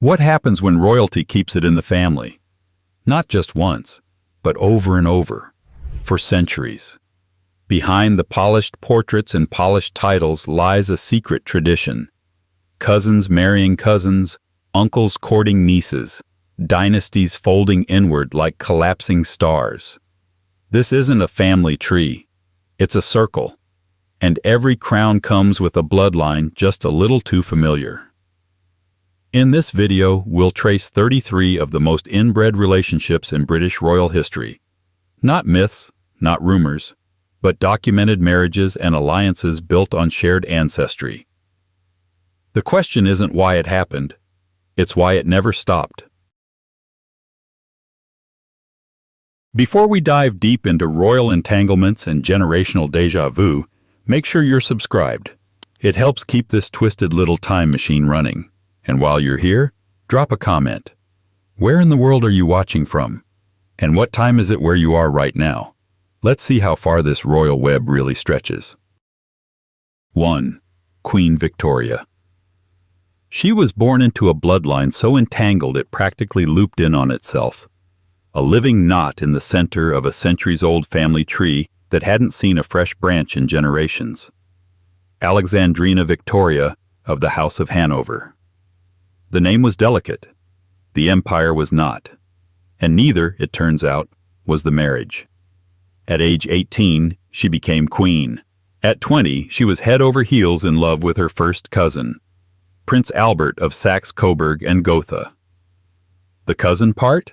What happens when royalty keeps it in the family? Not just once, but over and over, for centuries. Behind the polished portraits and polished titles lies a secret tradition. Cousins marrying cousins, uncles courting nieces, dynasties folding inward like collapsing stars. This isn't a family tree. It's a circle. And every crown comes with a bloodline just a little too familiar. In this video, we'll trace 33 of the most inbred relationships in British royal history. Not myths, not rumors, but documented marriages and alliances built on shared ancestry. The question isn't why it happened, it's why it never stopped. Before we dive deep into royal entanglements and generational déjà vu, make sure you're subscribed. It helps keep this twisted little time machine running. And while you're here, drop a comment. Where in the world are you watching from? And what time is it where you are right now? Let's see how far this royal web really stretches. 1. Queen Victoria. She was born into a bloodline so entangled it practically looped in on itself. A living knot in the center of a centuries-old family tree that hadn't seen a fresh branch in generations. Alexandrina Victoria of the House of Hanover. The name was delicate. The empire was not. And neither, it turns out, was the marriage. At age 18, she became queen. At 20, she was head over heels in love with her first cousin, Prince Albert of Saxe-Coburg and Gotha. The cousin part?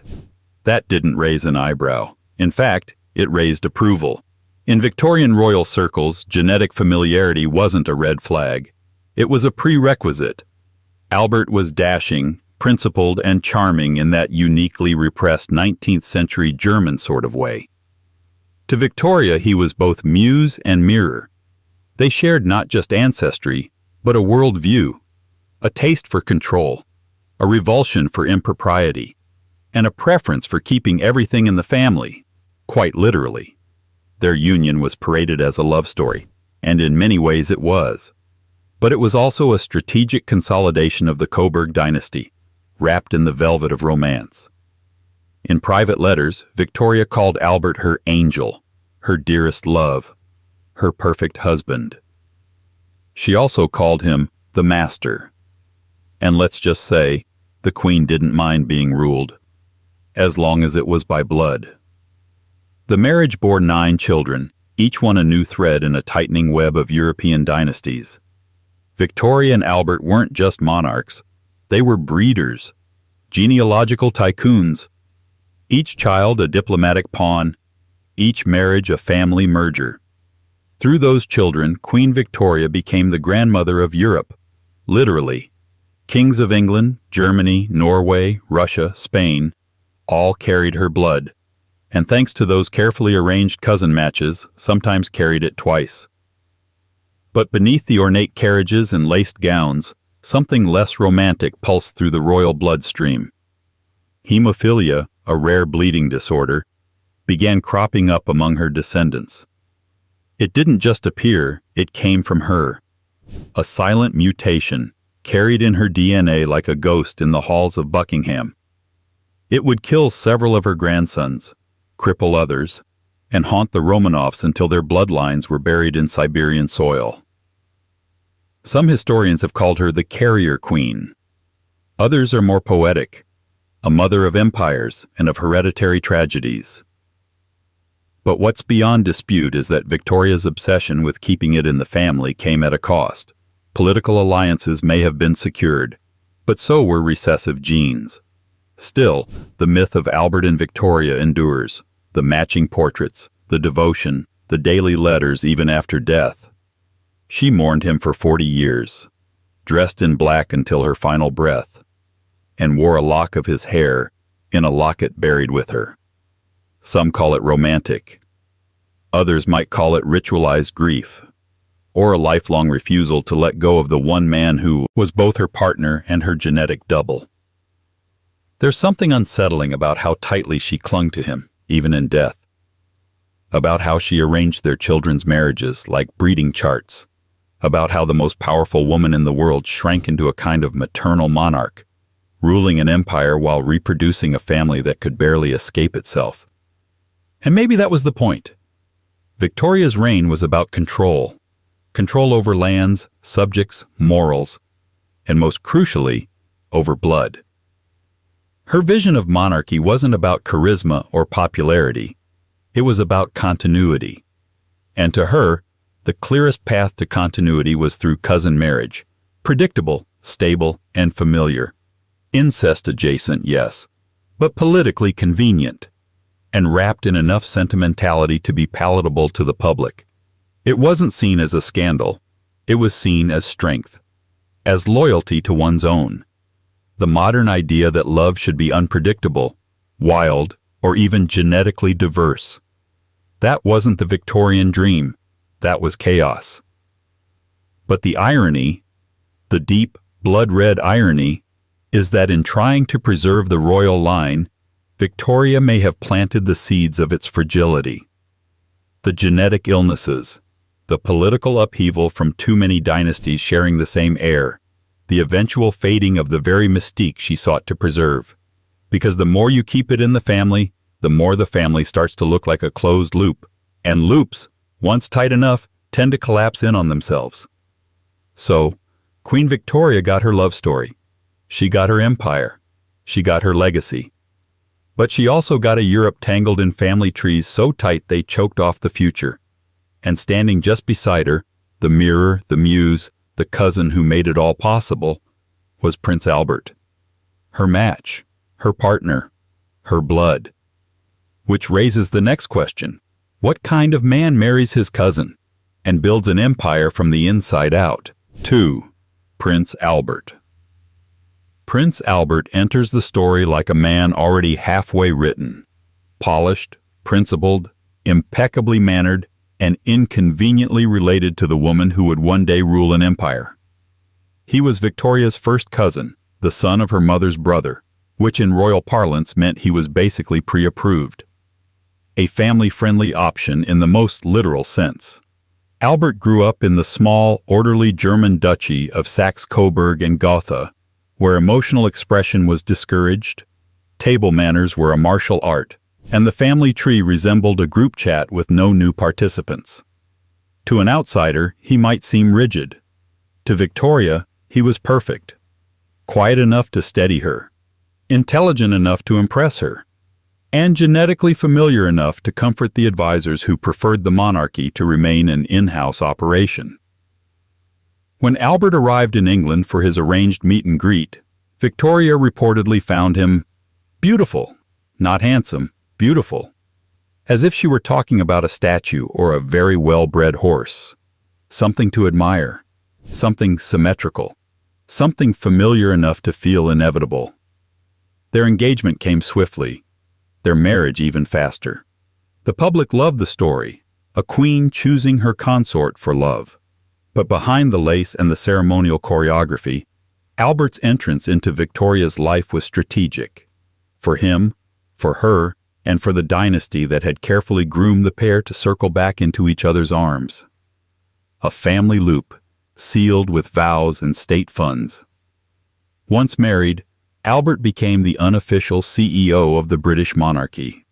That didn't raise an eyebrow. In fact, it raised approval. In Victorian royal circles, genetic familiarity wasn't a red flag. It was a prerequisite. Albert was dashing, principled, and charming in that uniquely repressed 19th century German sort of way. To Victoria, he was both muse and mirror. They shared not just ancestry, but a worldview, a taste for control, a revulsion for impropriety, and a preference for keeping everything in the family, quite literally. Their union was paraded as a love story, and in many ways it was. But it was also a strategic consolidation of the Coburg dynasty, wrapped in the velvet of romance. In private letters, Victoria called Albert her angel, her dearest love, her perfect husband. She also called him the master. And let's just say, the queen didn't mind being ruled, as long as it was by blood. The marriage bore 9 children, each one a new thread in a tightening web of European dynasties. Victoria and Albert weren't just monarchs, they were breeders, genealogical tycoons. Each child a diplomatic pawn, each marriage a family merger. Through those children, Queen Victoria became the grandmother of Europe, literally. Kings of England, Germany, Norway, Russia, Spain, all carried her blood, and thanks to those carefully arranged cousin matches, sometimes carried it twice. But beneath the ornate carriages and laced gowns, something less romantic pulsed through the royal bloodstream. Hemophilia, a rare bleeding disorder, began cropping up among her descendants. It didn't just appear, it came from her. A silent mutation, carried in her DNA like a ghost in the halls of Buckingham. It would kill several of her grandsons, cripple others, and haunt the Romanovs until their bloodlines were buried in Siberian soil. Some historians have called her the carrier queen. Others are more poetic, a mother of empires and of hereditary tragedies. But what's beyond dispute is that Victoria's obsession with keeping it in the family came at a cost. Political alliances may have been secured, but so were recessive genes. Still, the myth of Albert and Victoria endures. The matching portraits, the devotion, the daily letters even after death. She mourned him for 40 years, dressed in black until her final breath, and wore a lock of his hair in a locket buried with her. Some call it romantic. Others might call it ritualized grief, or a lifelong refusal to let go of the one man who was both her partner and her genetic double. There's something unsettling about how tightly she clung to him, even in death. About how she arranged their children's marriages like breeding charts. About how the most powerful woman in the world shrank into a kind of maternal monarch. ruling an empire while reproducing a family that could barely escape itself. And maybe that was the point. Victoria's reign was about control. Control over lands, subjects, morals, and most crucially, over blood. Her vision of monarchy wasn't about charisma or popularity. It was about continuity. And to her, the clearest path to continuity was through cousin marriage. Predictable, stable, and familiar. Incest adjacent, yes, but politically convenient, and wrapped in enough sentimentality to be palatable to the public. It wasn't seen as a scandal. It was seen as strength, as loyalty to one's own. The modern idea that love should be unpredictable, wild, or even genetically diverse. That wasn't the Victorian dream. That was chaos. But the irony, the deep, blood-red irony, is that in trying to preserve the royal line, Victoria may have planted the seeds of its fragility. The genetic illnesses, the political upheaval from too many dynasties sharing the same heir, the eventual fading of the very mystique she sought to preserve. Because the more you keep it in the family, the more the family starts to look like a closed loop. And loops, once tight enough, tend to collapse in on themselves. So, Queen Victoria got her love story. She got her empire. She got her legacy. But she also got a Europe tangled in family trees so tight they choked off the future. And standing just beside her, the mirror, the muse, the cousin who made it all possible, was Prince Albert. Her match, her partner, her blood. Which raises the next question. What kind of man marries his cousin and builds an empire from the inside out? 2. Prince Albert. Prince Albert enters the story like a man already halfway written, polished, principled, impeccably mannered, and inconveniently related to the woman who would one day rule an empire. He was Victoria's first cousin, the son of her mother's brother, which in royal parlance meant he was basically pre-approved. A family-friendly option in the most literal sense. Albert grew up in the small, orderly German duchy of Saxe-Coburg and Gotha, where emotional expression was discouraged, table manners were a martial art, and the family tree resembled a group chat with no new participants. To an outsider, he might seem rigid. To Victoria, he was perfect. Quiet enough to steady her, intelligent enough to impress her, and genetically familiar enough to comfort the advisors who preferred the monarchy to remain an in-house operation. When Albert arrived in England for his arranged meet and greet, Victoria reportedly found him beautiful, not handsome, beautiful, as if she were talking about a statue or a very well-bred horse. Something to admire, something symmetrical, something familiar enough to feel inevitable. Their engagement came swiftly, their marriage even faster. The public loved the story, a queen choosing her consort for love. But behind the lace and the ceremonial choreography, Albert's entrance into Victoria's life was strategic. For him, for her, and for the dynasty that had carefully groomed the pair to circle back into each other's arms. A family loop, sealed with vows and state funds. Once married, Albert became the unofficial CEO of the British monarchy.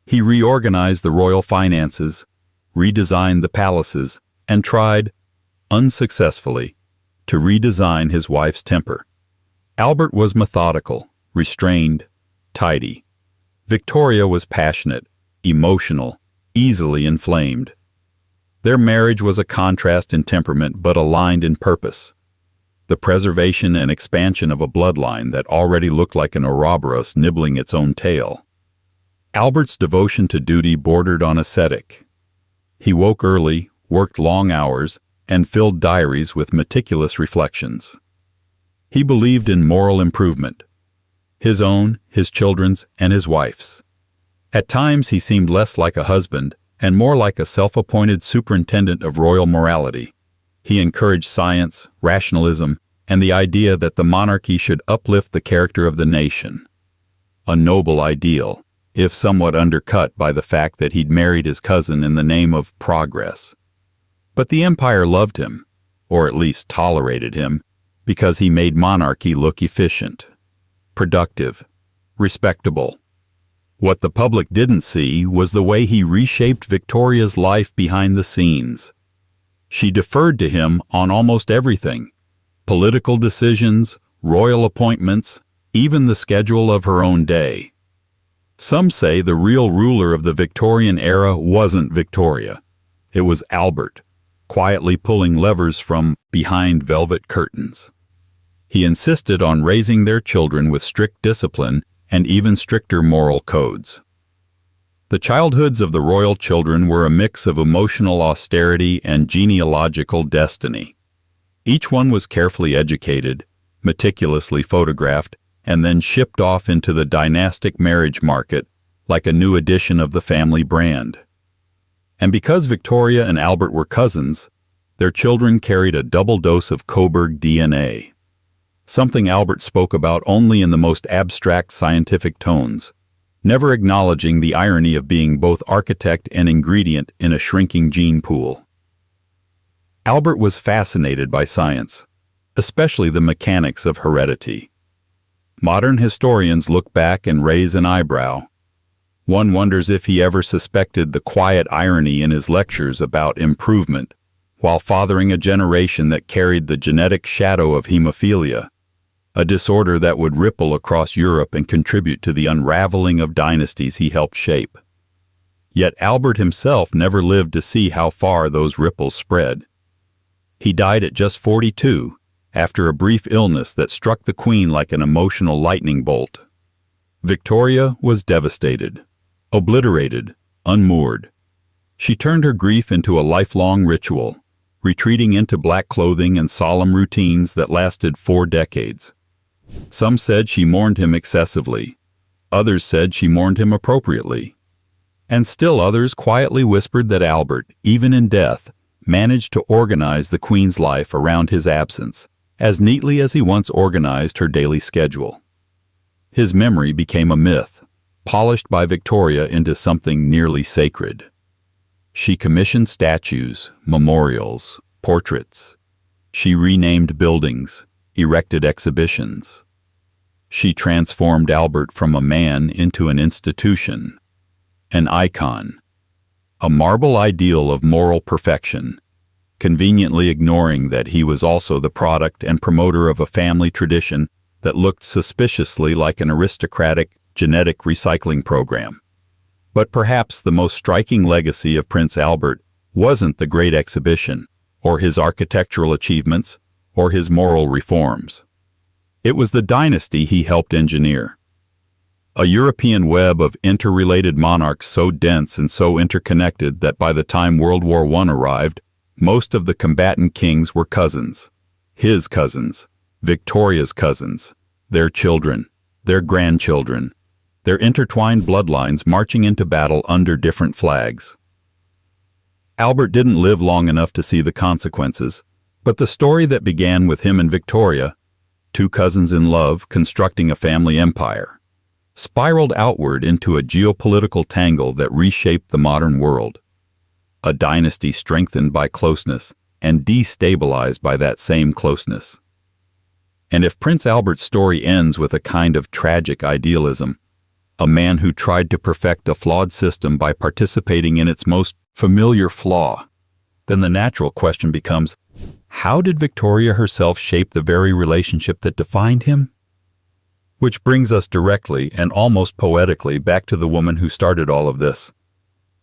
He reorganized the royal finances, redesigned the palaces, and tried, unsuccessfully, to redesign his wife's temper. Albert was methodical, restrained, tidy. Victoria was passionate, emotional, easily inflamed. Their marriage was a contrast in temperament but aligned in purpose. The preservation and expansion of a bloodline that already looked like an Ouroboros nibbling its own tail. Albert's devotion to duty bordered on ascetic. He woke early, worked long hours, and filled diaries with meticulous reflections. He believed in moral improvement, his own, his children's, and his wife's. At times he seemed less like a husband and more like a self-appointed superintendent of royal morality. He encouraged science, rationalism, and the idea that the monarchy should uplift the character of the nation. A noble ideal, if somewhat undercut by the fact that he'd married his cousin in the name of progress. But the empire loved him, or at least tolerated him, because he made monarchy look efficient. productive, respectable. What the public didn't see was the way he reshaped Victoria's life behind the scenes. She deferred to him on almost everything: political decisions, royal appointments, even the schedule of her own day. Some say the real ruler of the Victorian era wasn't Victoria. It was Albert, quietly pulling levers from behind velvet curtains. He insisted on raising their children with strict discipline and even stricter moral codes. The childhoods of the royal children were a mix of emotional austerity and genealogical destiny. Each one was carefully educated, meticulously photographed, and then shipped off into the dynastic marriage market like a new edition of the family brand. And because Victoria and Albert were cousins, their children carried a double dose of Coburg DNA. Something Albert spoke about only in the most abstract scientific tones, never acknowledging the irony of being both architect and ingredient in a shrinking gene pool. Albert was fascinated by science, especially the mechanics of heredity. Modern historians look back and raise an eyebrow. One wonders if he ever suspected the quiet irony in his lectures about improvement, while fathering a generation that carried the genetic shadow of hemophilia, a disorder that would ripple across Europe and contribute to the unraveling of dynasties he helped shape. Yet Albert himself never lived to see how far those ripples spread. He died at just 42, after a brief illness that struck the Queen like an emotional lightning bolt. Victoria was devastated, obliterated, unmoored. She turned her grief into a lifelong ritual, retreating into black clothing and solemn routines that lasted 4 decades. Some said she mourned him excessively. Others said she mourned him appropriately. And still others quietly whispered that Albert, even in death, managed to organize the Queen's life around his absence, as neatly as he once organized her daily schedule. His memory became a myth, polished by Victoria into something nearly sacred. She commissioned statues, memorials, portraits. She renamed buildings, erected exhibitions. She transformed Albert from a man into an institution, an icon, a marble ideal of moral perfection, conveniently ignoring that he was also the product and promoter of a family tradition that looked suspiciously like an aristocratic genetic recycling program. But perhaps the most striking legacy of Prince Albert wasn't the Great Exhibition, or his architectural achievements, or his moral reforms. It was the dynasty he helped engineer. A European web of interrelated monarchs so dense and so interconnected that by the time World War I arrived, most of the combatant kings were cousins. His cousins, Victoria's cousins, their children, their grandchildren, their intertwined bloodlines marching into battle under different flags. Albert didn't live long enough to see the consequences, but the story that began with him and Victoria, 2 cousins in love constructing a family empire, spiraled outward into a geopolitical tangle that reshaped the modern world. A dynasty strengthened by closeness and destabilized by that same closeness. And if Prince Albert's story ends with a kind of tragic idealism, a man who tried to perfect a flawed system by participating in its most familiar flaw, then the natural question becomes, how did Victoria herself shape the very relationship that defined him? Which brings us directly and almost poetically back to the woman who started all of this,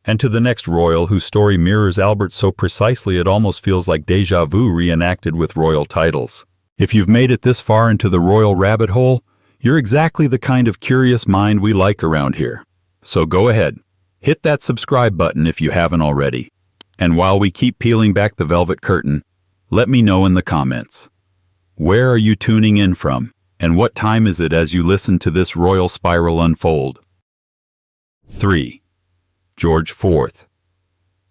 and to the next royal whose story mirrors Albert so precisely it almost feels like déjà vu reenacted with royal titles. If you've made it this far into the royal rabbit hole, you're exactly the kind of curious mind we like around here. So go ahead, hit that subscribe button if you haven't already. And while we keep peeling back the velvet curtain, let me know in the comments. Where are you tuning in from, and what time is it as you listen to this royal spiral unfold? 3. George IV.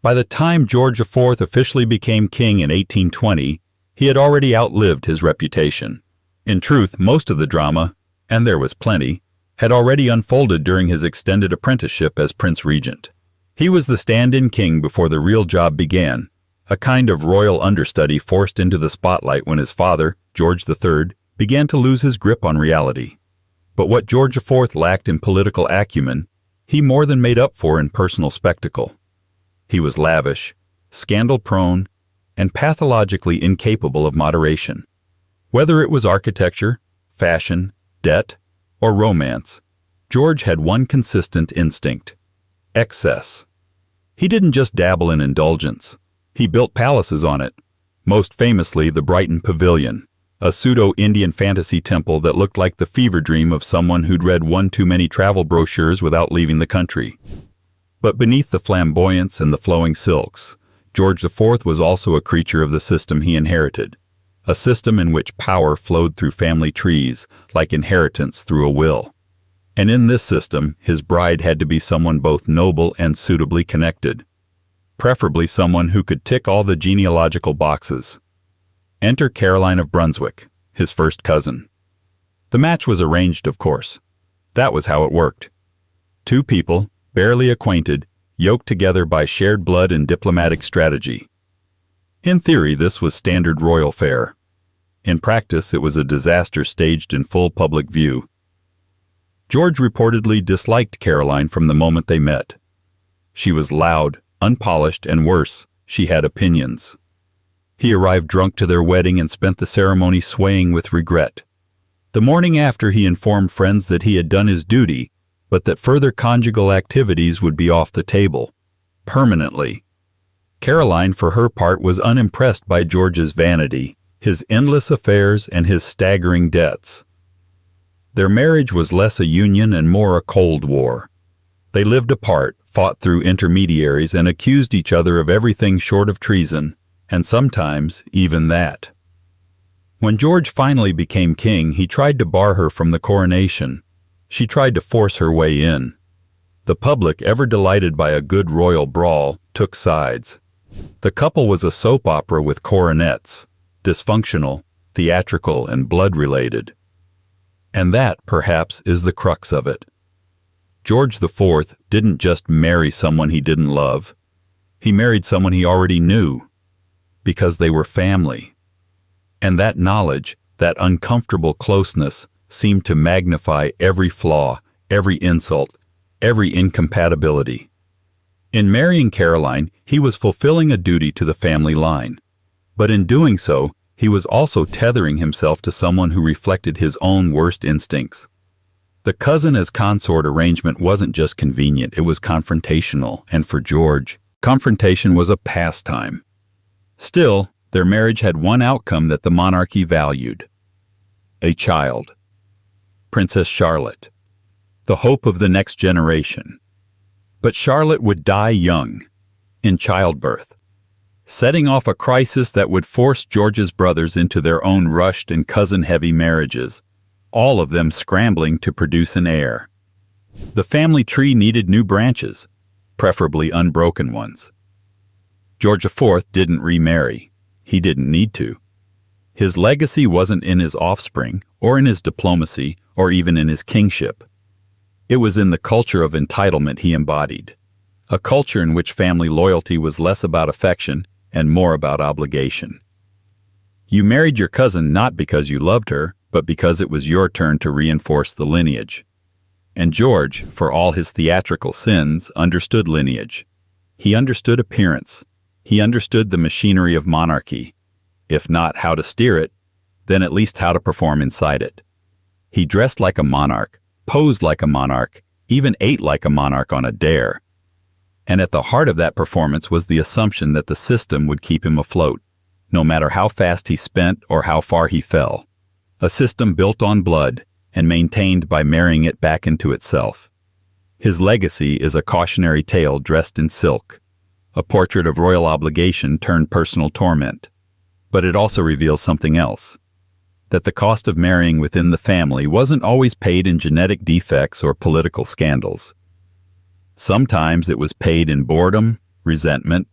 By the time George IV officially became king in 1820, he had already outlived his reputation. In truth, most of the drama, and there was plenty, had already unfolded during his extended apprenticeship as Prince Regent. He was the stand-in king before the real job began, a kind of royal understudy forced into the spotlight when his father, George III, began to lose his grip on reality. But what George IV lacked in political acumen, he more than made up for in personal spectacle. He was lavish, scandal-prone, and pathologically incapable of moderation. Whether it was architecture, fashion, debt, or romance, George had one consistent instinct: excess. He didn't just dabble in indulgence. He built palaces on it, most famously the Brighton Pavilion, a pseudo-Indian fantasy temple that looked like the fever dream of someone who'd read one too many travel brochures without leaving the country. But beneath the flamboyance and the flowing silks, George IV was also a creature of the system he inherited, a system in which power flowed through family trees like inheritance through a will. And in this system, his bride had to be someone both noble and suitably connected, preferably someone who could tick all the genealogical boxes. Enter Caroline of Brunswick, his first cousin. The match was arranged, of course. That was how it worked. Two people, barely acquainted, yoked together by shared blood and diplomatic strategy. In theory, this was standard royal fare. In practice, it was a disaster staged in full public view. George reportedly disliked Caroline from the moment they met. She was loud, unpolished, and worse, she had opinions. He arrived drunk to their wedding and spent the ceremony swaying with regret. The morning after, he informed friends that he had done his duty, but that further conjugal activities would be off the table, permanently. Caroline, for her part, was unimpressed by George's vanity, his endless affairs, and his staggering debts. Their marriage was less a union and more a Cold War. They lived apart, fought through intermediaries, and accused each other of everything short of treason, and sometimes even that. When George finally became king, he tried to bar her from the coronation. She tried to force her way in. The public, ever delighted by a good royal brawl, took sides. The couple was a soap opera with coronets, dysfunctional, theatrical, and blood-related. And that, perhaps, is the crux of it. George IV didn't just marry someone he didn't love. He married someone he already knew, because they were family. And that knowledge, that uncomfortable closeness, seemed to magnify every flaw, every insult, every incompatibility. In marrying Caroline, he was fulfilling a duty to the family line. But in doing so, he was also tethering himself to someone who reflected his own worst instincts. The cousin as consort arrangement wasn't just convenient, it was confrontational, and for George, confrontation was a pastime. Still, their marriage had one outcome that the monarchy valued: a child. Princess Charlotte, the hope of the next generation. But Charlotte would die young, in childbirth, setting off a crisis that would force George's brothers into their own rushed and cousin-heavy marriages, all of them scrambling to produce an heir. The family tree needed new branches, preferably unbroken ones. George IV didn't remarry. He didn't need to. His legacy wasn't in his offspring, or in his diplomacy, or even in his kingship. It was in the culture of entitlement he embodied, a culture in which family loyalty was less about affection and more about obligation. You married your cousin not because you loved her, but because it was your turn to reinforce the lineage. And George, for all his theatrical sins, understood lineage. He understood appearance. He understood the machinery of monarchy. If not how to steer it, then at least how to perform inside it. He dressed like a monarch, posed like a monarch, even ate like a monarch on a dare. And at the heart of that performance was the assumption that the system would keep him afloat, no matter how fast he spent or how far he fell. A system built on blood and maintained by marrying it back into itself. His legacy is a cautionary tale dressed in silk, a portrait of royal obligation turned personal torment. But it also reveals something else, that the cost of marrying within the family wasn't always paid in genetic defects or political scandals. Sometimes it was paid in boredom, resentment,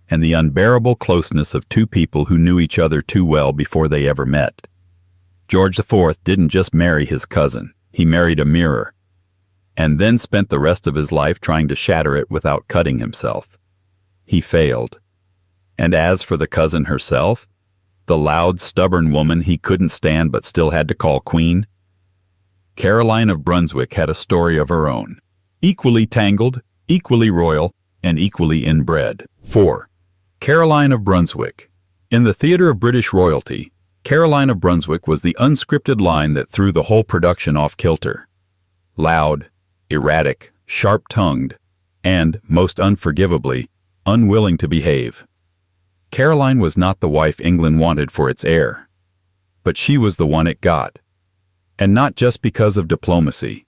and the unbearable closeness of two people who knew each other too well before they ever met. George IV didn't just marry his cousin, he married a mirror, and then spent the rest of his life trying to shatter it without cutting himself. He failed. And as for the cousin herself, the loud, stubborn woman he couldn't stand but still had to call queen, Caroline of Brunswick had a story of her own. Equally tangled, equally royal, and equally inbred. 4. Caroline of Brunswick. In the theater of British royalty, Caroline of Brunswick was the unscripted line that threw the whole production off kilter. Loud, erratic, sharp-tongued, and, most unforgivably, unwilling to behave. Caroline was not the wife England wanted for its heir. But she was the one it got. And not just because of diplomacy.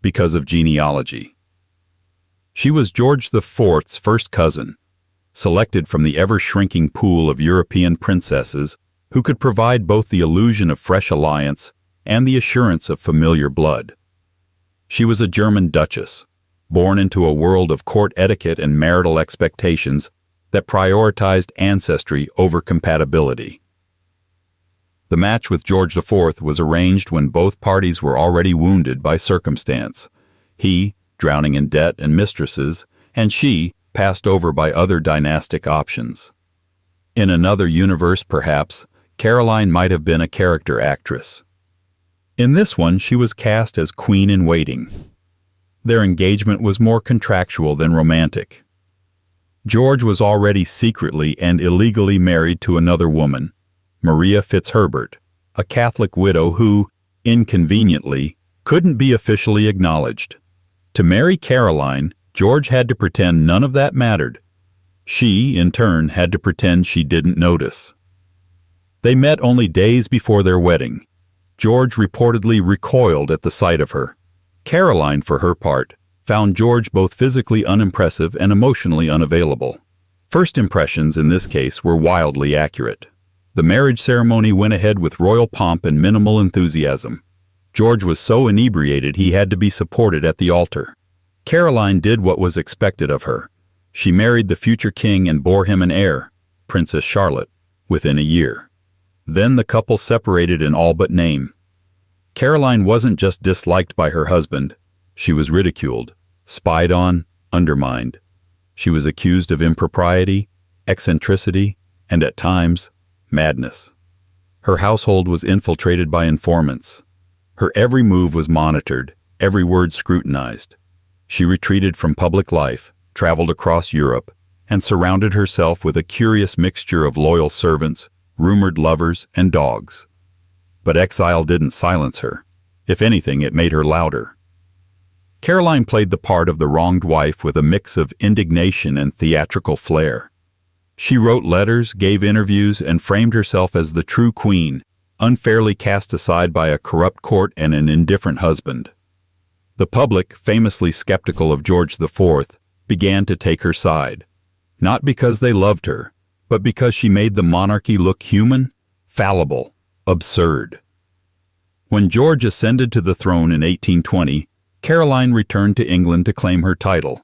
Because of genealogy. She was George IV's first cousin, selected from the ever-shrinking pool of European princesses who could provide both the illusion of fresh alliance and the assurance of familiar blood. She was a German duchess, born into a world of court etiquette and marital expectations that prioritized ancestry over compatibility. The match with George IV was arranged when both parties were already wounded by circumstance. He, drowning in debt and mistresses, and she, passed over by other dynastic options. In another universe, perhaps, Caroline might have been a character actress. In this one, she was cast as queen-in-waiting. Their engagement was more contractual than romantic. George was already secretly and illegally married to another woman, Maria Fitzherbert, a Catholic widow who, inconveniently, couldn't be officially acknowledged. To marry Caroline, George had to pretend none of that mattered. She, in turn, had to pretend she didn't notice. They met only days before their wedding. George reportedly recoiled at the sight of her. Caroline, for her part, found George both physically unimpressive and emotionally unavailable. First impressions in this case were wildly accurate. The marriage ceremony went ahead with royal pomp and minimal enthusiasm. George was so inebriated he had to be supported at the altar. Caroline did what was expected of her. She married the future king and bore him an heir, Princess Charlotte, within a year. Then the couple separated in all but name. Caroline wasn't just disliked by her husband. She was ridiculed, spied on, undermined. She was accused of impropriety, eccentricity, and at times, madness. Her household was infiltrated by informants. Her every move was monitored, every word scrutinized. She retreated from public life, traveled across Europe, and surrounded herself with a curious mixture of loyal servants, rumored lovers, and dogs. But exile didn't silence her. If anything, it made her louder. Caroline played the part of the wronged wife with a mix of indignation and theatrical flair. She wrote letters, gave interviews, and framed herself as the true queen, unfairly cast aside by a corrupt court and an indifferent husband. The public, famously skeptical of George IV, began to take her side, not because they loved her, but because she made the monarchy look human, fallible, absurd. When George ascended to the throne in 1820, Caroline returned to England to claim her title.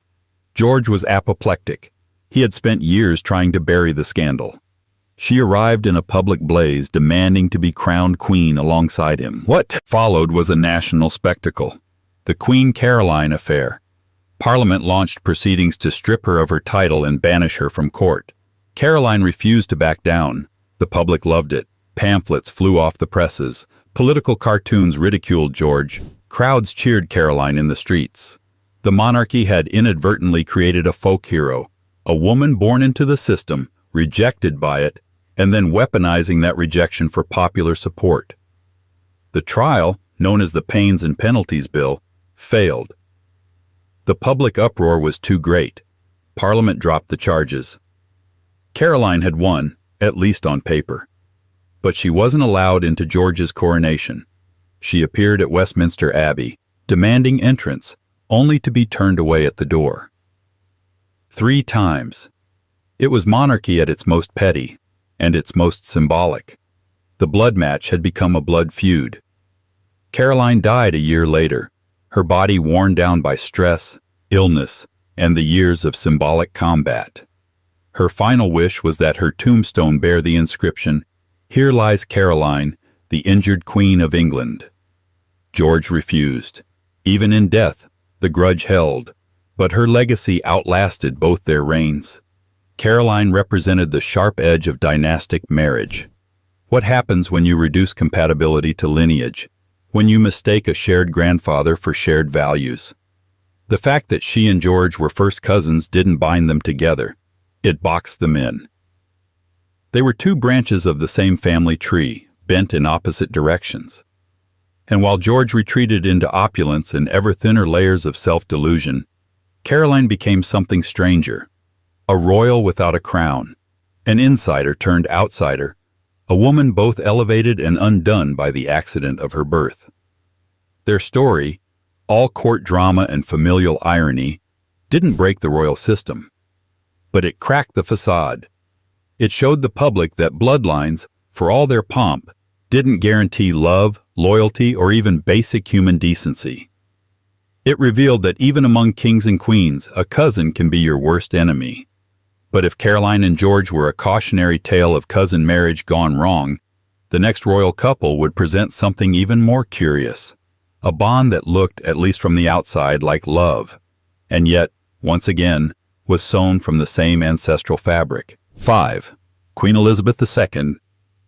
George was apoplectic. He had spent years trying to bury the scandal. She arrived in a public blaze, demanding to be crowned queen alongside him. What followed was a national spectacle. The Queen Caroline affair. Parliament launched proceedings to strip her of her title and banish her from court. Caroline refused to back down. The public loved it. Pamphlets flew off the presses. Political cartoons ridiculed George. Crowds cheered Caroline in the streets. The monarchy had inadvertently created a folk hero, a woman born into the system, rejected by it, and then weaponizing that rejection for popular support. The trial, known as the Pains and Penalties Bill, failed. The public uproar was too great. Parliament dropped the charges. Caroline had won, at least on paper. But she wasn't allowed into George's coronation. She appeared at Westminster Abbey, demanding entrance, only to be turned away at the door. 3 times. It was monarchy at its most petty, and its most symbolic. The blood match had become a blood feud. Caroline died a year later, her body worn down by stress, illness, and the years of symbolic combat. Her final wish was that her tombstone bear the inscription, "Here lies Caroline, the injured Queen of England." George refused. Even in death, the grudge held, but her legacy outlasted both their reigns. Caroline represented the sharp edge of dynastic marriage. What happens when you reduce compatibility to lineage? when you mistake a shared grandfather for shared values. The fact that she and George were first cousins didn't bind them together. It boxed them in. They were two branches of the same family tree, bent in opposite directions. And while George retreated into opulence and ever thinner layers of self-delusion, Caroline became something stranger, a royal without a crown, an insider turned outsider, a woman both elevated and undone by the accident of her birth. Their story, all court drama and familial irony, didn't break the royal system. But it cracked the facade. It showed the public that bloodlines, for all their pomp, didn't guarantee love, loyalty, or even basic human decency. It revealed that even among kings and queens, a cousin can be your worst enemy. But if Caroline and George were a cautionary tale of cousin marriage gone wrong, the next royal couple would present something even more curious. A bond that looked, at least from the outside, like love, and yet, once again, was sewn from the same ancestral fabric. 5. Queen Elizabeth II.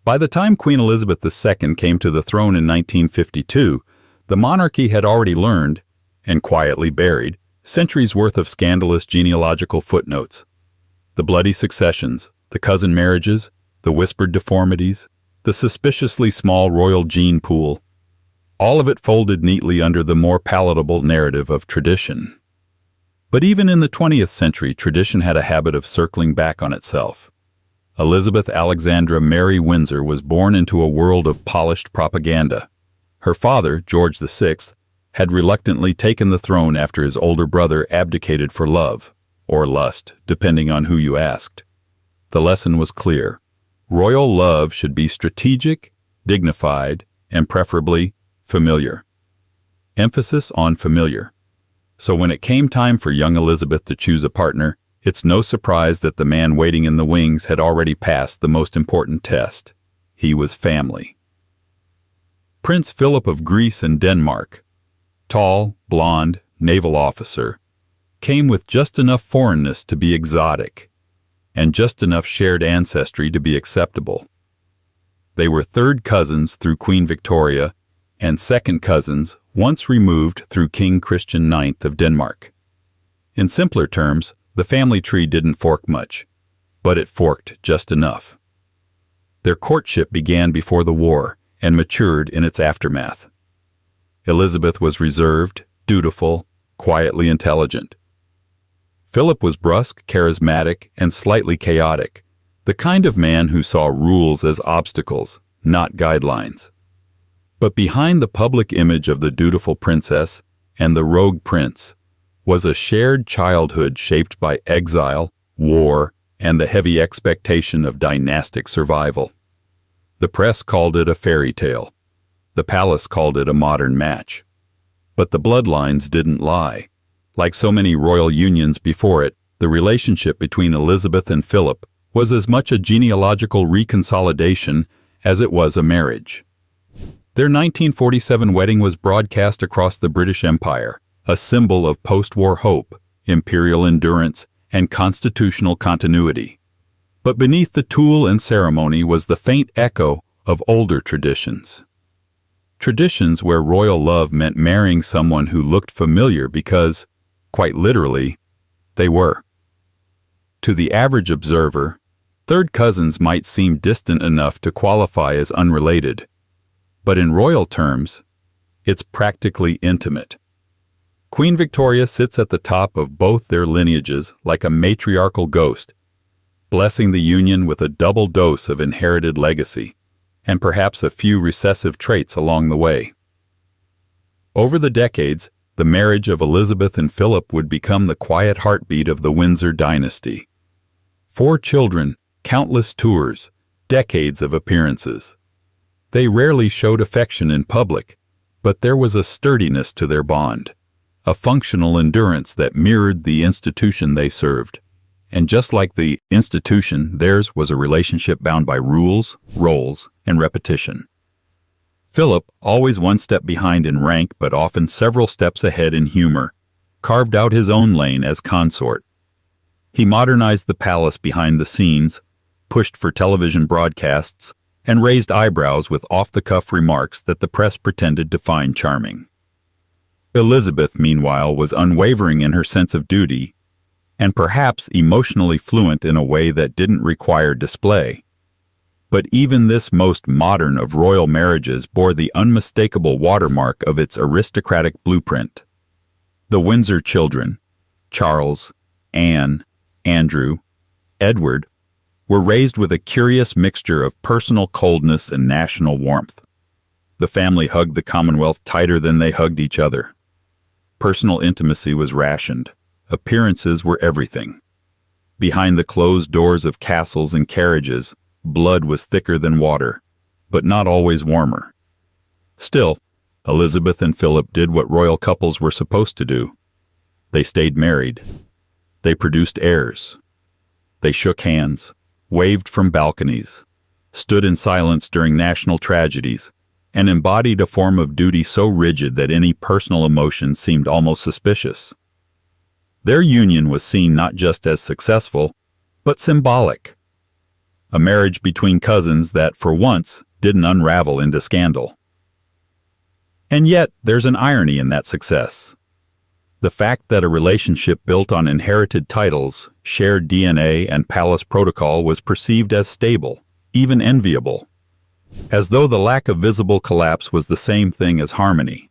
By the time Queen Elizabeth II came to the throne in 1952, the monarchy had already learned, and quietly buried, centuries' worth of scandalous genealogical footnotes. The bloody successions, the cousin marriages, the whispered deformities, the suspiciously small royal gene pool, all of it folded neatly under the more palatable narrative of tradition. But even in the 20th century, tradition had a habit of circling back on itself. Elizabeth Alexandra Mary Windsor was born into a world of polished propaganda. Her father, George VI, had reluctantly taken the throne after his older brother abdicated for love, or lust, depending on who you asked. The lesson was clear. Royal love should be strategic, dignified, and preferably familiar. Emphasis on familiar. So when it came time for young Elizabeth to choose a partner, it's no surprise that the man waiting in the wings had already passed the most important test. He was family. Prince Philip of Greece and Denmark, tall, blonde, naval officer, came with just enough foreignness to be exotic, and just enough shared ancestry to be acceptable. They were third cousins through Queen Victoria, and second cousins once removed through King Christian IX of Denmark. In simpler terms, the family tree didn't fork much, but it forked just enough. Their courtship began before the war and matured in its aftermath. Elizabeth was reserved, dutiful, quietly intelligent. Philip was brusque, charismatic, and slightly chaotic, the kind of man who saw rules as obstacles, not guidelines. But behind the public image of the dutiful princess and the rogue prince was a shared childhood shaped by exile, war, and the heavy expectation of dynastic survival. The press called it a fairy tale. The palace called it a modern match. But the bloodlines didn't lie. Like so many royal unions before it, the relationship between Elizabeth and Philip was as much a genealogical reconsolidation as it was a marriage. Their 1947 wedding was broadcast across the British Empire, a symbol of post-war hope, imperial endurance, and constitutional continuity. But beneath the tulle and ceremony was the faint echo of older traditions. Traditions where royal love meant marrying someone who looked familiar because, quite literally, they were. To the average observer, third cousins might seem distant enough to qualify as unrelated. But in royal terms, it's practically intimate. Queen Victoria sits at the top of both their lineages like a matriarchal ghost, blessing the union with a double dose of inherited legacy, and perhaps a few recessive traits along the way. Over the decades, the marriage of Elizabeth and Philip would become the quiet heartbeat of the Windsor dynasty. 4 children, countless tours, decades of appearances. They rarely showed affection in public, but there was a sturdiness to their bond, a functional endurance that mirrored the institution they served. And just like the institution, theirs was a relationship bound by rules, roles, and repetition. Philip, always one step behind in rank but often several steps ahead in humor, carved out his own lane as consort. He modernized the palace behind the scenes, pushed for television broadcasts, and raised eyebrows with off-the-cuff remarks that the press pretended to find charming. Elizabeth, meanwhile, was unwavering in her sense of duty, and perhaps emotionally fluent in a way that didn't require display. But even this most modern of royal marriages bore the unmistakable watermark of its aristocratic blueprint. The Windsor children, Charles, Anne, Andrew, Edward, were raised with a curious mixture of personal coldness and national warmth. The family hugged the Commonwealth tighter than they hugged each other. Personal intimacy was rationed. Appearances were everything. Behind the closed doors of castles and carriages, blood was thicker than water, but not always warmer. Still, Elizabeth and Philip did what royal couples were supposed to do. They stayed married. They produced heirs. They shook hands, waved from balconies, stood in silence during national tragedies, and embodied a form of duty so rigid that any personal emotion seemed almost suspicious. Their union was seen not just as successful, but symbolic. A marriage between cousins that, for once, didn't unravel into scandal. And yet, there's an irony in that success. The fact that a relationship built on inherited titles, shared DNA, and palace protocol was perceived as stable, even enviable. As though the lack of visible collapse was the same thing as harmony.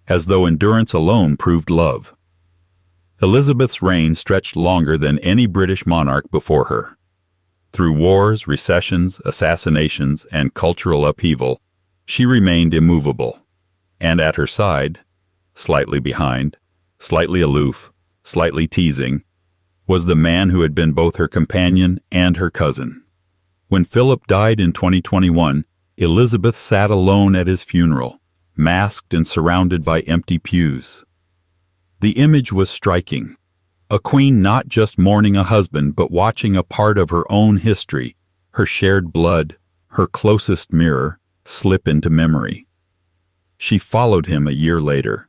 As though endurance alone proved love. Elizabeth's reign stretched longer than any British monarch before her. Through wars, recessions, assassinations, and cultural upheaval, she remained immovable. And at her side, slightly behind, slightly aloof, slightly teasing, was the man who had been both her companion and her cousin. When Philip died in 2021, Elizabeth sat alone at his funeral, masked and surrounded by empty pews. The image was striking. A queen not just mourning a husband, but watching a part of her own history, her shared blood, her closest mirror, slip into memory. She followed him a year later,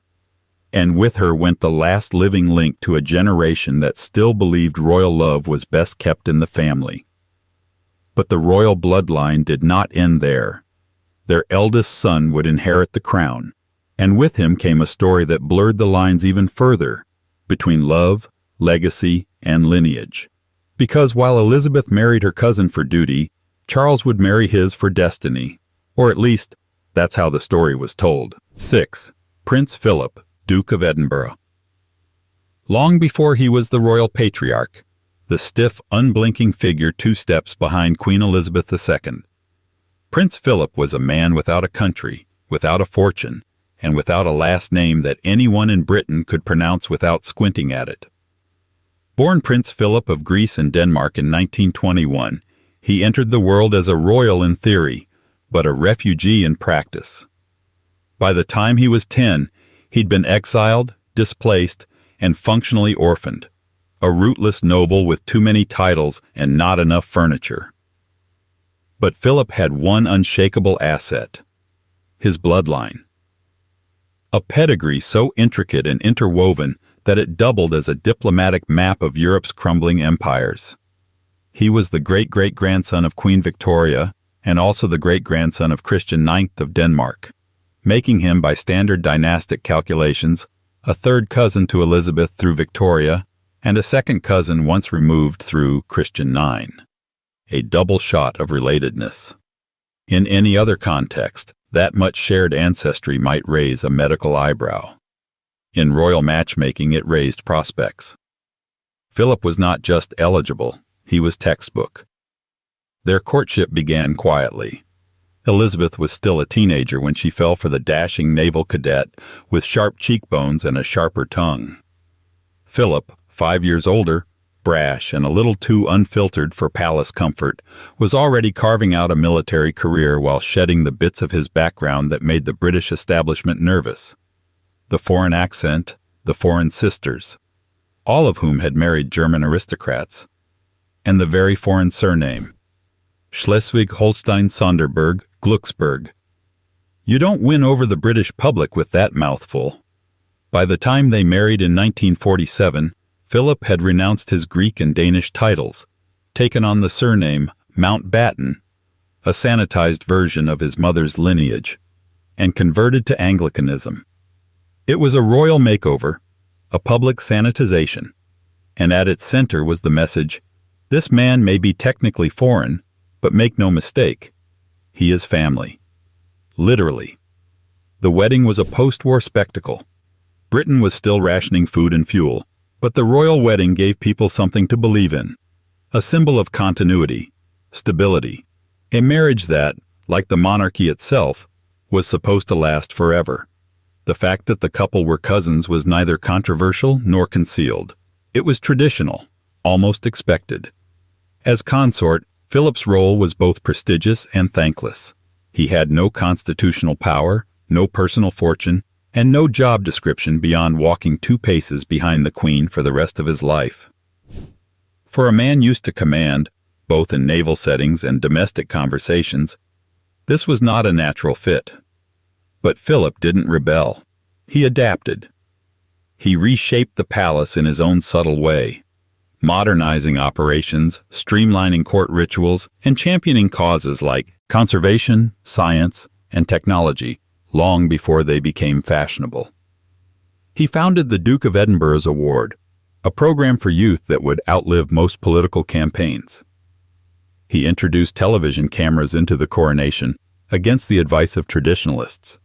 and with her went the last living link to a generation that still believed royal love was best kept in the family. But the royal bloodline did not end there. Their eldest son would inherit the crown, and with him came a story that blurred the lines even further between love, legacy, and lineage. Because while Elizabeth married her cousin for duty, Charles would marry his for destiny, or at least, that's how the story was told. 6. Prince Philip, Duke of Edinburgh. Long before he was the royal patriarch, the stiff, unblinking figure 2 steps behind Queen Elizabeth II, Prince Philip was a man without a country, without a fortune, and without a last name that anyone in Britain could pronounce without squinting at it. Born Prince Philip of Greece and Denmark in 1921, he entered the world as a royal in theory, but a refugee in practice. By the time he was 10, he'd been exiled, displaced, and functionally orphaned, a rootless noble with too many titles and not enough furniture. But Philip had one unshakable asset: his bloodline. A pedigree so intricate and interwoven that it doubled as a diplomatic map of Europe's crumbling empires. He was the great-great-grandson of Queen Victoria, and also the great-grandson of Christian IX of Denmark, making him, by standard dynastic calculations, a third cousin to Elizabeth through Victoria, and a second cousin once removed through Christian IX. A double shot of relatedness. In any other context, that much shared ancestry might raise a medical eyebrow. In royal matchmaking, it raised prospects. Philip was not just eligible, he was textbook. Their courtship began quietly. Elizabeth was still a teenager when she fell for the dashing naval cadet with sharp cheekbones and a sharper tongue. Philip, 5 years older, brash and a little too unfiltered for palace comfort, was already carving out a military career while shedding the bits of his background that made the British establishment nervous. The foreign accent, the foreign sisters, all of whom had married German aristocrats, and the very foreign surname, Schleswig-Holstein-Sonderburg, Glucksburg. You don't win over the British public with that mouthful. By the time they married in 1947, Philip had renounced his Greek and Danish titles, taken on the surname Mountbatten, a sanitized version of his mother's lineage, and converted to Anglicanism. It was a royal makeover, a public sanitization, and at its center was the message, "This man may be technically foreign, but make no mistake, he is family." Literally. The wedding was a post-war spectacle. Britain was still rationing food and fuel, but the royal wedding gave people something to believe in, a symbol of continuity, stability, a marriage that, like the monarchy itself, was supposed to last forever. The fact that the couple were cousins was neither controversial nor concealed. It was traditional, almost expected. As consort, Philip's role was both prestigious and thankless. He had no constitutional power, no personal fortune, and no job description beyond walking 2 paces behind the Queen for the rest of his life. For a man used to command, both in naval settings and domestic conversations, this was not a natural fit. But Philip didn't rebel. He adapted. He reshaped the palace in his own subtle way, modernizing operations, streamlining court rituals, and championing causes like conservation, science, and technology long before they became fashionable. He founded the Duke of Edinburgh's Award, a program for youth that would outlive most political campaigns. He introduced television cameras into the coronation against the advice of traditionalists.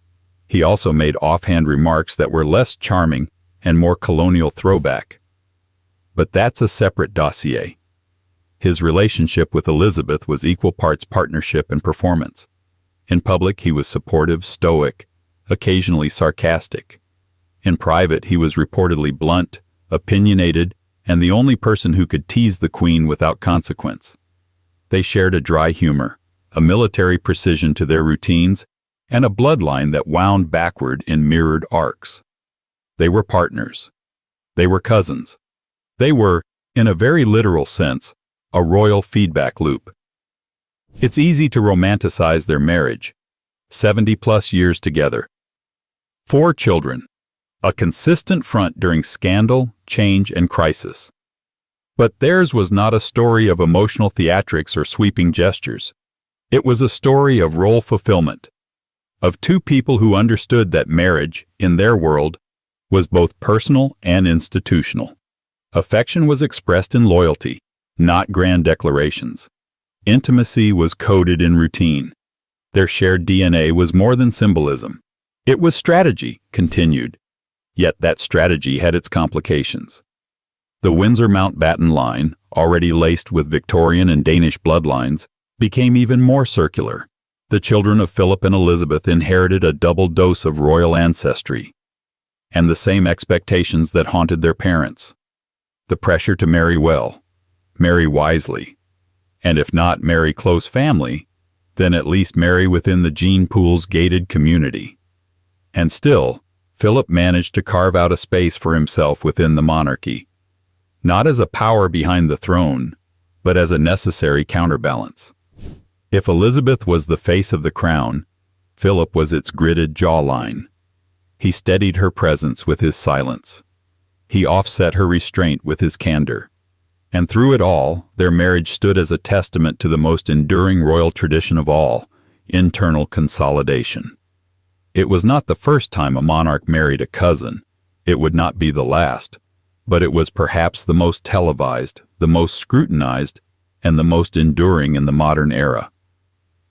He also made offhand remarks that were less charming and more colonial throwback. But that's a separate dossier. His relationship with Elizabeth was equal parts partnership and performance. In public, he was supportive, stoic, occasionally sarcastic. In private, he was reportedly blunt, opinionated, and the only person who could tease the Queen without consequence. They shared a dry humor, a military precision to their routines, and a bloodline that wound backward in mirrored arcs. They were partners. They were cousins. They were, in a very literal sense, a royal feedback loop. It's easy to romanticize their marriage. 70-plus years together. 4 children. A consistent front during scandal, change, and crisis. But theirs was not a story of emotional theatrics or sweeping gestures. It was a story of role fulfillment, of 2 people who understood that marriage, in their world, was both personal and institutional. Affection was expressed in loyalty, not grand declarations. Intimacy was coded in routine. Their shared DNA was more than symbolism. It was strategy, continued. Yet that strategy had its complications. The Windsor Mountbatten line, already laced with Victorian and Danish bloodlines, became even more circular. The children of Philip and Elizabeth inherited a double dose of royal ancestry, and the same expectations that haunted their parents. The pressure to marry well, marry wisely, and if not marry close family, then at least marry within the gene pool's gated community. And still, Philip managed to carve out a space for himself within the monarchy, not as a power behind the throne, but as a necessary counterbalance. If Elizabeth was the face of the crown, Philip was its gridded jawline. He steadied her presence with his silence. He offset her restraint with his candor. And through it all, their marriage stood as a testament to the most enduring royal tradition of all, internal consolidation. It was not the first time a monarch married a cousin. It would not be the last, but it was perhaps the most televised, the most scrutinized, and the most enduring in the modern era.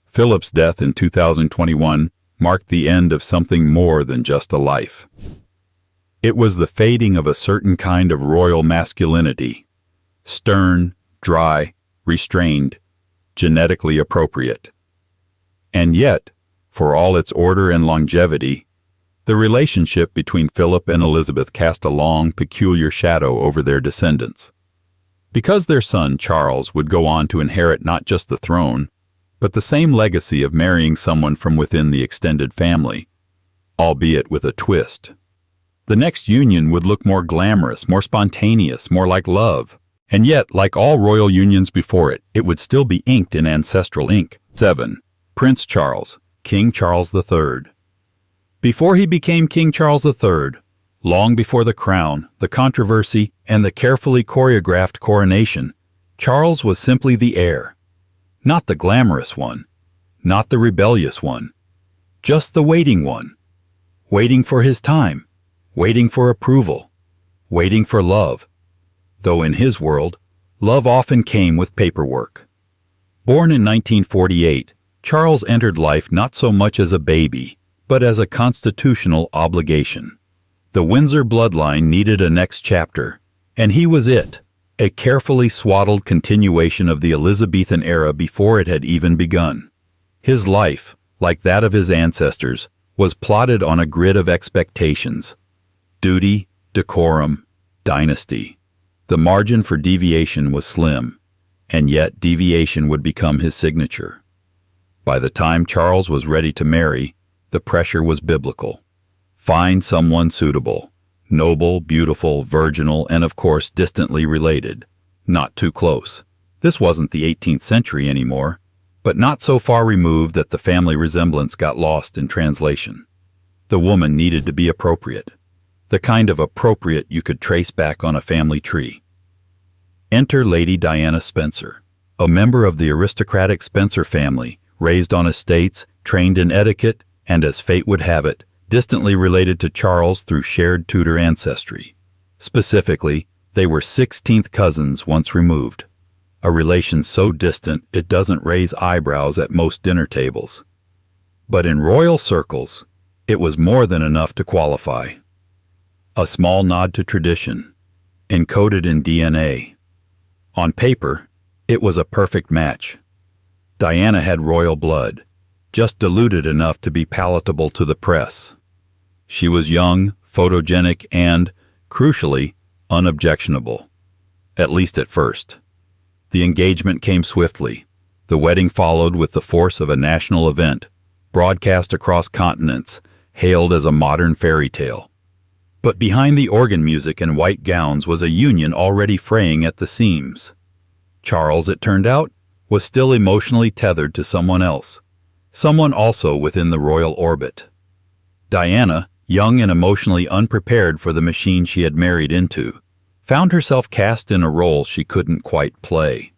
Philip's death in 2021 marked the end of something more than just a life. It was the fading of a certain kind of royal masculinity, stern, dry, restrained, genetically appropriate. And yet, for all its order and longevity, the relationship between Philip and Elizabeth cast a long, peculiar shadow over their descendants. Because their son, Charles, would go on to inherit not just the throne, but the same legacy of marrying someone from within the extended family, albeit with a twist. The next union would look more glamorous, more spontaneous, more like love. And yet, like all royal unions before it, it would still be inked in ancestral ink. 7. Prince Charles, King Charles III. Before he became King Charles III, long before the crown, the controversy, and the carefully choreographed coronation, Charles was simply the heir. Not the glamorous one, not the rebellious one, just the waiting one, waiting for his time, waiting for approval, waiting for love, though in his world, love often came with paperwork. Born in 1948, Charles entered life not so much as a baby, but as a constitutional obligation. The Windsor bloodline needed a next chapter, and he was it, a carefully swaddled continuation of the Elizabethan era before it had even begun. His life, like that of his ancestors, was plotted on a grid of expectations. Duty, decorum, dynasty. The margin for deviation was slim, and yet deviation would become his signature. By the time Charles was ready to marry, the pressure was biblical. Find someone suitable, noble, beautiful, virginal, and of course distantly related. Not too close. This wasn't the 18th century anymore, but not so far removed that the family resemblance got lost in translation. The woman needed to be appropriate. The kind of appropriate you could trace back on a family tree. Enter Lady Diana Spencer, a member of the aristocratic Spencer family, raised on estates, trained in etiquette, and as fate would have it, distantly related to Charles through shared Tudor ancestry. Specifically, they were 16th cousins once removed. A relation so distant it doesn't raise eyebrows at most dinner tables. But in royal circles, it was more than enough to qualify. A small nod to tradition, encoded in DNA. On paper, it was a perfect match. Diana had royal blood, just diluted enough to be palatable to the press. She was young, photogenic, and, crucially, unobjectionable. At least at first. The engagement came swiftly. The wedding followed with the force of a national event, broadcast across continents, hailed as a modern fairy tale. But behind the organ music and white gowns was a union already fraying at the seams. Charles, it turned out, was still emotionally tethered to someone else, someone also within the royal orbit. Diana, young and emotionally unprepared for the machine she had married into, found herself cast in a role she couldn't quite play.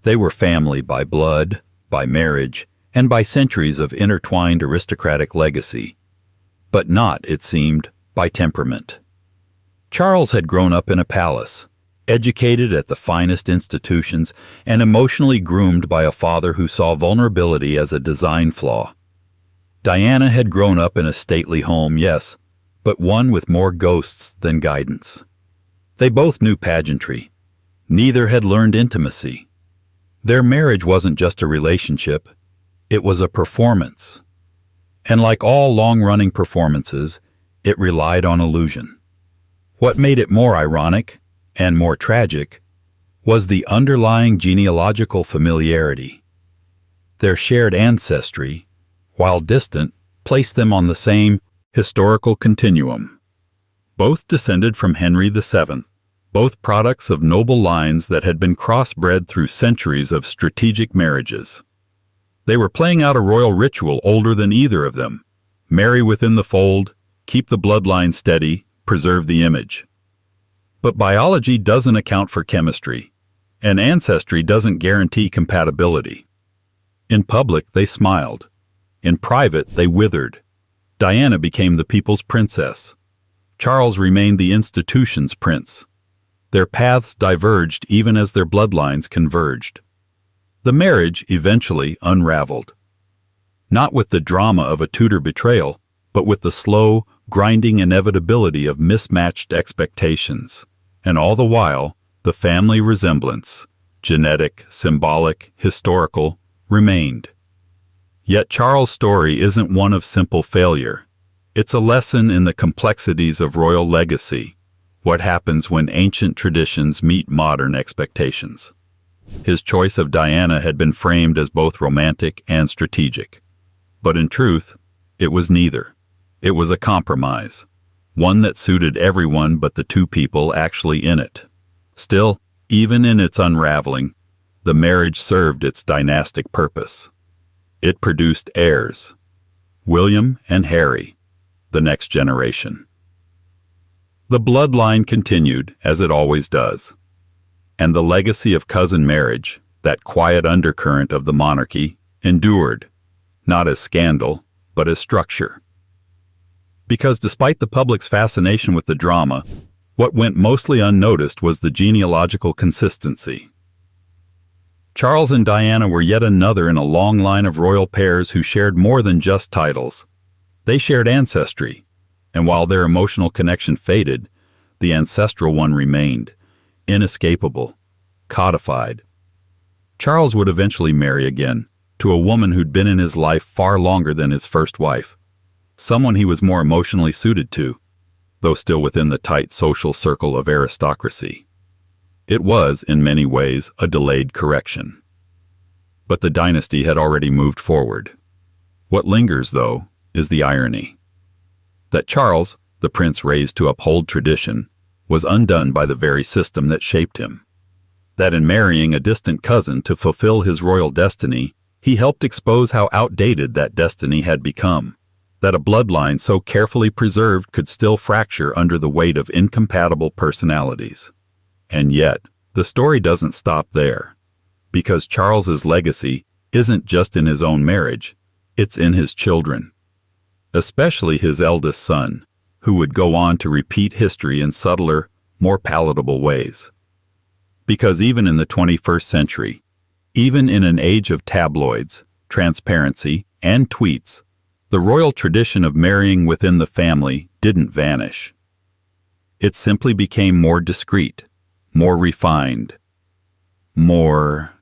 They were family by blood, by marriage, and by centuries of intertwined aristocratic legacy, but not, it seemed, by temperament. Charles had grown up in a palace, educated at the finest institutions, and emotionally groomed by a father who saw vulnerability as a design flaw. Diana had grown up in a stately home, yes, but one with more ghosts than guidance. They both knew pageantry. Neither had learned intimacy. Their marriage wasn't just a relationship, it was a performance. And like all long-running performances, it relied on illusion. What made it more ironic, and more tragic, was the underlying genealogical familiarity. Their shared ancestry, while distant, placed them on the same historical continuum. Both descended from Henry VII, both products of noble lines that had been crossbred through centuries of strategic marriages. They were playing out a royal ritual older than either of them. Marry within the fold, keep the bloodline steady, preserve the image. But biology doesn't account for chemistry, and ancestry doesn't guarantee compatibility. In public, they smiled. In private, they withered. Diana became the people's princess. Charles remained the institution's prince. Their paths diverged even as their bloodlines converged. The marriage eventually unraveled. Not with the drama of a Tudor betrayal, but with the slow, grinding inevitability of mismatched expectations. And all the while, the family resemblance, genetic, symbolic, historical, remained. Yet Charles' story isn't one of simple failure. It's a lesson in the complexities of royal legacy, what happens when ancient traditions meet modern expectations. His choice of Diana had been framed as both romantic and strategic. But in truth, it was neither. It was a compromise, one that suited everyone but the two people actually in it. Still, even in its unraveling, the marriage served its dynastic purpose. It produced heirs, William and Harry, the next generation. The bloodline continued, as it always does. And the legacy of cousin marriage, that quiet undercurrent of the monarchy, endured, not as scandal, but as structure. Because despite the public's fascination with the drama, what went mostly unnoticed was the genealogical consistency. Charles and Diana were yet another in a long line of royal pairs who shared more than just titles. They shared ancestry, and while their emotional connection faded, the ancestral one remained, inescapable, codified. Charles would eventually marry again, to a woman who'd been in his life far longer than his first wife, someone he was more emotionally suited to, though still within the tight social circle of aristocracy. It was, in many ways, a delayed correction. But the dynasty had already moved forward. What lingers, though, is the irony. That Charles, the prince raised to uphold tradition, was undone by the very system that shaped him. That in marrying a distant cousin to fulfill his royal destiny, he helped expose how outdated that destiny had become. That a bloodline so carefully preserved could still fracture under the weight of incompatible personalities. And yet, the story doesn't stop there. Because Charles's legacy isn't just in his own marriage, it's in his children. Especially his eldest son, who would go on to repeat history in subtler, more palatable ways. Because even in the 21st century, even in an age of tabloids, transparency, and tweets, the royal tradition of marrying within the family didn't vanish. It simply became more discreet, more refined, more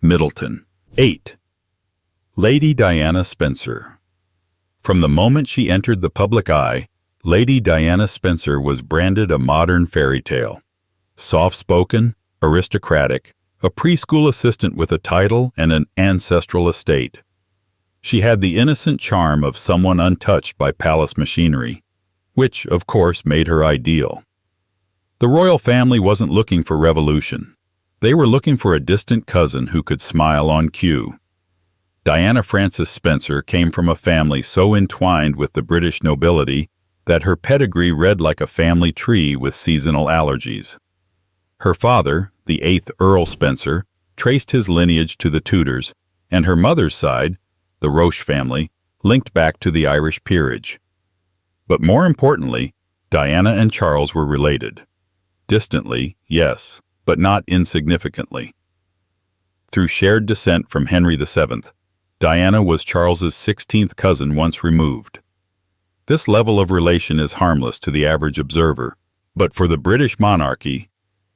Middleton. 8. Lady Diana Spencer. From the moment she entered the public eye, Lady Diana Spencer was branded a modern fairy tale. Soft-spoken, aristocratic, a preschool assistant with a title and an ancestral estate. She had the innocent charm of someone untouched by palace machinery, which, of course, made her ideal. The royal family wasn't looking for revolution. They were looking for a distant cousin who could smile on cue. Diana Frances Spencer came from a family so entwined with the British nobility that her pedigree read like a family tree with seasonal allergies. Her father, the 8th Earl Spencer, traced his lineage to the Tudors, and her mother's side, the Roche family, linked back to the Irish peerage. But more importantly, Diana and Charles were related. Distantly, yes, but not insignificantly. Through shared descent from Henry VII, Diana was Charles's 16th cousin once removed. This level of relation is harmless to the average observer, but for the British monarchy,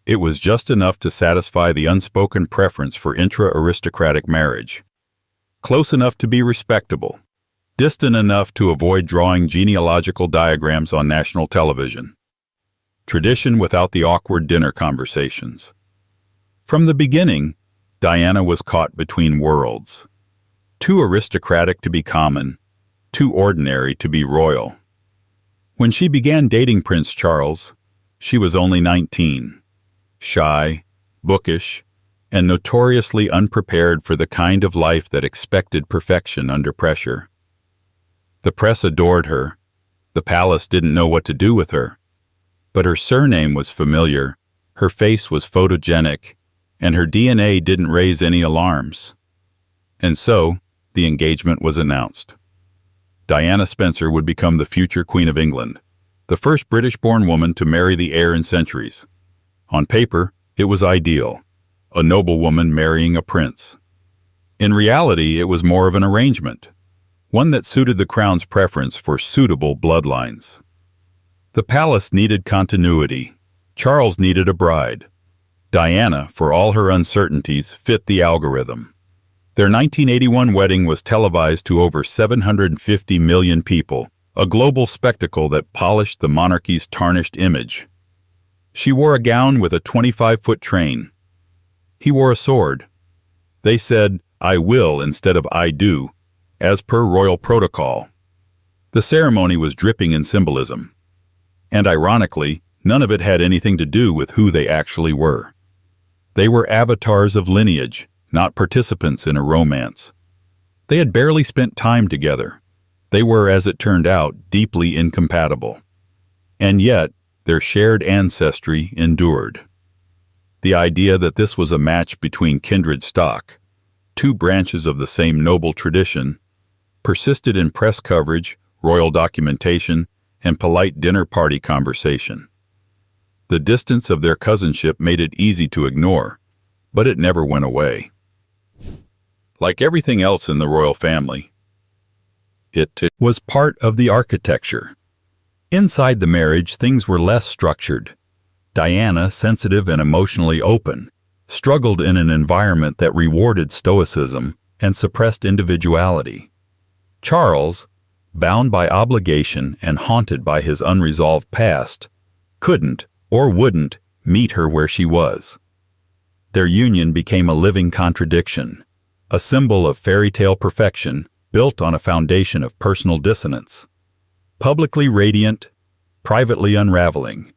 it was just enough to satisfy the unspoken preference for intra-aristocratic marriage. Close enough to be respectable, distant enough to avoid drawing genealogical diagrams on national television. Tradition without the awkward dinner conversations. From the beginning, Diana was caught between worlds. Too aristocratic to be common, too ordinary to be royal. When she began dating Prince Charles, she was only 19, shy, bookish, and notoriously unprepared for the kind of life that expected perfection under pressure. The press adored her. The palace didn't know what to do with her. But her surname was familiar, her face was photogenic, and her DNA didn't raise any alarms. And so, the engagement was announced. Diana Spencer would become the future Queen of England, the first British-born woman to marry the heir in centuries. On paper, it was ideal, a noblewoman marrying a prince. In reality, it was more of an arrangement, one that suited the crown's preference for suitable bloodlines. The palace needed continuity. Charles needed a bride. Diana, for all her uncertainties, fit the algorithm. Their 1981 wedding was televised to over 750 million people, a global spectacle that polished the monarchy's tarnished image. She wore a gown with a 25-foot train. He wore a sword. They said, "I will" instead of "I do," as per royal protocol. The ceremony was dripping in symbolism. And ironically, none of it had anything to do with who they actually were. They were avatars of lineage, not participants in a romance. They had barely spent time together. They were, as it turned out, deeply incompatible. And yet, their shared ancestry endured. The idea that this was a match between kindred stock, two branches of the same noble tradition, persisted in press coverage, royal documentation, and polite dinner party conversation. The distance of their cousinship made it easy to ignore, but it never went away. Like everything else in the royal family, it was part of the architecture. Inside the marriage, things were less structured. Diana, sensitive and emotionally open, struggled in an environment that rewarded stoicism and suppressed individuality. Charles, bound by obligation and haunted by his unresolved past, couldn't or wouldn't meet her where she was. Their union became a living contradiction, a symbol of fairy tale perfection built on a foundation of personal dissonance. Publicly radiant, privately unraveling.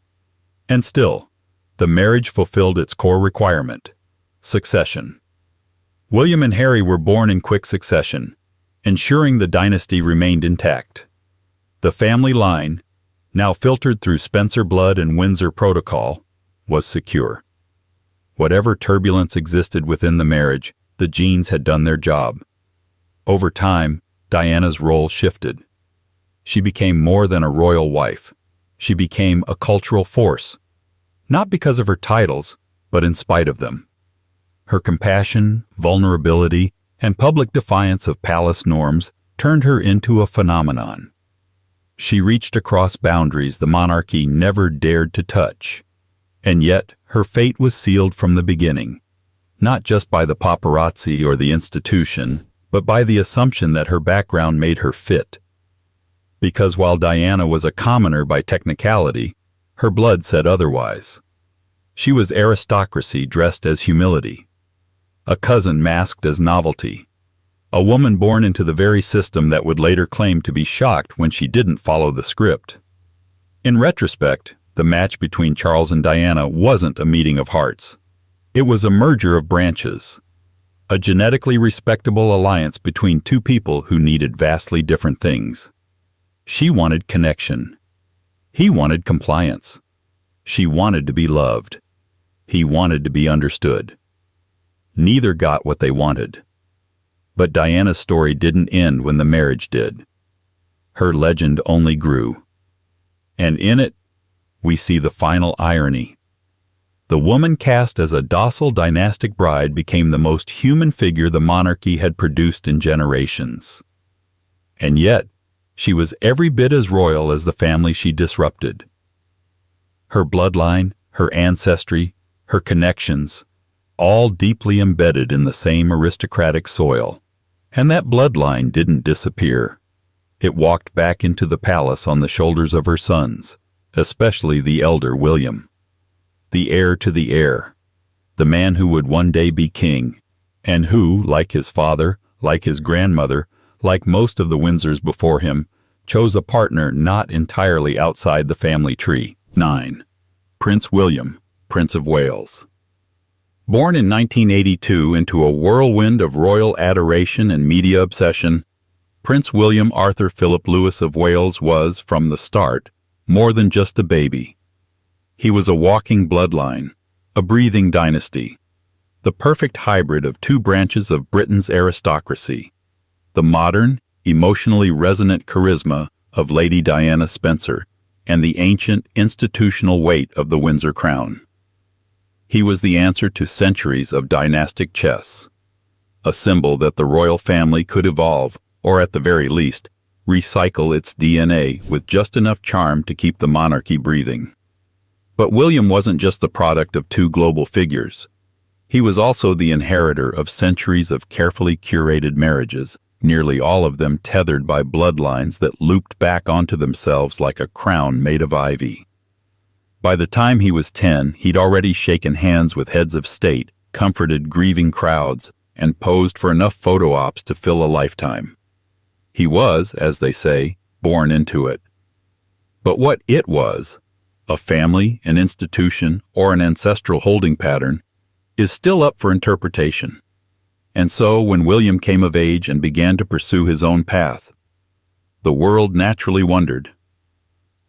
And still, the marriage fulfilled its core requirement: succession. William and Harry were born in quick succession, ensuring the dynasty remained intact. The family line, now filtered through Spencer blood and Windsor protocol, was secure. Whatever turbulence existed within the marriage, the genes had done their job. Over time, Diana's role shifted. She became more than a royal wife. She became a cultural force, not because of her titles, but in spite of them. Her compassion, vulnerability, and public defiance of palace norms turned her into a phenomenon. She reached across boundaries the monarchy never dared to touch. And yet, her fate was sealed from the beginning, not just by the paparazzi or the institution, but by the assumption that her background made her fit. Because while Diana was a commoner by technicality, her blood said otherwise. She was aristocracy dressed as humility, a cousin masked as novelty, a woman born into the very system that would later claim to be shocked when she didn't follow the script. In retrospect, the match between Charles and Diana wasn't a meeting of hearts. It was a merger of branches, a genetically respectable alliance between two people who needed vastly different things. She wanted connection. He wanted compliance. She wanted to be loved. He wanted to be understood. Neither got what they wanted. But Diana's story didn't end when the marriage did. Her legend only grew. And in it, we see the final irony. The woman cast as a docile dynastic bride became the most human figure the monarchy had produced in generations. And yet, she was every bit as royal as the family she disrupted. Her bloodline, her ancestry, her connections, all deeply embedded in the same aristocratic soil. And that bloodline didn't disappear. It walked back into the palace on the shoulders of her sons, especially the elder William. The heir to the heir, the man who would one day be king, and who, like his father, like his grandmother, like most of the Windsors before him, chose a partner not entirely outside the family tree. 9. Prince William, Prince of Wales. Born in 1982 into a whirlwind of royal adoration and media obsession, Prince William Arthur Philip Louis of Wales was, from the start, more than just a baby. He was a walking bloodline, a breathing dynasty, the perfect hybrid of two branches of Britain's aristocracy: the modern, emotionally resonant charisma of Lady Diana Spencer and the ancient, institutional weight of the Windsor crown. He was the answer to centuries of dynastic chess, a symbol that the royal family could evolve, or at the very least, recycle its DNA with just enough charm to keep the monarchy breathing. But William wasn't just the product of two global figures. He was also the inheritor of centuries of carefully curated marriages, nearly all of them tethered by bloodlines that looped back onto themselves like a crown made of ivy. By the time he was 10, he'd already shaken hands with heads of state, comforted grieving crowds, and posed for enough photo ops to fill a lifetime. He was, as they say, born into it. But what it was, a family, an institution, or an ancestral holding pattern, is still up for interpretation. And so, when William came of age and began to pursue his own path, the world naturally wondered,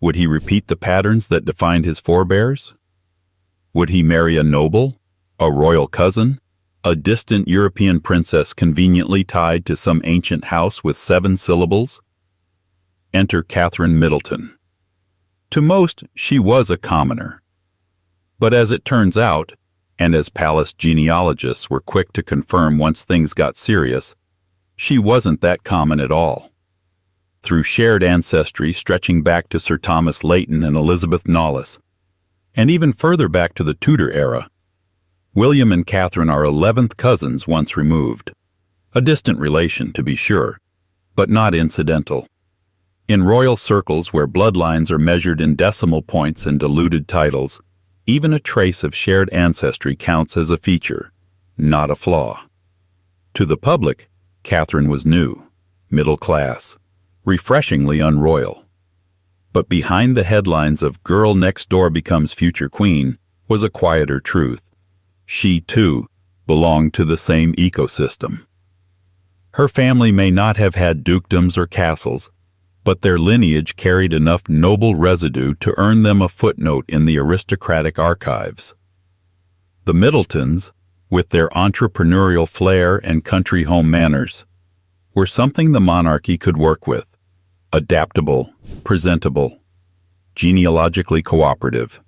would he repeat the patterns that defined his forebears? Would he marry a noble, a royal cousin, A distant European princess conveniently tied to some ancient house with 7 syllables? Enter Catherine Middleton. To most, she was a commoner. But as it turns out, and as palace genealogists were quick to confirm once things got serious, she wasn't that common at all. Through shared ancestry stretching back to Sir Thomas Layton and Elizabeth Knollys, and even further back to the Tudor era, William and Catherine are 11th cousins once removed. A distant relation, to be sure, but not incidental. In royal circles where bloodlines are measured in decimal points and diluted titles, even a trace of shared ancestry counts as a feature, not a flaw. To the public, Catherine was new, middle class, refreshingly unroyal. But behind the headlines of "Girl Next Door Becomes Future Queen" was a quieter truth. She, too, belonged to the same ecosystem. Her family may not have had dukedoms or castles, but their lineage carried enough noble residue to earn them a footnote in the aristocratic archives. The Middletons, with their entrepreneurial flair and country home manners, were something the monarchy could work with. Adaptable, presentable, genealogically cooperative.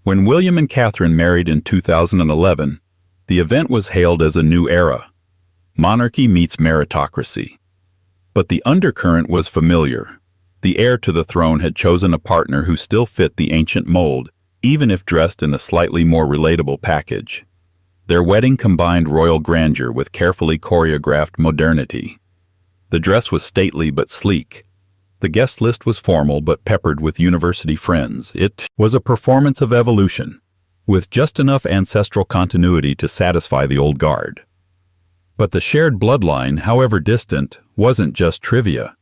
When William and Catherine married in 2011, the event was hailed as a new era. Monarchy meets meritocracy. But the undercurrent was familiar. The heir to the throne had chosen a partner who still fit the ancient mold, even if dressed in a slightly more relatable package. Their wedding combined royal grandeur with carefully choreographed modernity. The dress was stately but sleek. The guest list was formal but peppered with university friends. It was a performance of evolution, with just enough ancestral continuity to satisfy the old guard. But the shared bloodline, however distant, wasn't just trivia.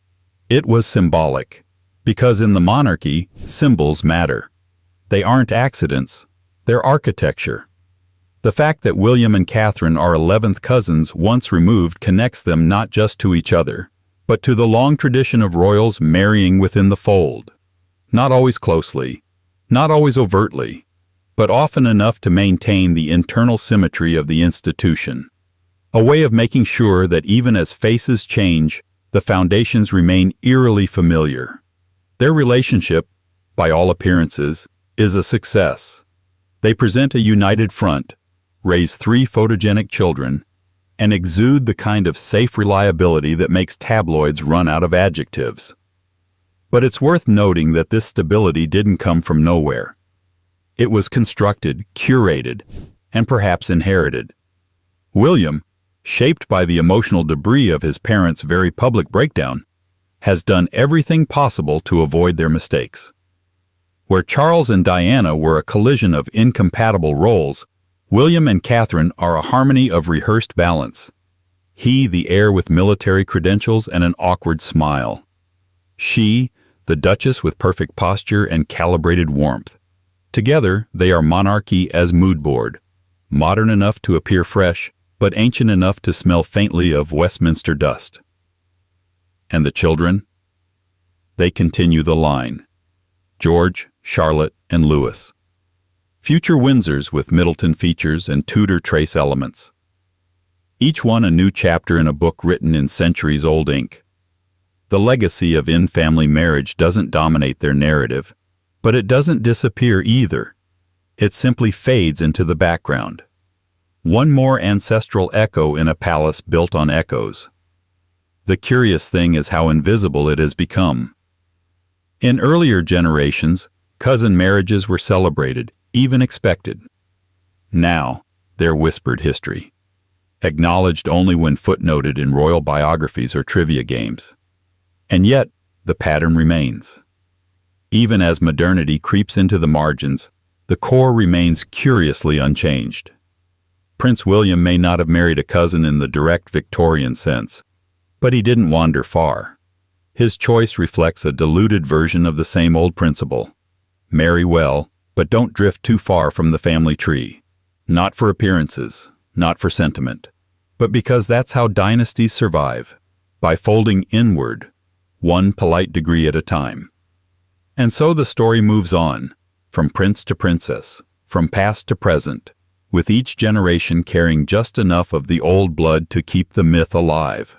It was symbolic, because in the monarchy, symbols matter. They aren't accidents, they're architecture. The fact that William and Catherine are 11th cousins once removed connects them not just to each other, but to the long tradition of royals marrying within the fold. Not always closely, not always overtly, but often enough to maintain the internal symmetry of the institution. A way of making sure that even as faces change, the foundations remain eerily familiar. Their relationship, by all appearances, is a success. They present a united front, raise 3 photogenic children, and exude the kind of safe reliability that makes tabloids run out of adjectives. But it's worth noting that this stability didn't come from nowhere. It was constructed, curated, and perhaps inherited. William, shaped by the emotional debris of his parents' very public breakdown, has done everything possible to avoid their mistakes. Where Charles and Diana were a collision of incompatible roles, William and Catherine are a harmony of rehearsed balance. He, the heir with military credentials and an awkward smile. She, the duchess with perfect posture and calibrated warmth. Together, they are monarchy as mood board, modern enough to appear fresh, but ancient enough to smell faintly of Westminster dust. And the children? They continue the line. George, Charlotte, and Louis. Future Windsors with Middleton features and Tudor trace elements. Each one a new chapter in a book written in centuries-old ink. The legacy of in-family marriage doesn't dominate their narrative, but it doesn't disappear either. It simply fades into the background. One more ancestral echo in a palace built on echoes. The curious thing is how invisible it has become. In earlier generations, cousin marriages were celebrated, even expected. Now, they're whispered history, acknowledged only when footnoted in royal biographies or trivia games. And yet, the pattern remains. Even as modernity creeps into the margins, the core remains curiously unchanged. Prince William may not have married a cousin in the direct Victorian sense, but he didn't wander far. His choice reflects a diluted version of the same old principle. Marry well, but don't drift too far from the family tree. Not for appearances, not for sentiment, but because that's how dynasties survive, by folding inward, one polite degree at a time. And so the story moves on, from prince to princess, from past to present, with each generation carrying just enough of the old blood to keep the myth alive.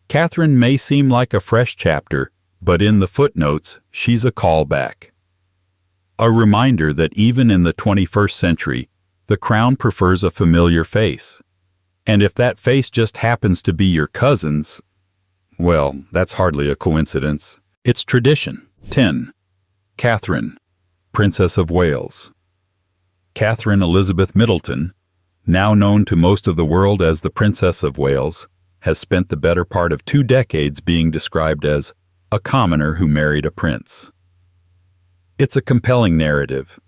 Catherine may seem like a fresh chapter, but in the footnotes, she's a callback. A reminder that even in the 21st century, the crown prefers a familiar face. And if that face just happens to be your cousin's, well, that's hardly a coincidence. It's tradition. 10. Catherine, Princess of Wales. Catherine Elizabeth Middleton, now known to most of the world as the Princess of Wales, has spent the better part of 2 decades being described as a commoner who married a prince. It's a compelling narrative.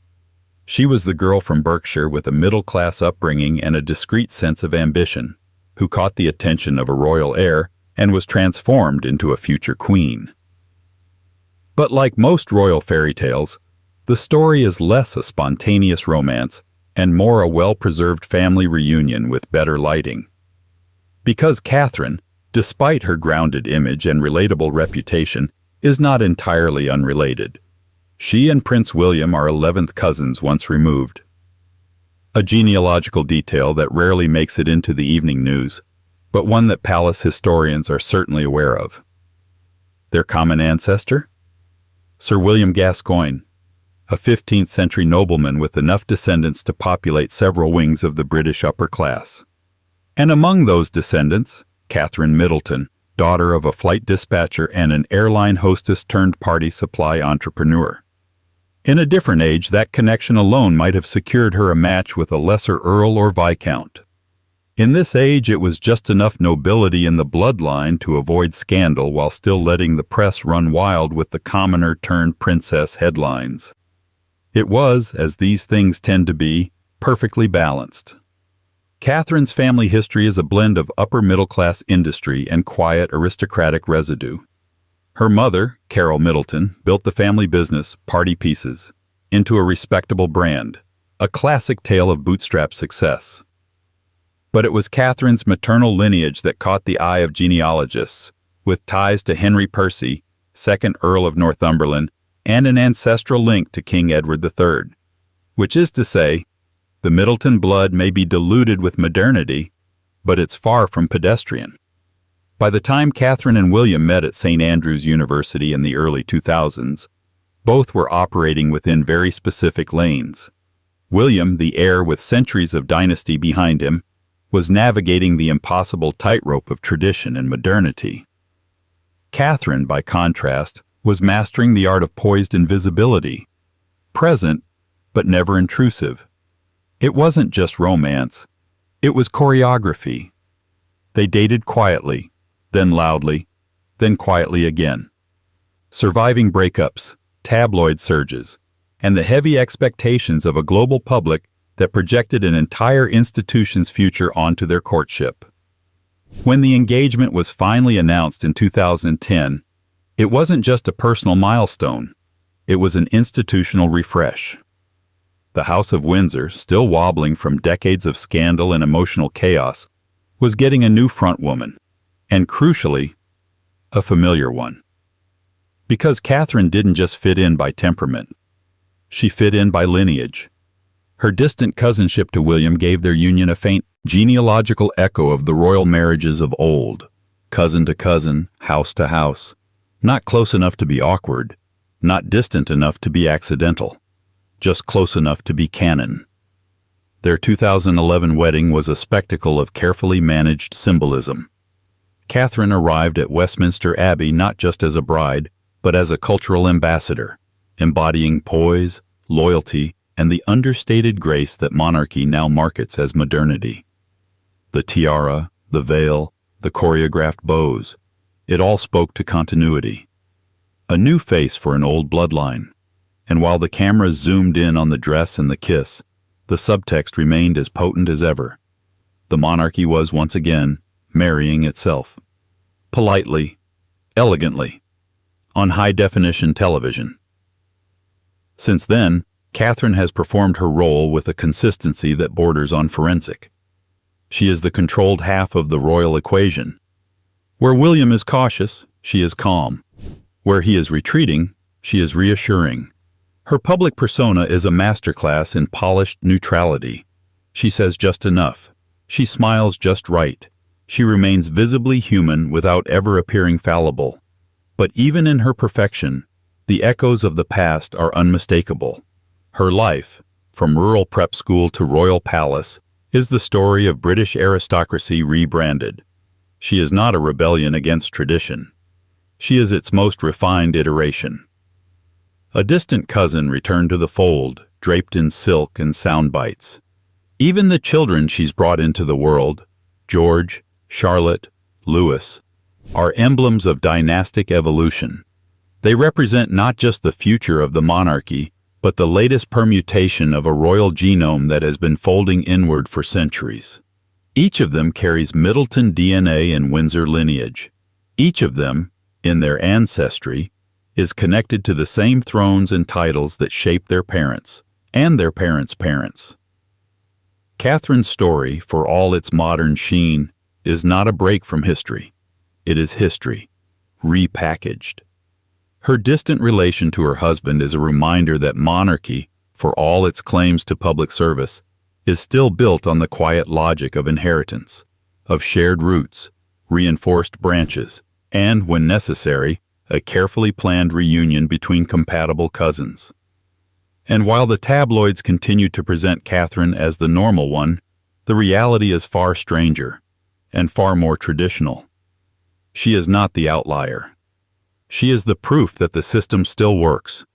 She was the girl from Berkshire with a middle-class upbringing and a discreet sense of ambition, who caught the attention of a royal heir and was transformed into a future queen. But like most royal fairy tales, the story is less a spontaneous romance and more a well-preserved family reunion with better lighting. Because Catherine, despite her grounded image and relatable reputation, is not entirely unrelated. She and Prince William are 11th cousins once removed. A genealogical detail that rarely makes it into the evening news, but one that palace historians are certainly aware of. Their common ancestor? Sir William Gascoigne, a 15th century nobleman with enough descendants to populate several wings of the British upper class. And among those descendants, Catherine Middleton, daughter of a flight dispatcher and an airline hostess turned party supply entrepreneur. In a different age, that connection alone might have secured her a match with a lesser earl or viscount. In this age, it was just enough nobility in the bloodline to avoid scandal while still letting the press run wild with the commoner-turned-princess headlines. It was, as these things tend to be, perfectly balanced. Catherine's family history is a blend of upper-middle-class industry and quiet aristocratic residue. Her mother, Carol Middleton, built the family business, Party Pieces, into a respectable brand, a classic tale of bootstrap success. But it was Catherine's maternal lineage that caught the eye of genealogists, with ties to Henry Percy, 2nd Earl of Northumberland, and an ancestral link to King Edward III, which is to say, the Middleton blood may be diluted with modernity, but it's far from pedestrian. By the time Catherine and William met at St. Andrews University in the early 2000s, both were operating within very specific lanes. William, the heir with centuries of dynasty behind him, was navigating the impossible tightrope of tradition and modernity. Catherine, by contrast, was mastering the art of poised invisibility, present but never intrusive. It wasn't just romance, it was choreography. They dated quietly, then loudly, then quietly again. Surviving breakups, tabloid surges, and the heavy expectations of a global public that projected an entire institution's future onto their courtship. When the engagement was finally announced in 2010, it wasn't just a personal milestone, it was an institutional refresh. The House of Windsor, still wobbling from decades of scandal and emotional chaos, was getting a new frontwoman, and crucially, a familiar one. Because Catherine didn't just fit in by temperament, she fit in by lineage. Her distant cousinship to William gave their union a faint genealogical echo of the royal marriages of old, cousin to cousin, house to house, not close enough to be awkward, not distant enough to be accidental, just close enough to be canon. Their 2011 wedding was a spectacle of carefully managed symbolism. Catherine arrived at Westminster Abbey not just as a bride, but as a cultural ambassador, embodying poise, loyalty, and the understated grace that monarchy now markets as modernity. The tiara, the veil, the choreographed bows, it all spoke to continuity. A new face for an old bloodline. And while the cameras zoomed in on the dress and the kiss, the subtext remained as potent as ever. The monarchy was once again marrying itself. Politely, elegantly, on high-definition television. Since then, Catherine has performed her role with a consistency that borders on forensic. She is the controlled half of the royal equation. Where William is cautious, she is calm. Where he is retreating, she is reassuring. Her public persona is a masterclass in polished neutrality, She says just enough. She smiles just right. She remains visibly human without ever appearing fallible. But even in her perfection, the echoes of the past are unmistakable. Her life, from rural prep school to royal palace, is the story of British aristocracy rebranded. She is not a rebellion against tradition. She is its most refined iteration. A distant cousin returned to the fold, draped in silk and sound bites. Even the children she's brought into the world, George, Charlotte, Louis, are emblems of dynastic evolution. They represent not just the future of the monarchy, but the latest permutation of a royal genome that has been folding inward for centuries. Each of them carries Middleton DNA and Windsor lineage. Each of them, in their ancestry, is connected to the same thrones and titles that shaped their parents, and their parents' parents. Catherine's story, for all its modern sheen, is not a break from history. It is history, repackaged. Her distant relation to her husband is a reminder that monarchy, for all its claims to public service, is still built on the quiet logic of inheritance, of shared roots, reinforced branches, and, when necessary, a carefully planned reunion between compatible cousins. And while the tabloids continue to present Catherine as the normal one, the reality is far stranger and far more traditional. She is not the outlier. She is the proof that the system still works,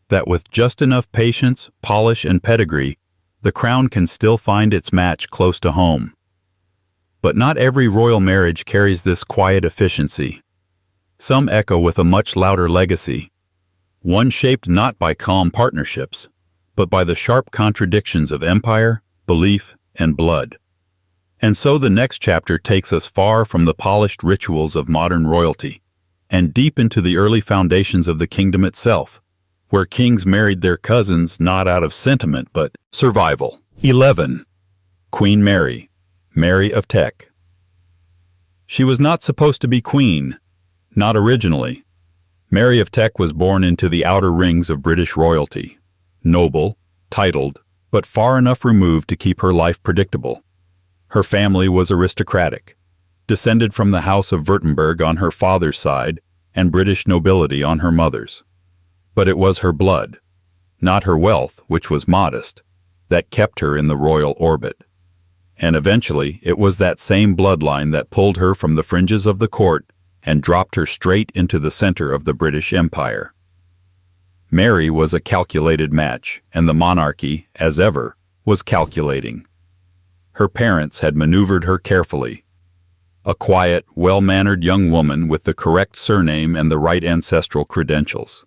that with just enough patience, polish, and pedigree, the crown can still find its match close to home. But not every royal marriage carries this quiet efficiency. Some echo with a much louder legacy, one shaped not by calm partnerships, but by the sharp contradictions of empire, belief, and blood. And so the next chapter takes us far from the polished rituals of modern royalty, and deep into the early foundations of the kingdom itself, where kings married their cousins not out of sentiment but survival. 11. Queen Mary, Mary of Teck. She was not supposed to be queen, not originally. Mary of Teck was born into the outer rings of British royalty, noble, titled, but far enough removed to keep her life predictable. Her family was aristocratic, descended from the House of Württemberg on her father's side and British nobility on her mother's. But it was her blood, not her wealth, which was modest, that kept her in the royal orbit. And eventually it was that same bloodline that pulled her from the fringes of the court and dropped her straight into the center of the British Empire. Mary was a calculated match, and the monarchy, as ever, was calculating. Her parents had maneuvered her carefully. A quiet, well-mannered young woman with the correct surname and the right ancestral credentials.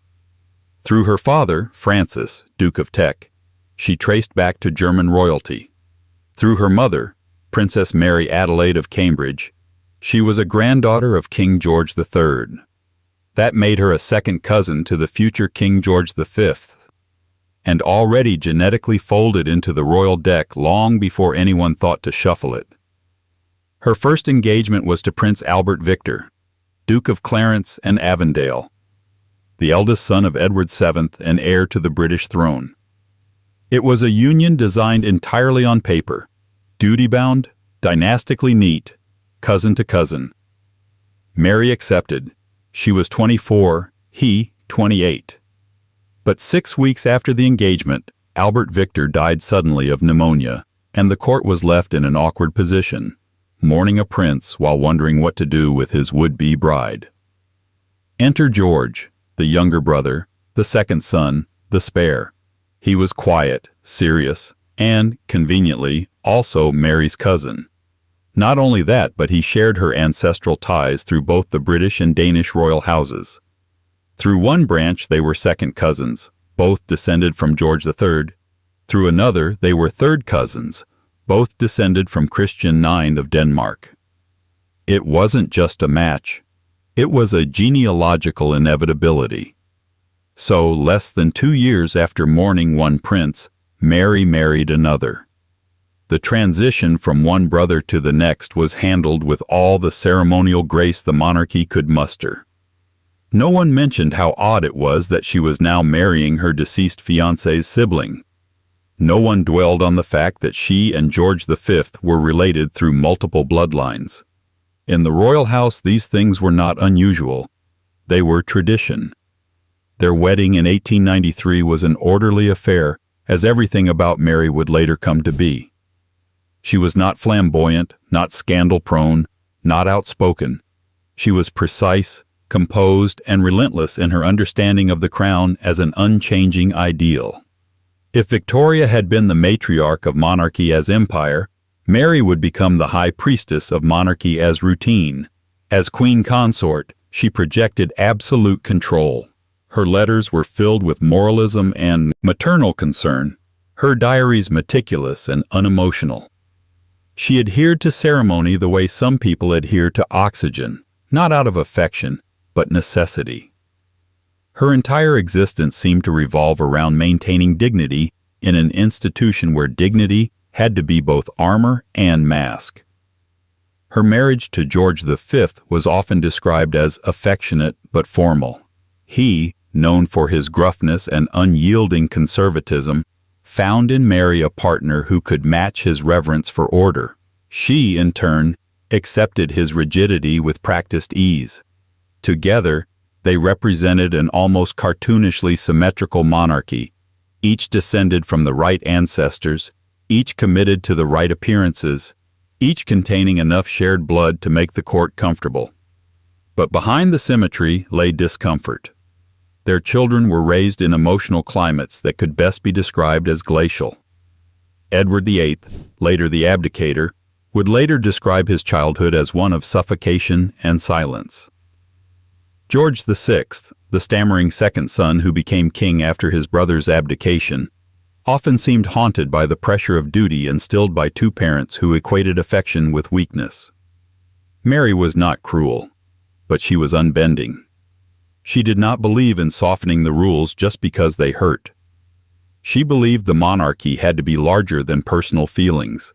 Through her father, Francis, Duke of Teck, she traced back to German royalty. Through her mother, Princess Mary Adelaide of Cambridge, she was a granddaughter of King George III. That made her a second cousin to the future King George V, and already genetically folded into the royal deck long before anyone thought to shuffle it. Her first engagement was to Prince Albert Victor, Duke of Clarence and Avondale, the eldest son of Edward VII and heir to the British throne. It was a union designed entirely on paper, duty-bound, dynastically neat, cousin to cousin. Mary accepted. She was 24, he 28. But 6 weeks after the engagement, Albert Victor died suddenly of pneumonia, and the court was left in an awkward position, mourning a prince while wondering what to do with his would-be bride. Enter George, the younger brother, the second son, the spare. He was quiet, serious, and, conveniently, also Mary's cousin. Not only that, but he shared her ancestral ties through both the British and Danish royal houses. Through one branch they were second cousins, both descended from George III. Through another they were third cousins, both descended from Christian IX of Denmark. It wasn't just a match. It was a genealogical inevitability. So, less than 2 years after mourning one prince, Mary married another. The transition from one brother to the next was handled with all the ceremonial grace the monarchy could muster. No one mentioned how odd it was that she was now marrying her deceased fiancé's sibling. No one dwelled on the fact that she and George V were related through multiple bloodlines. In the royal house, these things were not unusual. They were tradition. Their wedding in 1893 was an orderly affair, as everything about Mary would later come to be. She was not flamboyant, not scandal-prone, not outspoken. She was precise, composed, and relentless in her understanding of the crown as an unchanging ideal. If Victoria had been the matriarch of monarchy as empire, Mary would become the high priestess of monarchy as routine. As queen consort, she projected absolute control. Her letters were filled with moralism and maternal concern, her diaries meticulous and unemotional. She adhered to ceremony the way some people adhere to oxygen, not out of affection, but necessity. Her entire existence seemed to revolve around maintaining dignity in an institution where dignity had to be both armor and mask. Her marriage to George V was often described as affectionate but formal. He, known for his gruffness and unyielding conservatism, found in Mary a partner who could match his reverence for order. She, in turn, accepted his rigidity with practiced ease. Together, they represented an almost cartoonishly symmetrical monarchy, each descended from the right ancestors, each committed to the right appearances, each containing enough shared blood to make the court comfortable. But behind the symmetry lay discomfort. Their children were raised in emotional climates that could best be described as glacial. Edward VIII, later the abdicator, would later describe his childhood as one of suffocation and silence. George VI, the stammering second son who became king after his brother's abdication, often seemed haunted by the pressure of duty instilled by two parents who equated affection with weakness. Mary was not cruel, but she was unbending. She did not believe in softening the rules just because they hurt. She believed the monarchy had to be larger than personal feelings,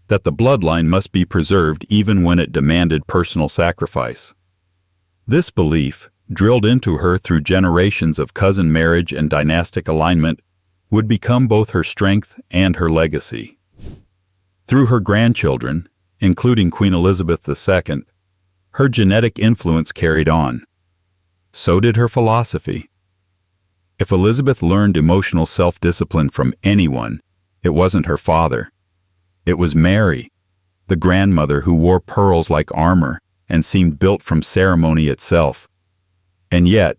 that the bloodline must be preserved even when it demanded personal sacrifice. This belief, drilled into her through generations of cousin marriage and dynastic alignment, would become both her strength and her legacy. Through her grandchildren, including Queen Elizabeth II, her genetic influence carried on. So did her philosophy. If Elizabeth learned emotional self-discipline from anyone, it wasn't her father. It was Mary, the grandmother who wore pearls like armor and seemed built from ceremony itself. And yet,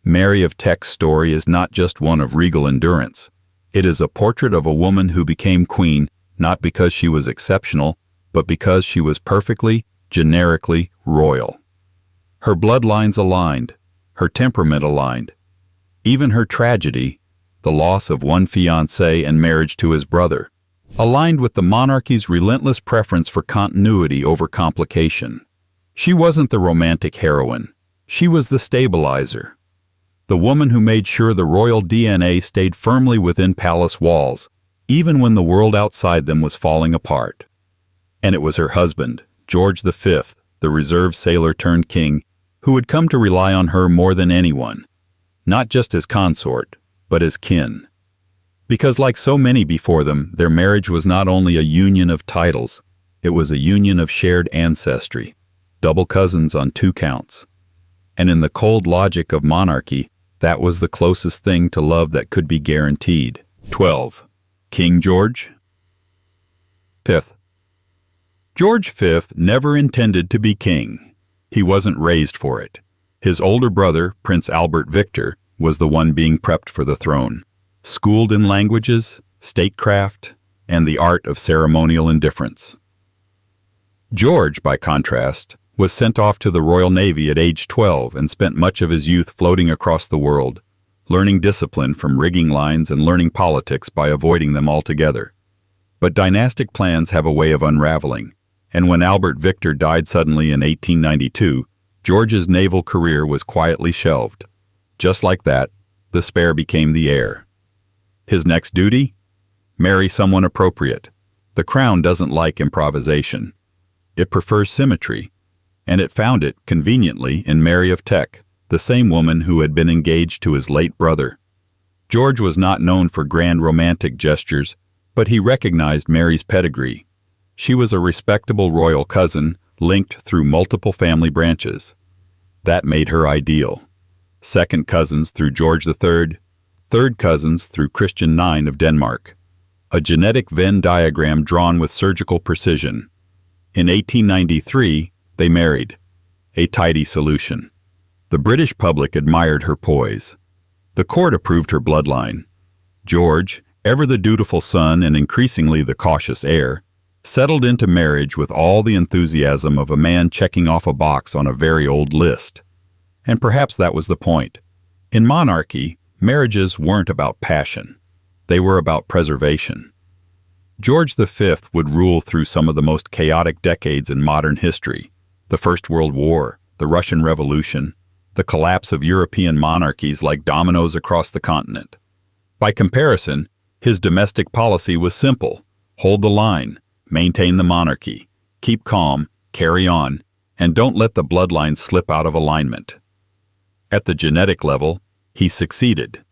Mary of Tech's story is not just one of regal endurance. It is a portrait of a woman who became queen not because she was exceptional, but because she was perfectly, generically royal. Her bloodlines aligned, her temperament aligned. Even her tragedy, the loss of one fiancé and marriage to his brother, aligned with the monarchy's relentless preference for continuity over complication. She wasn't the romantic heroine. She was the stabilizer. The woman who made sure the royal DNA stayed firmly within palace walls, even when the world outside them was falling apart. And it was her husband, George V, the reserve sailor turned king, who had come to rely on her more than anyone, not just as consort, but as kin. Because like so many before them, their marriage was not only a union of titles, it was a union of shared ancestry, double cousins on 2 counts. And in the cold logic of monarchy, that was the closest thing to love that could be guaranteed. 12. King George V. George V never intended to be king. He wasn't raised for it. His older brother, Prince Albert Victor, was the one being prepped for the throne, schooled in languages, statecraft, and the art of ceremonial indifference. George, by contrast, was sent off to the Royal Navy at age 12 and spent much of his youth floating across the world, learning discipline from rigging lines and learning politics by avoiding them altogether. But dynastic plans have a way of unraveling, and when Albert Victor died suddenly in 1892, George's naval career was quietly shelved. Just like that, the spare became the heir. His next duty? Marry someone appropriate. The crown doesn't like improvisation. It prefers symmetry, and it found it, conveniently, in Mary of Tech, the same woman who had been engaged to his late brother. George was not known for grand romantic gestures, but he recognized Mary's pedigree. She was a respectable royal cousin, linked through multiple family branches. That made her ideal. Second cousins through George III, third cousins through Christian IX of Denmark. A genetic Venn diagram drawn with surgical precision. In 1893, they married. A tidy solution. The British public admired her poise. The court approved her bloodline. George, ever the dutiful son and increasingly the cautious heir, settled into marriage with all the enthusiasm of a man checking off a box on a very old list. And perhaps that was the point. In monarchy, marriages weren't about passion. They were about preservation. George V would rule through some of the most chaotic decades in modern history. The First World War, the Russian Revolution, the collapse of European monarchies like dominoes across the continent. By comparison, his domestic policy was simple: hold the line, maintain the monarchy, keep calm, carry on, and don't let the bloodlines slip out of alignment. At the genetic level, he succeeded.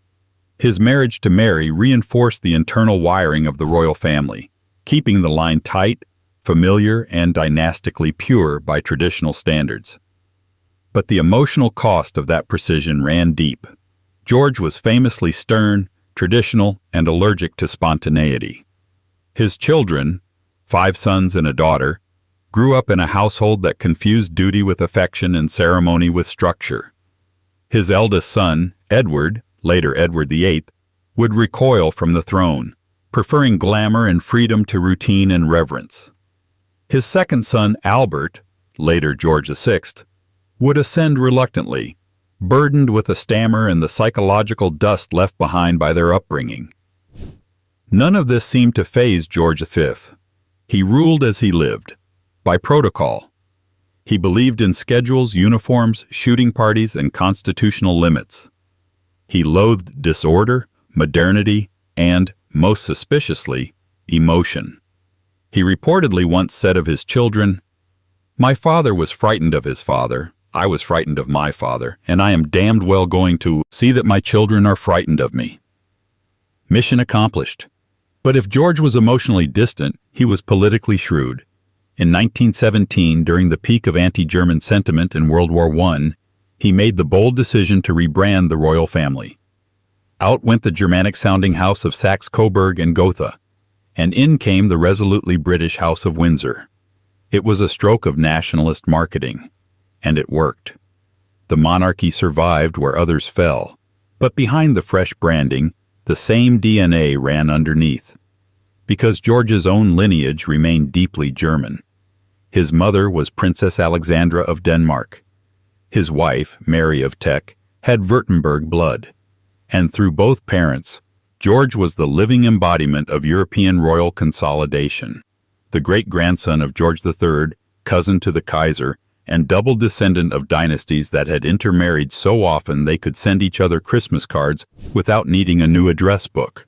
His marriage to Mary reinforced the internal wiring of the royal family, keeping the line tight, familiar, and dynastically pure by traditional standards. But the emotional cost of that precision ran deep. George was famously stern, traditional, and allergic to spontaneity. His children, 5 sons and a daughter, grew up in a household that confused duty with affection and ceremony with structure. His eldest son, Edward, later Edward VIII, would recoil from the throne, preferring glamour and freedom to routine and reverence. His second son, Albert, later George VI, would ascend reluctantly, burdened with a stammer and the psychological dust left behind by their upbringing. None of this seemed to faze George V. He ruled as he lived, by protocol. He believed in schedules, uniforms, shooting parties, and constitutional limits. He loathed disorder, modernity, and, most suspiciously, emotion. He reportedly once said of his children, "My father was frightened of his father, I was frightened of my father, and I am damned well going to see that my children are frightened of me." Mission accomplished. But if George was emotionally distant, he was politically shrewd. In 1917, during the peak of anti-German sentiment in World War I, he made the bold decision to rebrand the royal family. Out went the Germanic-sounding House of Saxe-Coburg and Gotha, and in came the resolutely British House of Windsor. It was a stroke of nationalist marketing. And it worked. The monarchy survived where others fell, but behind the fresh branding, the same DNA ran underneath. Because George's own lineage remained deeply German. His mother was Princess Alexandra of Denmark. His wife, Mary of Teck, had Württemberg blood. And through both parents, George was the living embodiment of European royal consolidation. The great-grandson of George III, cousin to the Kaiser, and double descendant of dynasties that had intermarried so often they could send each other Christmas cards without needing a new address book.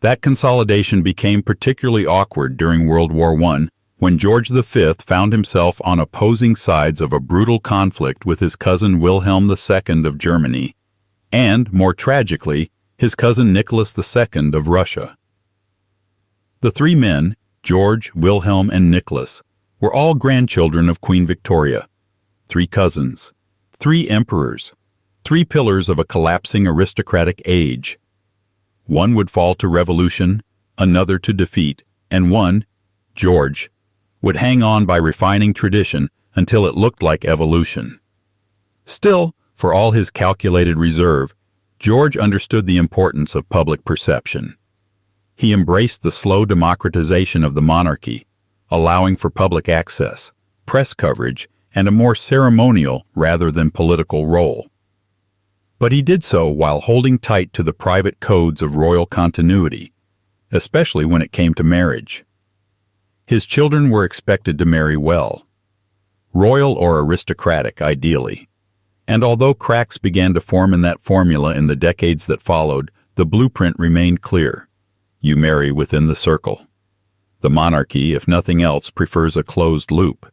That consolidation became particularly awkward during World War I, when George V found himself on opposing sides of a brutal conflict with his cousin Wilhelm II of Germany, and, more tragically, his cousin Nicholas II of Russia. The 3 men, George, Wilhelm, and Nicholas, were all grandchildren of Queen Victoria. 3 cousins, 3 emperors, 3 pillars of a collapsing aristocratic age. One would fall to revolution, another to defeat, and one, George, would hang on by refining tradition until it looked like evolution. Still, for all his calculated reserve, George understood the importance of public perception. He embraced the slow democratization of the monarchy, allowing for public access, press coverage, and a more ceremonial rather than political role. But he did so while holding tight to the private codes of royal continuity, especially when it came to marriage. His children were expected to marry well, royal or aristocratic ideally, and although cracks began to form in that formula in the decades that followed, the blueprint remained clear. You marry within the circle. The monarchy, if nothing else, prefers a closed loop.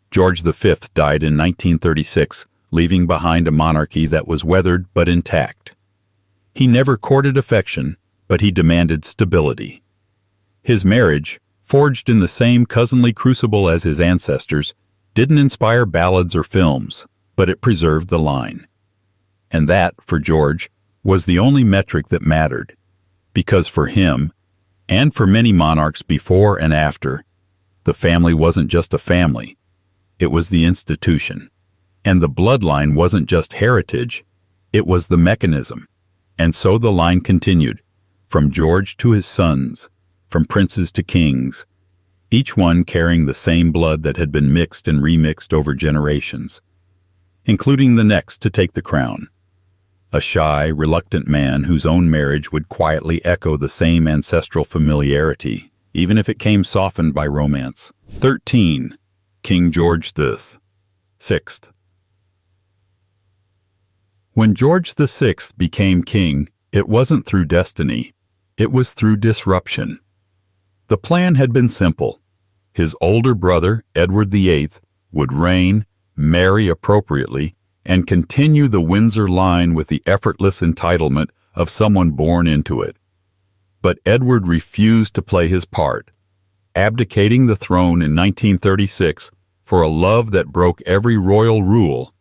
George V died in 1936, leaving behind a monarchy that was weathered but intact. He never courted affection, but he demanded stability. His marriage, forged in the same cousinly crucible as his ancestors, didn't inspire ballads or films, but it preserved the line. And that, for George, was the only metric that mattered, because for him, and for many monarchs before and after, the family wasn't just a family, it was the institution. And the bloodline wasn't just heritage, it was the mechanism. And so the line continued, from George to his sons, from princes to kings, each one carrying the same blood that had been mixed and remixed over generations, including the next to take the crown. A shy, reluctant man whose own marriage would quietly echo the same ancestral familiarity, even if it came softened by romance. 13. King George VI. When George VI became king, it wasn't through destiny, it was through disruption. The plan had been simple. His older brother, Edward VIII, would reign, marry appropriately, and continue the Windsor line with the effortless entitlement of someone born into it. But Edward refused to play his part, abdicating the throne in 1936 for a love that broke every royal rule.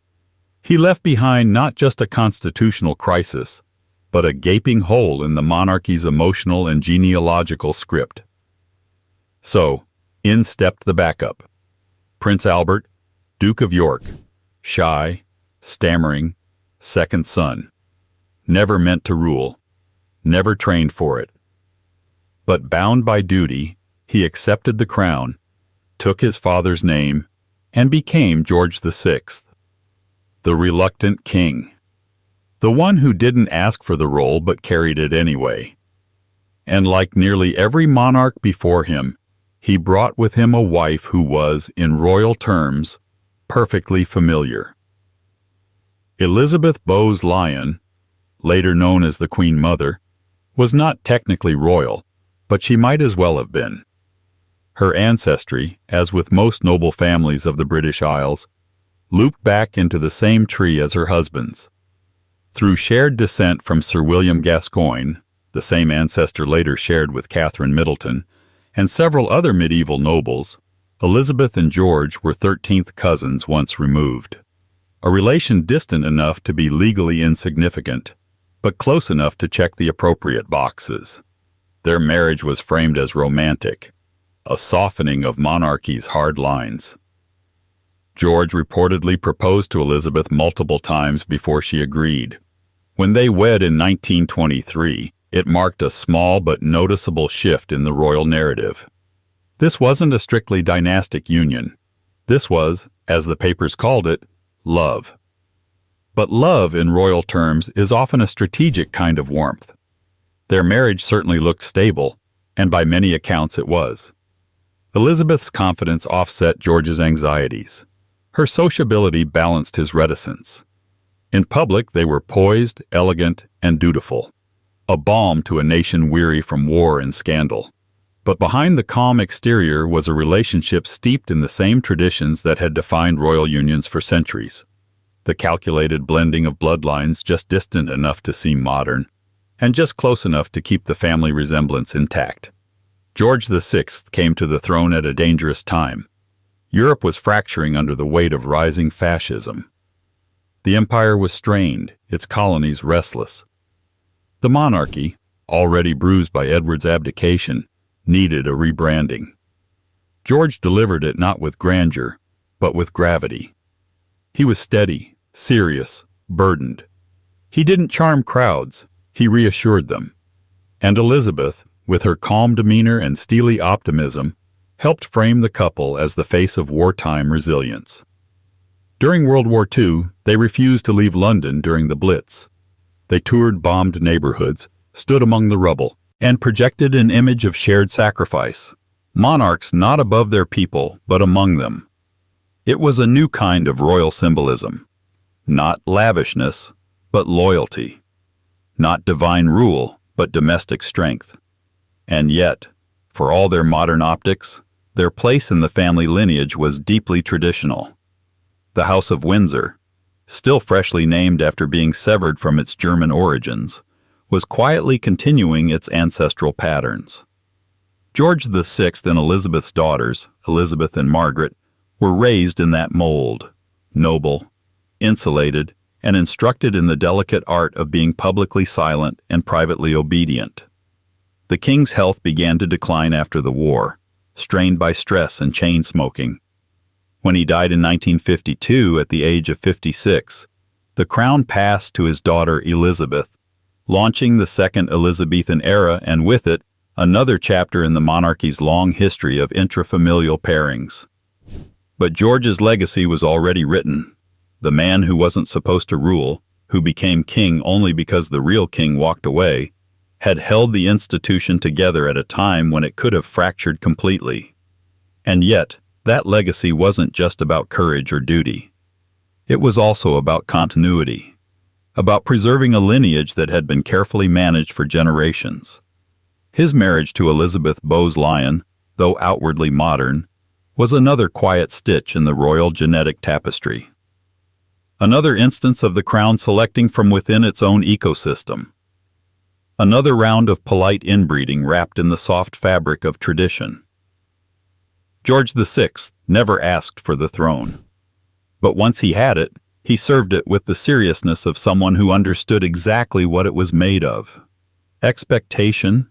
He left behind not just a constitutional crisis, but a gaping hole in the monarchy's emotional and genealogical script. So, in stepped the backup. Prince Albert, Duke of York, shy, stammering, second son. Never meant to rule, never trained for it. But bound by duty, he accepted the crown, took his father's name, and became George VI. The reluctant king. The one who didn't ask for the role but carried it anyway. And like nearly every monarch before him, he brought with him a wife who was, in royal terms, perfectly familiar. Elizabeth Bowes-Lyon, later known as the Queen Mother, was not technically royal, but she might as well have been. Her ancestry, as with most noble families of the British Isles, looped back into the same tree as her husband's. Through shared descent from Sir William Gascoigne, the same ancestor later shared with Catherine Middleton, and several other medieval nobles, Elizabeth and George were 13th cousins once removed. A relation distant enough to be legally insignificant, but close enough to check the appropriate boxes. Their marriage was framed as romantic, a softening of monarchy's hard lines. George reportedly proposed to Elizabeth multiple times before she agreed. When they wed in 1923, it marked a small but noticeable shift in the royal narrative. This wasn't a strictly dynastic union. This was, as the papers called it, love. But love in royal terms is often a strategic kind of warmth. Their marriage certainly looked stable, and by many accounts it was. Elizabeth's confidence offset George's anxieties. Her sociability balanced his reticence. In public, they were poised, elegant, and dutiful, a balm to a nation weary from war and scandal. But behind the calm exterior was a relationship steeped in the same traditions that had defined royal unions for centuries. The calculated blending of bloodlines just distant enough to seem modern, and just close enough to keep the family resemblance intact. George VI came to the throne at a dangerous time. Europe was fracturing under the weight of rising fascism. The empire was strained, its colonies restless. The monarchy, already bruised by Edward's abdication, needed a rebranding. George delivered it not with grandeur, but with gravity. He was steady, serious, burdened. He didn't charm crowds, he reassured them. And Elizabeth, with her calm demeanor and steely optimism, helped frame the couple as the face of wartime resilience. During World War II, they refused to leave London during the Blitz. They toured bombed neighborhoods, stood among the rubble, and projected an image of shared sacrifice. Monarchs not above their people, but among them. It was a new kind of royal symbolism. Not lavishness, but loyalty. Not divine rule, but domestic strength. And yet, for all their modern optics, their place in the family lineage was deeply traditional. The House of Windsor, still freshly named after being severed from its German origins, was quietly continuing its ancestral patterns. George VI and Elizabeth's daughters, Elizabeth and Margaret, were raised in that mold, noble, insulated, and instructed in the delicate art of being publicly silent and privately obedient. The king's health began to decline after the war, strained by stress and chain smoking. When he died in 1952 at the age of 56, the crown passed to his daughter Elizabeth, launching the second Elizabethan era and with it, another chapter in the monarchy's long history of intrafamilial pairings. But George's legacy was already written. The man who wasn't supposed to rule, who became king only because the real king walked away, had held the institution together at a time when it could have fractured completely. And yet, that legacy wasn't just about courage or duty. It was also about continuity, about preserving a lineage that had been carefully managed for generations. His marriage to Elizabeth Bowes-Lyon, though outwardly modern, was another quiet stitch in the royal genetic tapestry. Another instance of the crown selecting from within its own ecosystem. Another round of polite inbreeding wrapped in the soft fabric of tradition. George VI never asked for the throne. But once he had it, he served it with the seriousness of someone who understood exactly what it was made of. Expectation,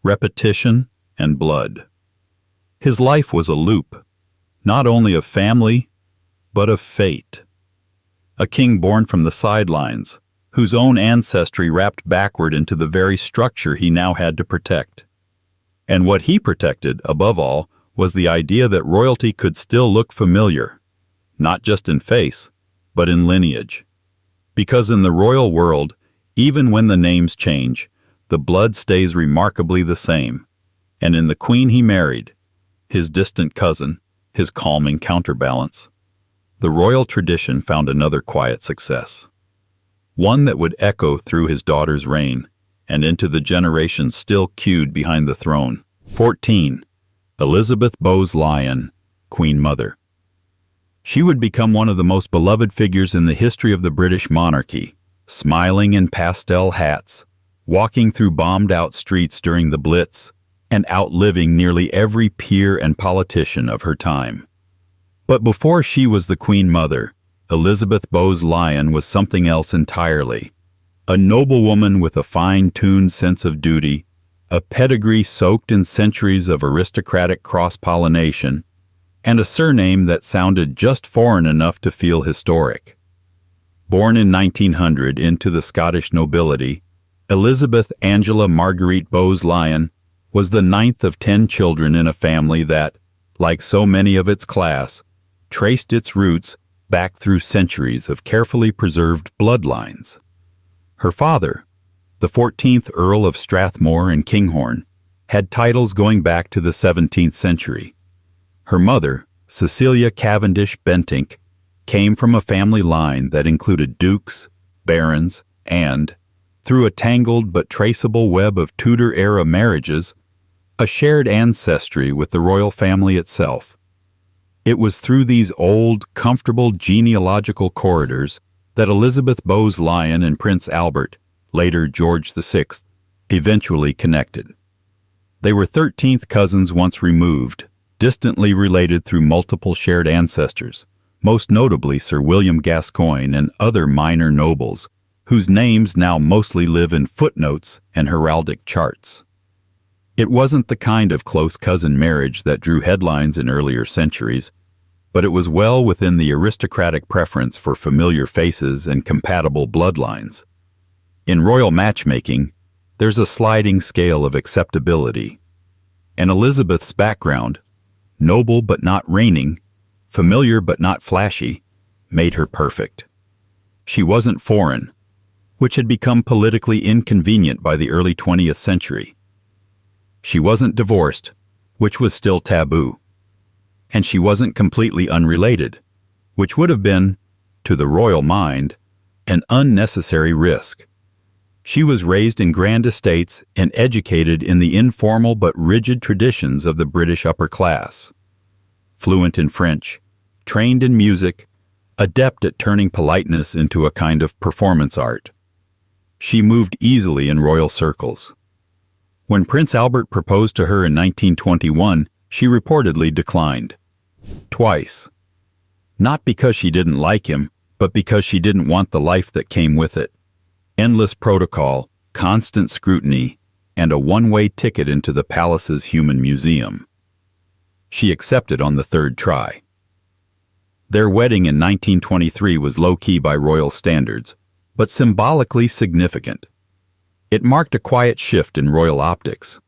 repetition, and blood. His life was a loop, not only of family, but of fate. A king born from the sidelines, whose own ancestry wrapped backward into the very structure he now had to protect. And what he protected, above all, was the idea that royalty could still look familiar, not just in face, but in lineage. Because in the royal world, even when the names change, the blood stays remarkably the same. And in the queen he married, his distant cousin, his calming counterbalance, the royal tradition found another quiet success. One that would echo through his daughter's reign and into the generations still queued behind the throne. 14. Elizabeth Bowes-Lyon, Queen Mother. She would become one of the most beloved figures in the history of the British monarchy, smiling in pastel hats, walking through bombed-out streets during the Blitz, and outliving nearly every peer and politician of her time. But before she was the Queen Mother, Elizabeth Bowes-Lyon was something else entirely. A noblewoman with a fine-tuned sense of duty, a pedigree soaked in centuries of aristocratic cross-pollination, and a surname that sounded just foreign enough to feel historic. Born in 1900 into the Scottish nobility, Elizabeth Angela Marguerite Bowes-Lyon was the 9th of 10 children in a family that, like so many of its class, traced its roots back through centuries of carefully preserved bloodlines. Her father, the 14th Earl of Strathmore and Kinghorn, had titles going back to the 17th century. Her mother, Cecilia Cavendish Bentinck, came from a family line that included dukes, barons, and, through a tangled but traceable web of Tudor-era marriages, a shared ancestry with the royal family itself. It was through these old, comfortable genealogical corridors that Elizabeth Bowes-Lyon and Prince Albert, later George VI, eventually connected. They were 13th cousins once removed, distantly related through multiple shared ancestors, most notably Sir William Gascoigne and other minor nobles, whose names now mostly live in footnotes and heraldic charts. It wasn't the kind of close cousin marriage that drew headlines in earlier centuries, but it was well within the aristocratic preference for familiar faces and compatible bloodlines. In royal matchmaking, there's a sliding scale of acceptability, and Elizabeth's background, noble but not reigning, familiar but not flashy, made her perfect. She wasn't foreign, which had become politically inconvenient by the early 20th century. She wasn't divorced, which was still taboo. And she wasn't completely unrelated, which would have been, to the royal mind, an unnecessary risk. She was raised in grand estates and educated in the informal but rigid traditions of the British upper class. Fluent in French, trained in music, adept at turning politeness into a kind of performance art. She moved easily in royal circles. When Prince Albert proposed to her in 1921, she reportedly declined. Twice. Not because she didn't like him, but because she didn't want the life that came with it. Endless protocol, constant scrutiny, and a one-way ticket into the palace's human museum. She accepted on the third try. Their wedding in 1923 was low-key by royal standards, but symbolically significant. It marked a quiet shift in royal optics.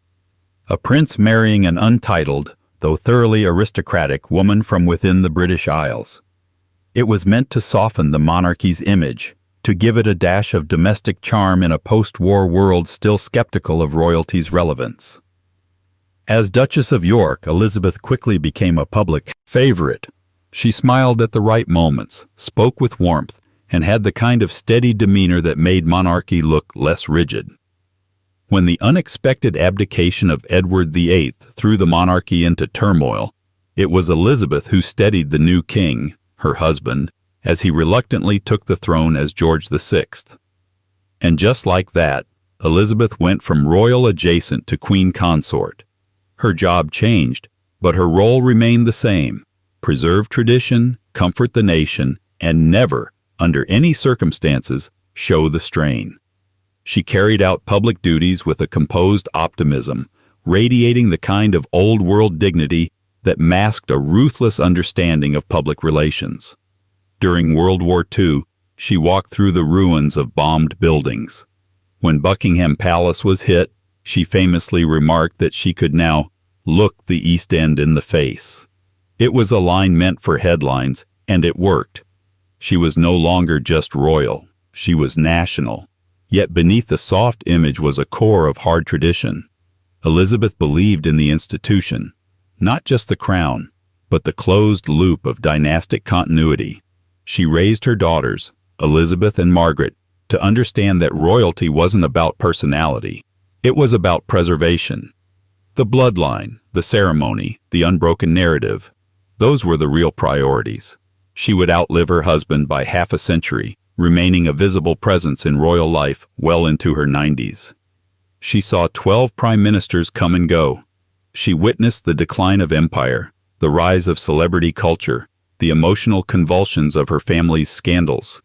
A prince marrying an untitled, though thoroughly aristocratic, woman from within the British Isles. It was meant to soften the monarchy's image, to give it a dash of domestic charm in a post-war world still skeptical of royalty's relevance. As Duchess of York, Elizabeth quickly became a public favorite. She smiled at the right moments, spoke with warmth, and had the kind of steady demeanor that made monarchy look less rigid. When the unexpected abdication of Edward VIII threw the monarchy into turmoil, it was Elizabeth who steadied the new king, her husband, as he reluctantly took the throne as George VI. And just like that, Elizabeth went from royal adjacent to queen consort. Her job changed, but her role remained the same: preserve tradition, comfort the nation, and never, under any circumstances, show the strain. She carried out public duties with a composed optimism, radiating the kind of old-world dignity that masked a ruthless understanding of public relations. During World War II, she walked through the ruins of bombed buildings. When Buckingham Palace was hit, she famously remarked that she could now look the East End in the face. It was a line meant for headlines, and it worked. She was no longer just royal, she was national. Yet beneath the soft image was a core of hard tradition. Elizabeth believed in the institution, not just the crown, but the closed loop of dynastic continuity. She raised her daughters, Elizabeth and Margaret, to understand that royalty wasn't about personality. It was about preservation. The bloodline, the ceremony, the unbroken narrative, those were the real priorities. She would outlive her husband by half a century, remaining a visible presence in royal life well into her 90s. She saw 12 prime ministers come and go. She witnessed the decline of empire, the rise of celebrity culture, the emotional convulsions of her family's scandals.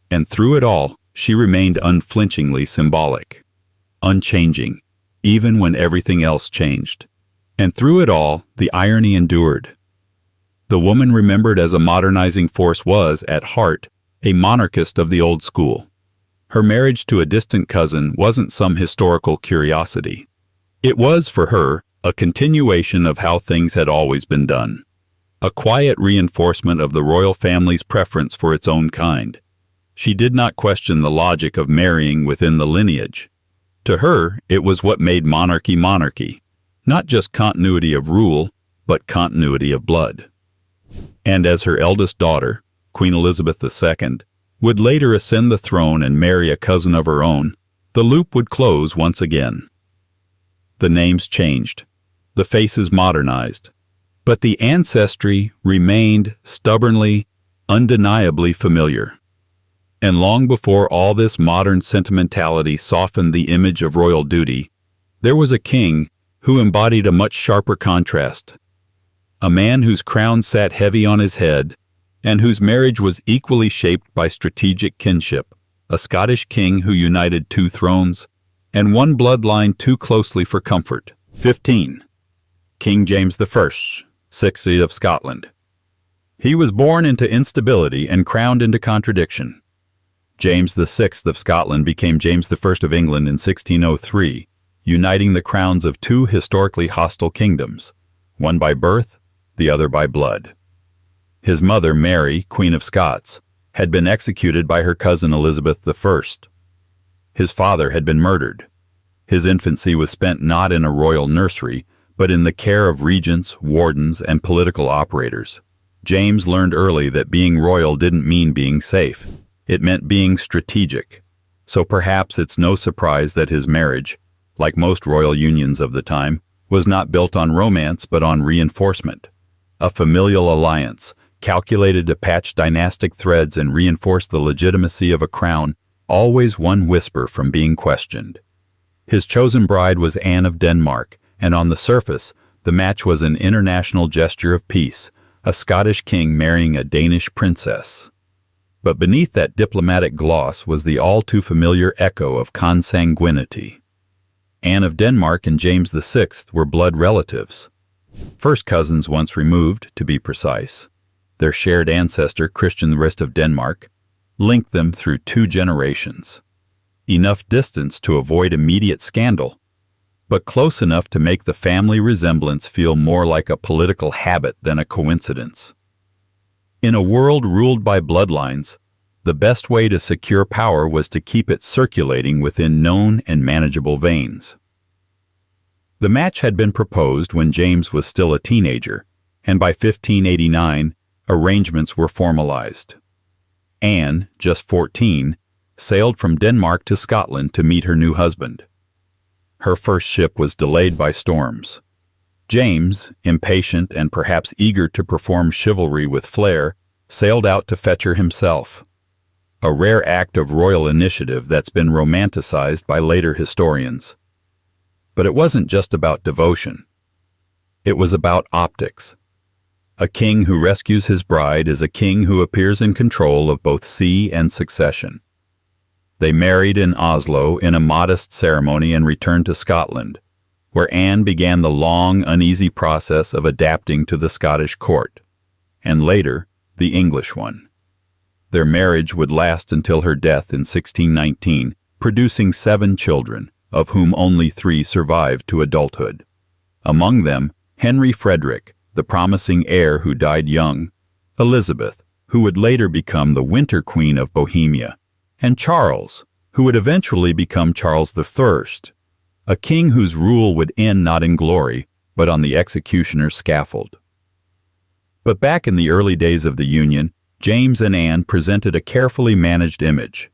And through it all, she remained unflinchingly symbolic, unchanging, even when everything else changed. And through it all, the irony endured. The woman remembered as a modernizing force was, at heart, a monarchist of the old school. Her marriage to a distant cousin wasn't some historical curiosity. It was, for her, a continuation of how things had always been done. A quiet reinforcement of the royal family's preference for its own kind. She did not question the logic of marrying within the lineage. To her, it was what made monarchy monarchy. Not just continuity of rule, but continuity of blood. And as her eldest daughter, Queen Elizabeth II, would later ascend the throne and marry a cousin of her own, the loop would close once again. The names changed, the faces modernized, but the ancestry remained stubbornly, undeniably familiar. And long before all this modern sentimentality softened the image of royal duty, there was a king who embodied a much sharper contrast. A man whose crown sat heavy on his head, and whose marriage was equally shaped by strategic kinship, a Scottish king who united two thrones, and one bloodline too closely for comfort. 15. King James I, 6th of Scotland. He was born into instability and crowned into contradiction. James VI of Scotland became James I of England in 1603, uniting the crowns of two historically hostile kingdoms, one by birth, the other by blood. His mother, Mary, Queen of Scots, had been executed by her cousin Elizabeth I. His father had been murdered. His infancy was spent not in a royal nursery, but in the care of regents, wardens, and political operators. James learned early that being royal didn't mean being safe. It meant being strategic. So perhaps it's no surprise that his marriage, like most royal unions of the time, was not built on romance but on reinforcement. A familial alliance, calculated to patch dynastic threads and reinforce the legitimacy of a crown always one whisper from being questioned. His chosen bride was Anne of Denmark, and on the surface, the match was an international gesture of peace, a Scottish king marrying a Danish princess. But beneath that diplomatic gloss was the all-too-familiar echo of consanguinity. Anne of Denmark and James VI were blood relatives. First cousins once removed, to be precise. Their shared ancestor, Christian I of Denmark, linked them through 2 generations. Enough distance to avoid immediate scandal, but close enough to make the family resemblance feel more like a political habit than a coincidence. In a world ruled by bloodlines, the best way to secure power was to keep it circulating within known and manageable veins. The match had been proposed when James was still a teenager, and by 1589, arrangements were formalized. Anne, just 14, sailed from Denmark to Scotland to meet her new husband. Her first ship was delayed by storms. James, impatient and perhaps eager to perform chivalry with flair, sailed out to fetch her himself. A rare act of royal initiative that's been romanticized by later historians. But it wasn't just about devotion. It was about optics. A king who rescues his bride is a king who appears in control of both sea and succession. They married in Oslo in a modest ceremony and returned to Scotland, where Anne began the long, uneasy process of adapting to the Scottish court, and later, the English one. Their marriage would last until her death in 1619, producing 7 children, of whom only 3 survived to adulthood. Among them, Henry Frederick, the promising heir who died young, Elizabeth, who would later become the Winter Queen of Bohemia, and Charles, who would eventually become Charles I, a king whose rule would end not in glory, but on the executioner's scaffold. But back in the early days of the union, James and Anne presented a carefully managed image.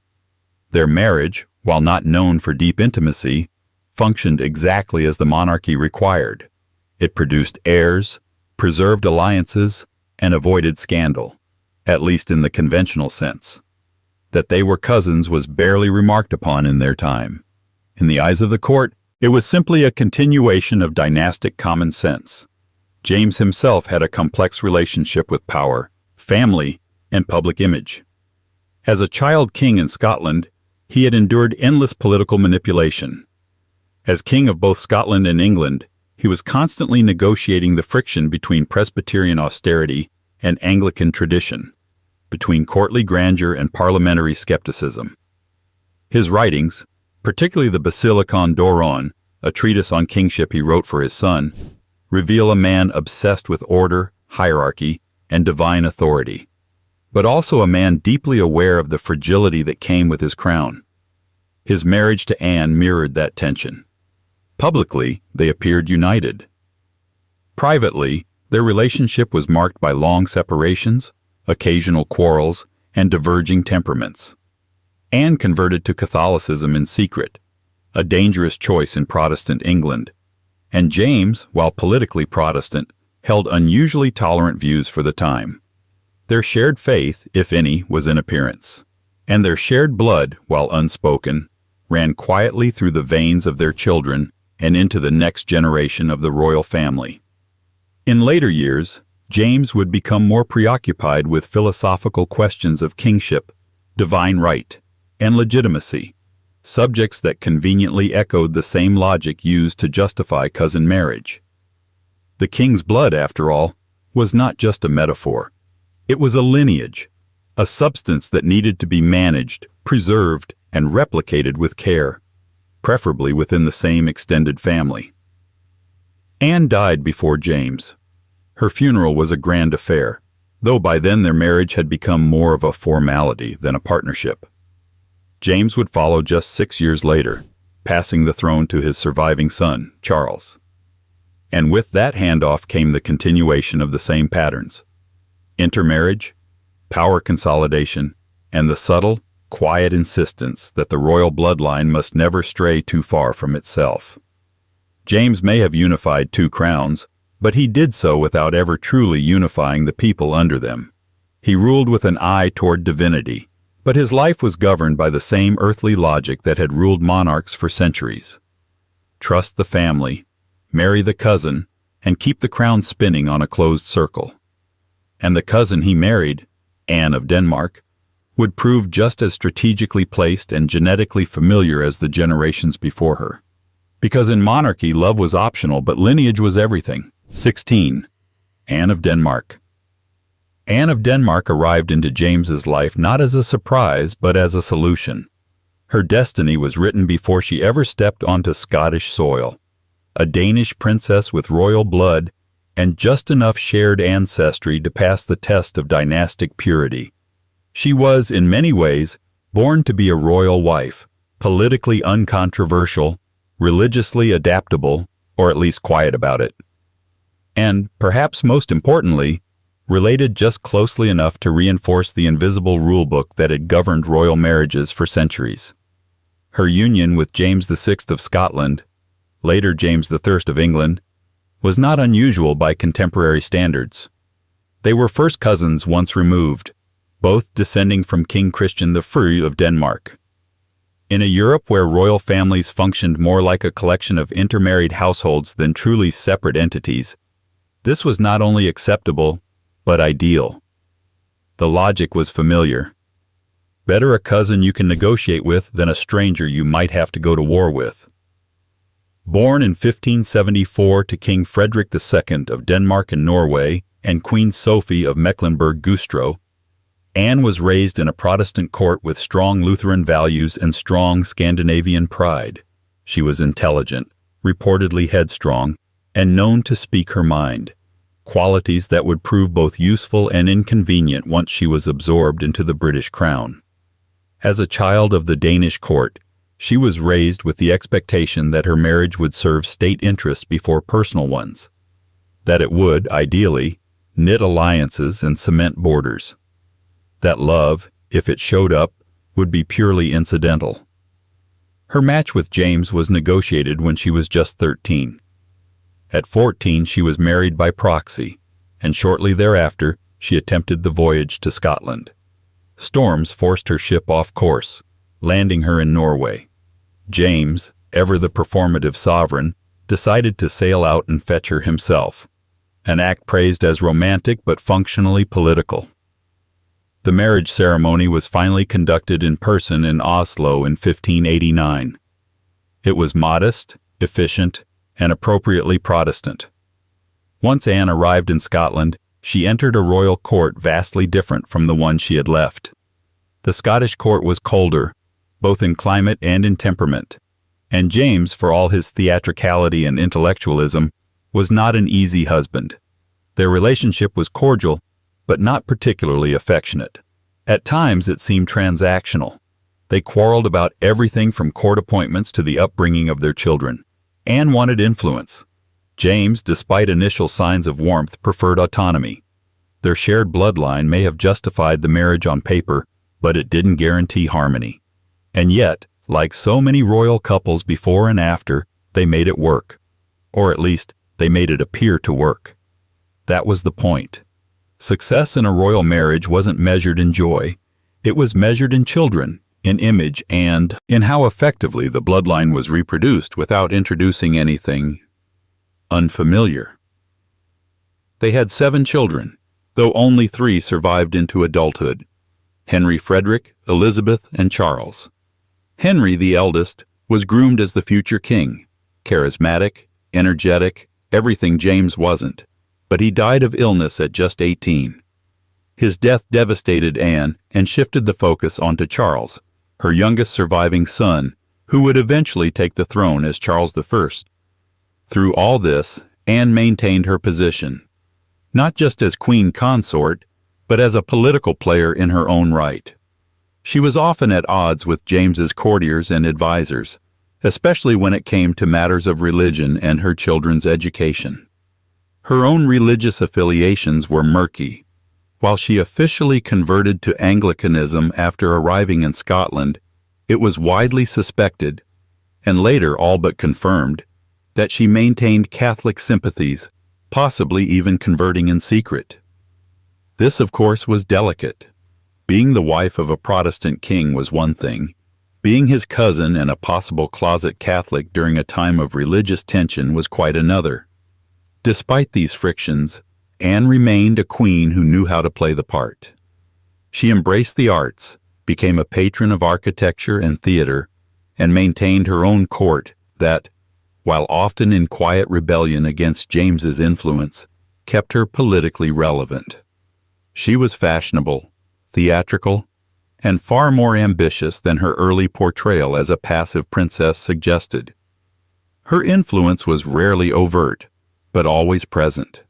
Their marriage, while not known for deep intimacy, functioned exactly as the monarchy required. It produced heirs, preserved alliances, and avoided scandal, at least in the conventional sense. That they were cousins was barely remarked upon in their time. In the eyes of the court, it was simply a continuation of dynastic common sense. James himself had a complex relationship with power, family, and public image. As a child king in Scotland, he had endured endless political manipulation. As king of both Scotland and England, he was constantly negotiating the friction between Presbyterian austerity and Anglican tradition, between courtly grandeur and parliamentary skepticism. His writings, particularly the Basilicon Doron, a treatise on kingship he wrote for his son, reveal a man obsessed with order, hierarchy, and divine authority, but also a man deeply aware of the fragility that came with his crown. His marriage to Anne mirrored that tension. Publicly, they appeared united. Privately, their relationship was marked by long separations, occasional quarrels, and diverging temperaments. Anne converted to Catholicism in secret, a dangerous choice in Protestant England, and James, while politically Protestant, held unusually tolerant views for the time. Their shared faith, if any, was in appearance, and their shared blood, while unspoken, ran quietly through the veins of their children and into the next generation of the royal family. In later years, James would become more preoccupied with philosophical questions of kingship, divine right, and legitimacy, subjects that conveniently echoed the same logic used to justify cousin marriage. The king's blood, after all, was not just a metaphor. It was a lineage, a substance that needed to be managed, preserved, and replicated with care, preferably within the same extended family. Anne died before James. Her funeral was a grand affair, though by then their marriage had become more of a formality than a partnership. James would follow just 6 years later, passing the throne to his surviving son, Charles. And with that handoff came the continuation of the same patterns: intermarriage, power consolidation, and the subtle, quiet insistence that the royal bloodline must never stray too far from itself. James may have unified 2 crowns, but he did so without ever truly unifying the people under them. He ruled with an eye toward divinity, But his life was governed by the same earthly logic that had ruled monarchs for centuries. Trust the family, marry the cousin, and keep the crown spinning on a closed circle. And the cousin he married, Anne of Denmark, would prove just as strategically placed and genetically familiar as the generations before her. Because in monarchy, love was optional, but lineage was everything. 16. Anne of Denmark. Anne of Denmark arrived into James's life not as a surprise, but as a solution. Her destiny was written before she ever stepped onto Scottish soil. A Danish princess with royal blood and just enough shared ancestry to pass the test of dynastic purity. She was, in many ways, born to be a royal wife, politically uncontroversial, religiously adaptable, or at least quiet about it. And, perhaps most importantly, related just closely enough to reinforce the invisible rulebook that had governed royal marriages for centuries. Her union with James VI of Scotland, later James III of England, was not unusual by contemporary standards. They were first cousins once removed, both descending from King Christian I of Denmark. In a Europe where royal families functioned more like a collection of intermarried households than truly separate entities, this was not only acceptable, but ideal. The logic was familiar. Better a cousin you can negotiate with than a stranger you might have to go to war with. Born in 1574 to King Frederick II of Denmark and Norway and Queen Sophie of Mecklenburg-Güstrow, Anne was raised in a Protestant court with strong Lutheran values and strong Scandinavian pride. She was intelligent, reportedly headstrong, and known to speak her mind, qualities that would prove both useful and inconvenient once she was absorbed into the British crown. As a child of the Danish court, she was raised with the expectation that her marriage would serve state interests before personal ones, that it would, ideally, knit alliances and cement borders, that love, if it showed up, would be purely incidental. Her match with James was negotiated when she was just 13. At 14, she was married by proxy, and shortly thereafter, she attempted the voyage to Scotland. Storms forced her ship off course, landing her in Norway. James, ever the performative sovereign, decided to sail out and fetch her himself, an act praised as romantic but functionally political. The marriage ceremony was finally conducted in person in Oslo in 1589. It was modest, efficient, and appropriately Protestant. Once Anne arrived in Scotland, she entered a royal court vastly different from the one she had left. The Scottish court was colder, both in climate and in temperament, and James, for all his theatricality and intellectualism, was not an easy husband. Their relationship was cordial, but not particularly affectionate. At times it seemed transactional. They quarreled about everything from court appointments to the upbringing of their children. Anne wanted influence. James, despite initial signs of warmth, preferred autonomy. Their shared bloodline may have justified the marriage on paper, but it didn't guarantee harmony. And yet, like so many royal couples before and after, they made it work. Or at least, they made it appear to work. That was the point. Success in a royal marriage wasn't measured in joy. It was measured in children, in image, and in how effectively the bloodline was reproduced without introducing anything unfamiliar. They had 7 children, though only 3 survived into adulthood: Henry Frederick, Elizabeth, and Charles. Henry, the eldest, was groomed as the future king, charismatic, energetic, everything James wasn't, but he died of illness at just 18. His death devastated Anne and shifted the focus onto Charles, her youngest surviving son, who would eventually take the throne as Charles I. Through all this, Anne maintained her position, not just as queen consort, but as a political player in her own right. She was often at odds with James's courtiers and advisors, especially when it came to matters of religion and her children's education. Her own religious affiliations were murky. While she officially converted to Anglicanism after arriving in Scotland, it was widely suspected, and later all but confirmed, that she maintained Catholic sympathies, possibly even converting in secret. This, of course, was delicate. Being the wife of a Protestant king was one thing. Being his cousin and a possible closet Catholic during a time of religious tension was quite another. Despite these frictions, Anne remained a queen who knew how to play the part. She embraced the arts, became a patron of architecture and theater, and maintained her own court that, while often in quiet rebellion against James's influence, kept her politically relevant. She was fashionable, theatrical, and far more ambitious than her early portrayal as a passive princess suggested. Her influence was rarely overt, but always present.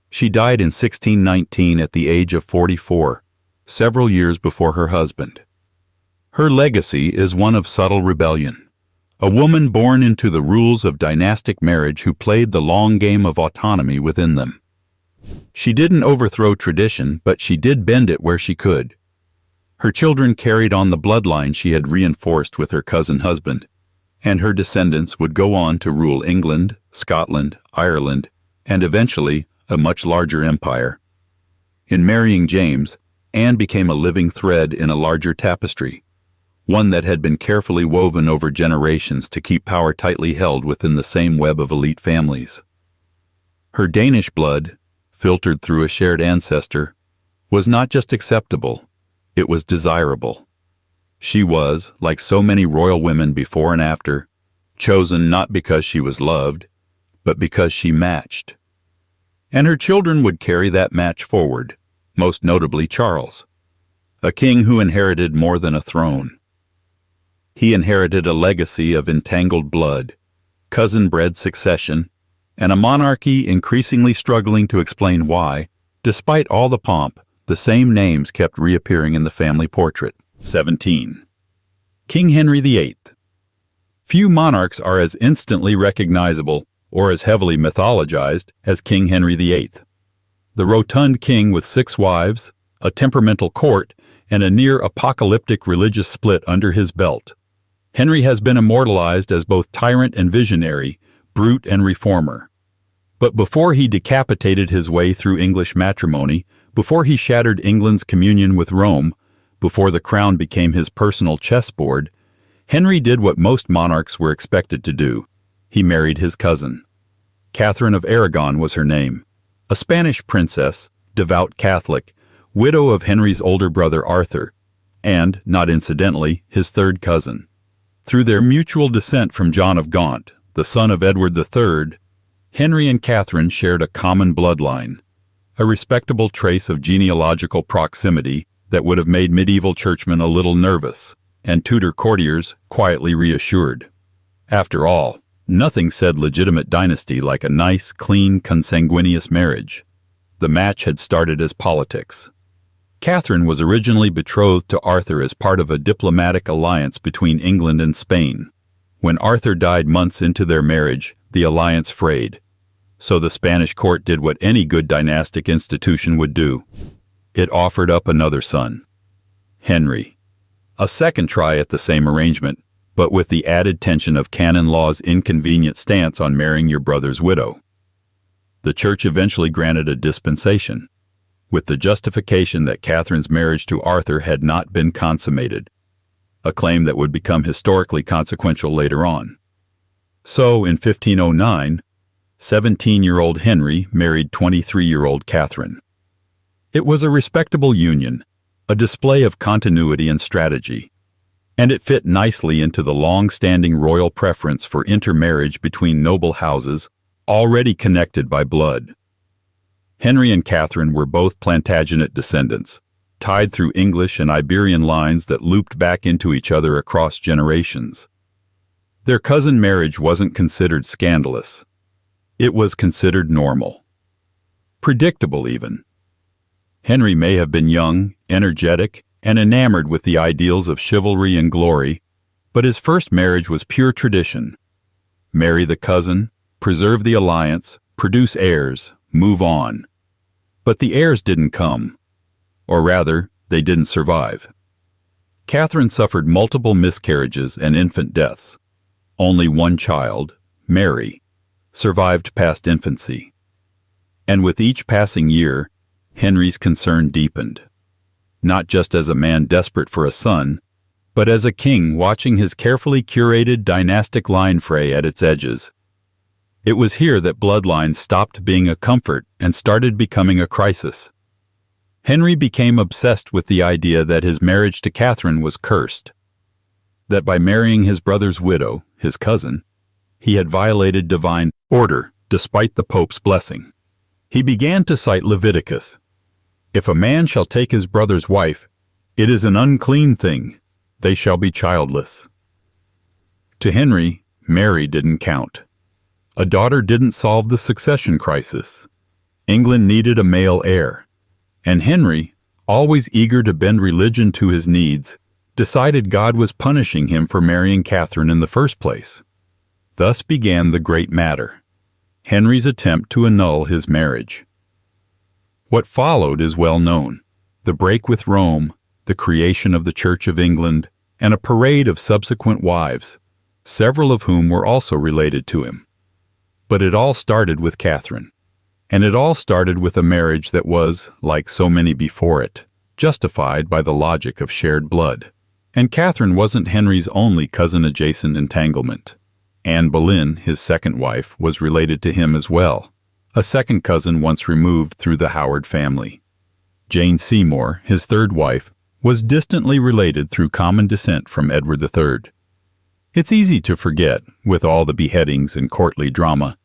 She died in 1619 at the age of 44, several years before her husband. Her legacy is one of subtle rebellion, a woman born into the rules of dynastic marriage who played the long game of autonomy within them. She didn't overthrow tradition, but she did bend it where she could. Her children carried on the bloodline she had reinforced with her cousin husband, and her descendants would go on to rule England, Scotland, Ireland, and eventually a much larger empire. In marrying James, Anne became a living thread in a larger tapestry, one that had been carefully woven over generations to keep power tightly held within the same web of elite families. Her Danish blood, filtered through a shared ancestor, was not just acceptable, it was desirable. She was, like so many royal women before and after, chosen not because she was loved, but because she matched. And her children would carry that match forward, most notably Charles, a king who inherited more than a throne. He inherited a legacy of entangled blood, cousin-bred succession, and a monarchy increasingly struggling to explain why, despite all the pomp, the same names kept reappearing in the family portrait. 17. King Henry VIII. Few monarchs are as instantly recognizable or as heavily mythologized as King Henry VIII. The rotund king with 6 wives, a temperamental court, and a near-apocalyptic religious split under his belt. Henry has been immortalized as both tyrant and visionary, brute and reformer. But before he decapitated his way through English matrimony, before he shattered England's communion with Rome, before the crown became his personal chessboard, Henry did what most monarchs were expected to do. He married his cousin. Catherine of Aragon was her name, a Spanish princess, devout Catholic, widow of Henry's older brother Arthur, and, not incidentally, his third cousin. Through their mutual descent from John of Gaunt, the son of Edward III, Henry and Catherine shared a common bloodline, a respectable trace of genealogical proximity that would have made medieval churchmen a little nervous, and Tudor courtiers quietly reassured. After all, nothing said legitimate dynasty like a nice, clean, consanguineous marriage. The match had started as politics. Catherine was originally betrothed to Arthur as part of a diplomatic alliance between England and Spain. When Arthur died months into their marriage, the alliance frayed. So the Spanish court did what any good dynastic institution would do. It offered up another son, Henry. A second try at the same arrangement, but with the added tension of canon law's inconvenient stance on marrying your brother's widow. The church eventually granted a dispensation, with the justification that Catherine's marriage to Arthur had not been consummated, a claim that would become historically consequential later on. So, in 1509, 17-year-old Henry married 23-year-old Catherine. It was a respectable union, a display of continuity and strategy, and it fit nicely into the long-standing royal preference for intermarriage between noble houses already connected by blood. Henry and Catherine were both Plantagenet descendants, tied through English and Iberian lines that looped back into each other across generations. Their cousin marriage wasn't considered scandalous. It was considered normal. Predictable, even. Henry may have been young, energetic, and enamored with the ideals of chivalry and glory, but his first marriage was pure tradition. Marry the cousin, preserve the alliance, produce heirs, move on. But the heirs didn't come. Or rather, they didn't survive. Catherine suffered multiple miscarriages and infant deaths. Only one child, Mary, survived past infancy. And with each passing year, Henry's concern deepened. not just as a man desperate for a son, but as a king watching his carefully curated dynastic line fray at its edges. It was here that Bloodlines stopped being a comfort and started becoming a crisis. Henry became obsessed with the idea that his marriage to Catherine was cursed, that by marrying his brother's widow, his cousin, he had violated divine order despite the Pope's blessing. He began to cite Leviticus. If a man shall take his brother's wife, it is an unclean thing. They shall be childless. To Henry, Mary didn't count. A daughter didn't solve the succession crisis. England needed a male heir. And Henry, always eager to bend religion to his needs, decided God was punishing him for marrying Catherine in the first place. Thus began the great matter, Henry's attempt to annul his marriage. What followed is well known: the break with Rome, the creation of the Church of England, and a parade of subsequent wives, several of whom were also related to him. But it all started with Catherine. And it all started with a marriage that was, like so many before it, justified by the logic of shared blood. And Catherine wasn't Henry's only cousin-adjacent entanglement. Anne Boleyn, his second wife, was related to him as well, a second cousin once removed through the Howard family. Jane Seymour, his third wife, was distantly related through common descent from Edward III. It's easy to forget, with all the beheadings and courtly drama,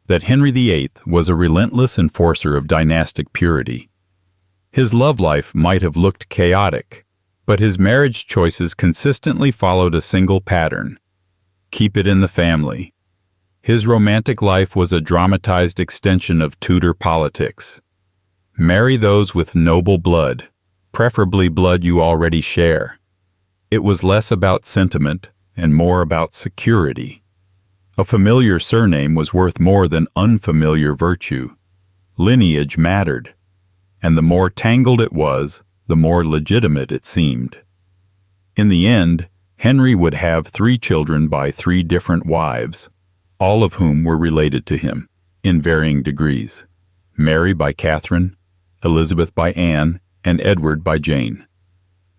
that Henry VIII was a relentless enforcer of dynastic purity. His love life might have looked chaotic, but his marriage choices consistently followed a single pattern: keep it in the family. His romantic life was a dramatized extension of Tudor politics. Marry those with noble blood, preferably blood you already share. It was less about sentiment and more about security. A familiar surname was worth more than unfamiliar virtue. Lineage mattered, and the more tangled it was, the more legitimate it seemed. In the end, Henry would have 3 children by 3 different wives, all of whom were related to him, in varying degrees: Mary by Catherine, Elizabeth by Anne, and Edward by Jane.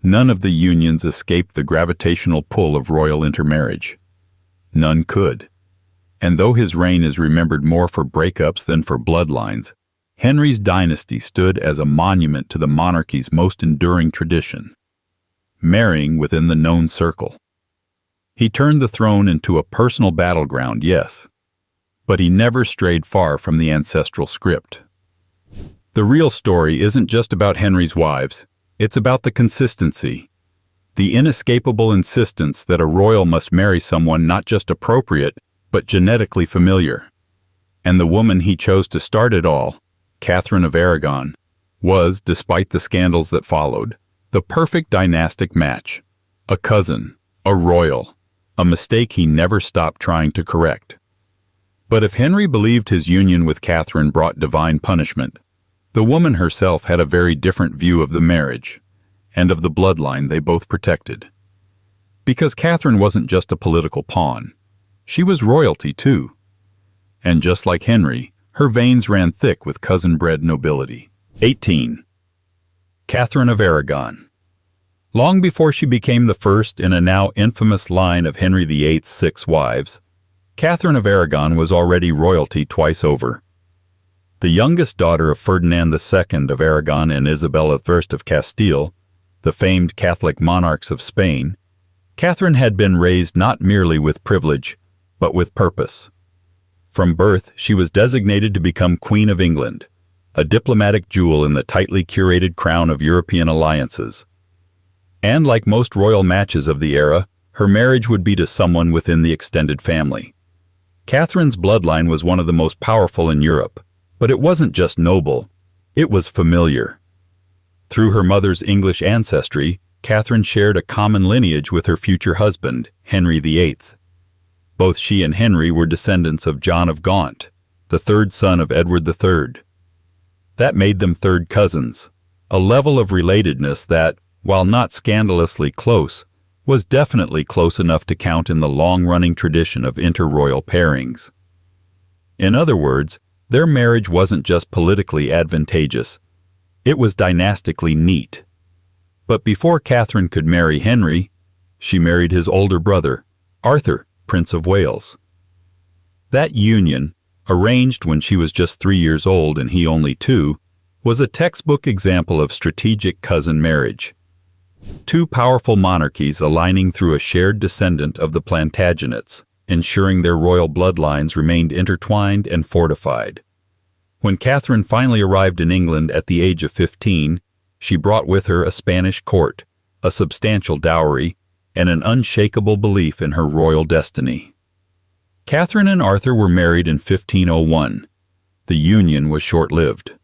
None of the unions escaped the gravitational pull of royal intermarriage. None could. And though his reign is remembered more for breakups than for bloodlines, Henry's dynasty stood as a monument to the monarchy's most enduring tradition: marrying within the known circle. He turned the throne into a personal battleground, yes, but he never strayed far from the ancestral script. The real story isn't just about Henry's wives, it's about the consistency, the inescapable insistence that a royal must marry someone not just appropriate, but genetically familiar. And the woman he chose to start it all, Catherine of Aragon, was, despite the scandals that followed, the perfect dynastic match. A cousin, a royal, a mistake he never stopped trying to correct. But if Henry believed his union with Catherine brought divine punishment, the woman herself had a very different view of the marriage, and of the bloodline they both protected. Because Catherine wasn't just a political pawn, she was royalty too. And just like Henry, her veins ran thick with cousin-bred nobility. 18. Catherine of Aragon. Long before she became the first in a now infamous line of Henry VIII's 6 wives, Catherine of Aragon was already royalty twice over. The youngest daughter of Ferdinand II of Aragon and Isabella I of Castile, the famed Catholic monarchs of Spain, Catherine had been raised not merely with privilege, but with purpose. From birth, she was designated to become Queen of England, a diplomatic jewel in the tightly curated crown of European alliances. And like most royal matches of the era, her marriage would be to someone within the extended family. Catherine's bloodline was one of the most powerful in Europe, but it wasn't just noble, it was familiar. Through her mother's English ancestry, Catherine shared a common lineage with her future husband, Henry VIII. Both she and Henry were descendants of John of Gaunt, the 3rd son of Edward III. That made them third cousins, a level of relatedness that, while not scandalously close, was definitely close enough to count in the long-running tradition of interroyal pairings. In other words, their marriage wasn't just politically advantageous, it was dynastically neat. But before Catherine could marry Henry, she married his older brother, Arthur, Prince of Wales. That union, arranged when she was just 3 years old and he only 2, was a textbook example of strategic cousin marriage. Two powerful monarchies aligning through a shared descendant of the Plantagenets, ensuring their royal bloodlines remained intertwined and fortified. When Catherine finally arrived in England at the age of 15, she brought with her a Spanish court, a substantial dowry, and an unshakable belief in her royal destiny. Catherine and Arthur were married in 1501. The union was short-lived.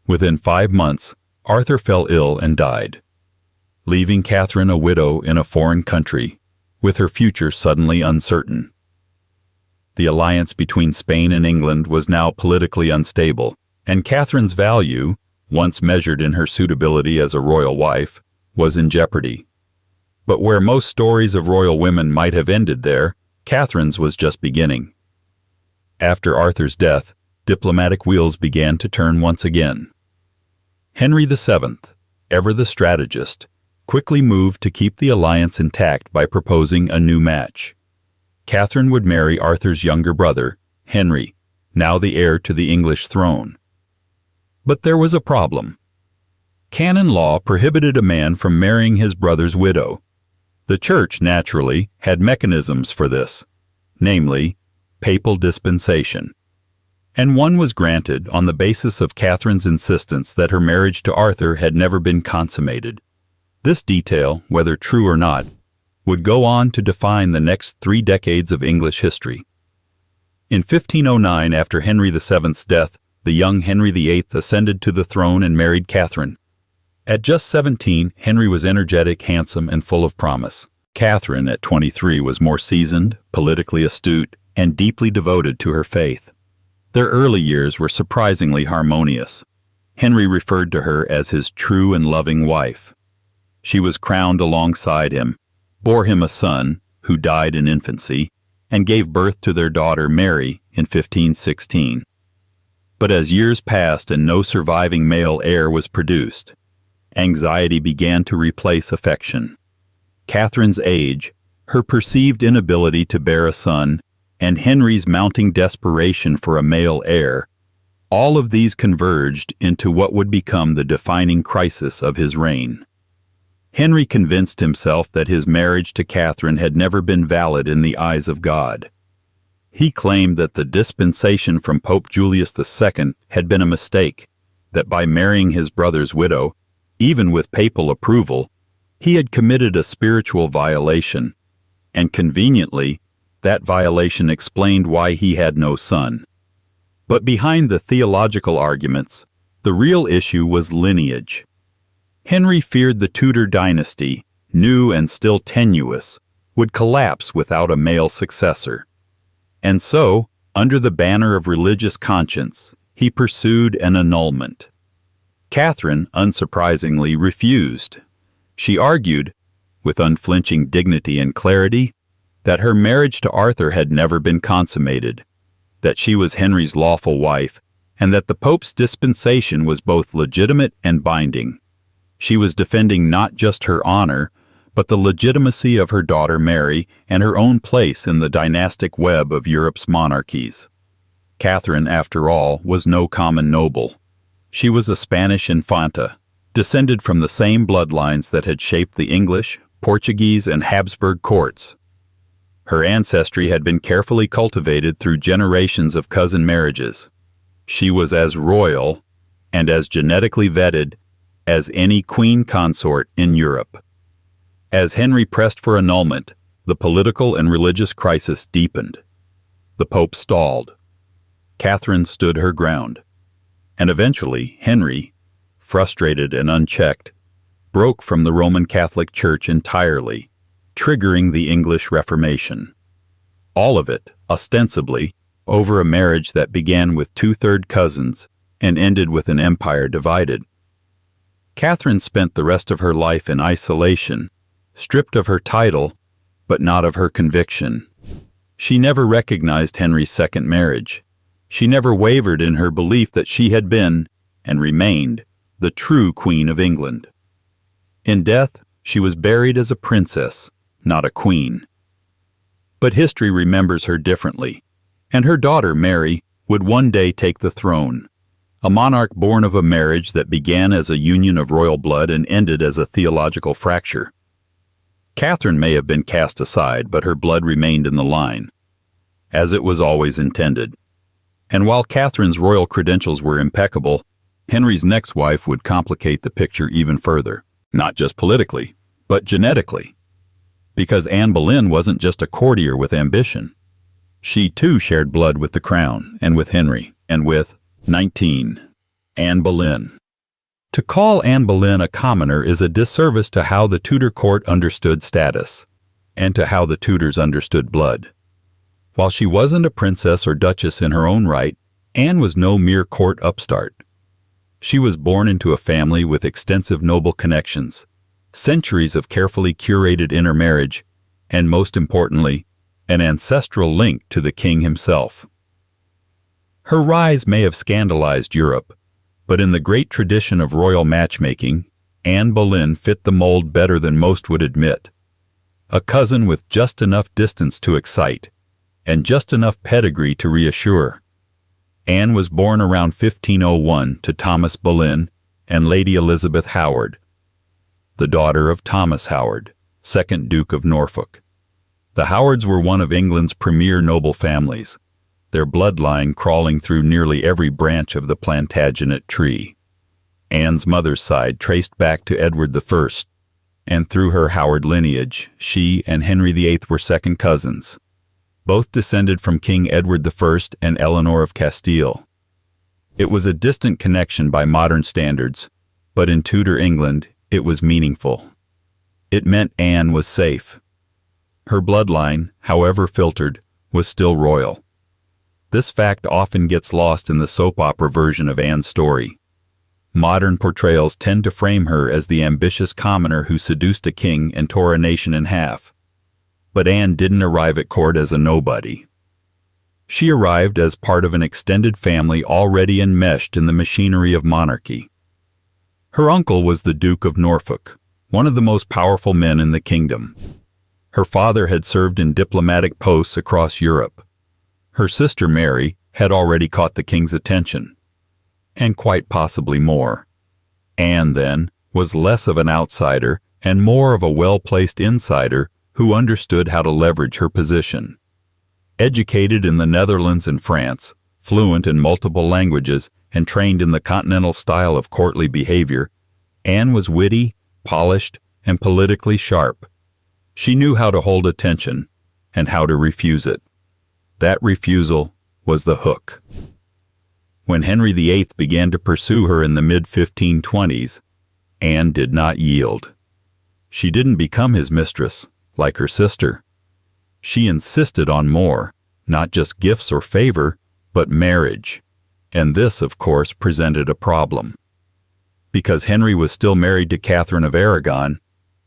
Within 5 months, Arthur fell ill and died, leaving Catherine a widow in a foreign country, with her future suddenly uncertain. The alliance between Spain and England was now politically unstable, and Catherine's value, once measured in her suitability as a royal wife, was in jeopardy. But where most stories of royal women might have ended there, Catherine's was just beginning. After Arthur's death, diplomatic wheels began to turn once again. Henry VII, ever the strategist, quickly moved to keep the alliance intact by proposing a new match. Catherine would marry Arthur's younger brother, Henry, now the heir to the English throne. But there was a problem. Canon law prohibited a man from marrying his brother's widow. The Church, naturally, had mechanisms for this, namely, papal dispensation. And one was granted on the basis of Catherine's insistence that her marriage to Arthur had never been consummated. This detail, whether true or not, would go on to define the next 3 decades of English history. In 1509, after Henry VII's death, the young Henry VIII ascended to the throne and married Catherine. At just 17, Henry was energetic, handsome, and full of promise. Catherine, at 23, was more seasoned, politically astute, and deeply devoted to her faith. Their early years were surprisingly harmonious. Henry referred to her as his true and loving wife. She was crowned alongside him, bore him a son, who died in infancy, and gave birth to their daughter Mary in 1516. But as years passed and no surviving male heir was produced, anxiety began to replace affection. Catherine's age, her perceived inability to bear a son, and Henry's mounting desperation for a male heir, all of these converged into what would become the defining crisis of his reign. Henry convinced himself that his marriage to Catherine had never been valid in the eyes of God. He claimed that the dispensation from Pope Julius II had been a mistake, that by marrying his brother's widow, even with papal approval, he had committed a spiritual violation, and conveniently, that violation explained why he had no son. But behind the theological arguments, the real issue was lineage. Henry feared the Tudor dynasty, new and still tenuous, would collapse without a male successor. And so, under the banner of religious conscience, he pursued an annulment. Catherine, unsurprisingly, refused. She argued, with unflinching dignity and clarity, that her marriage to Arthur had never been consummated, that she was Henry's lawful wife, and that the Pope's dispensation was both legitimate and binding. She was defending not just her honor, but the legitimacy of her daughter Mary and her own place in the dynastic web of Europe's monarchies. Catherine, after all, was no common noble. She was a Spanish infanta, descended from the same bloodlines that had shaped the English, Portuguese, and Habsburg courts. Her ancestry had been carefully cultivated through generations of cousin marriages. She was as royal and as genetically vetted as any queen consort in Europe. As Henry pressed for annulment, the political and religious crisis deepened. The Pope stalled. Catherine stood her ground. And eventually, Henry, frustrated and unchecked, broke from the Roman Catholic Church entirely, triggering the English Reformation. All of it, ostensibly, over a marriage that began with 2/3 cousins and ended with an empire divided. Catherine spent the rest of her life in isolation, stripped of her title, but not of her conviction. She never recognized Henry's second marriage. She never wavered in her belief that she had been, and remained, the true Queen of England. In death, she was buried as a princess, not a queen. But history remembers her differently, and her daughter, Mary, would one day take the throne, a monarch born of a marriage that began as a union of royal blood and ended as a theological fracture. Catherine may have been cast aside, but her blood remained in the line, as it was always intended. And while Catherine's royal credentials were impeccable, Henry's next wife would complicate the picture even further, not just politically, but genetically. Because Anne Boleyn wasn't just a courtier with ambition. She too shared blood with the crown, and with Henry, and with 19. Anne Boleyn. To call Anne Boleyn a commoner is a disservice to how the Tudor court understood status, and to how the Tudors understood blood. While she wasn't a princess or duchess in her own right, Anne was no mere court upstart. She was born into a family with extensive noble connections, centuries of carefully curated intermarriage, and most importantly, an ancestral link to the king himself. Her rise may have scandalized Europe, but in the great tradition of royal matchmaking, Anne Boleyn fit the mold better than most would admit. A cousin with just enough distance to excite, and just enough pedigree to reassure. Anne was born around 1501 to Thomas Boleyn and Lady Elizabeth Howard, the daughter of Thomas Howard, 2nd Duke of Norfolk. The Howards were one of England's premier noble families, their bloodline crawling through nearly every branch of the Plantagenet tree. Anne's mother's side traced back to Edward I, and through her Howard lineage, she and Henry VIII were second cousins, both descended from King Edward I and Eleanor of Castile. It was a distant connection by modern standards, but in Tudor England, it was meaningful. It meant Anne was safe. Her bloodline, however filtered, was still royal. This fact often gets lost in the soap opera version of Anne's story. Modern portrayals tend to frame her as the ambitious commoner who seduced a king and tore a nation in half. But Anne didn't arrive at court as a nobody. She arrived as part of an extended family already enmeshed in the machinery of monarchy. Her uncle was the Duke of Norfolk, one of the most powerful men in the kingdom. Her father had served in diplomatic posts across Europe. Her sister Mary had already caught the king's attention, and quite possibly more. Anne, then, was less of an outsider and more of a well-placed insider who understood how to leverage her position. Educated in the Netherlands and France, fluent in multiple languages, and trained in the continental style of courtly behavior, Anne was witty, polished, and politically sharp. She knew how to hold attention and how to refuse it. That refusal was the hook. When Henry VIII began to pursue her in the mid-1520s, Anne did not yield. She didn't become his mistress, like her sister. She insisted on more, not just gifts or favor, but marriage. And this, of course, presented a problem. Because Henry was still married to Catherine of Aragon,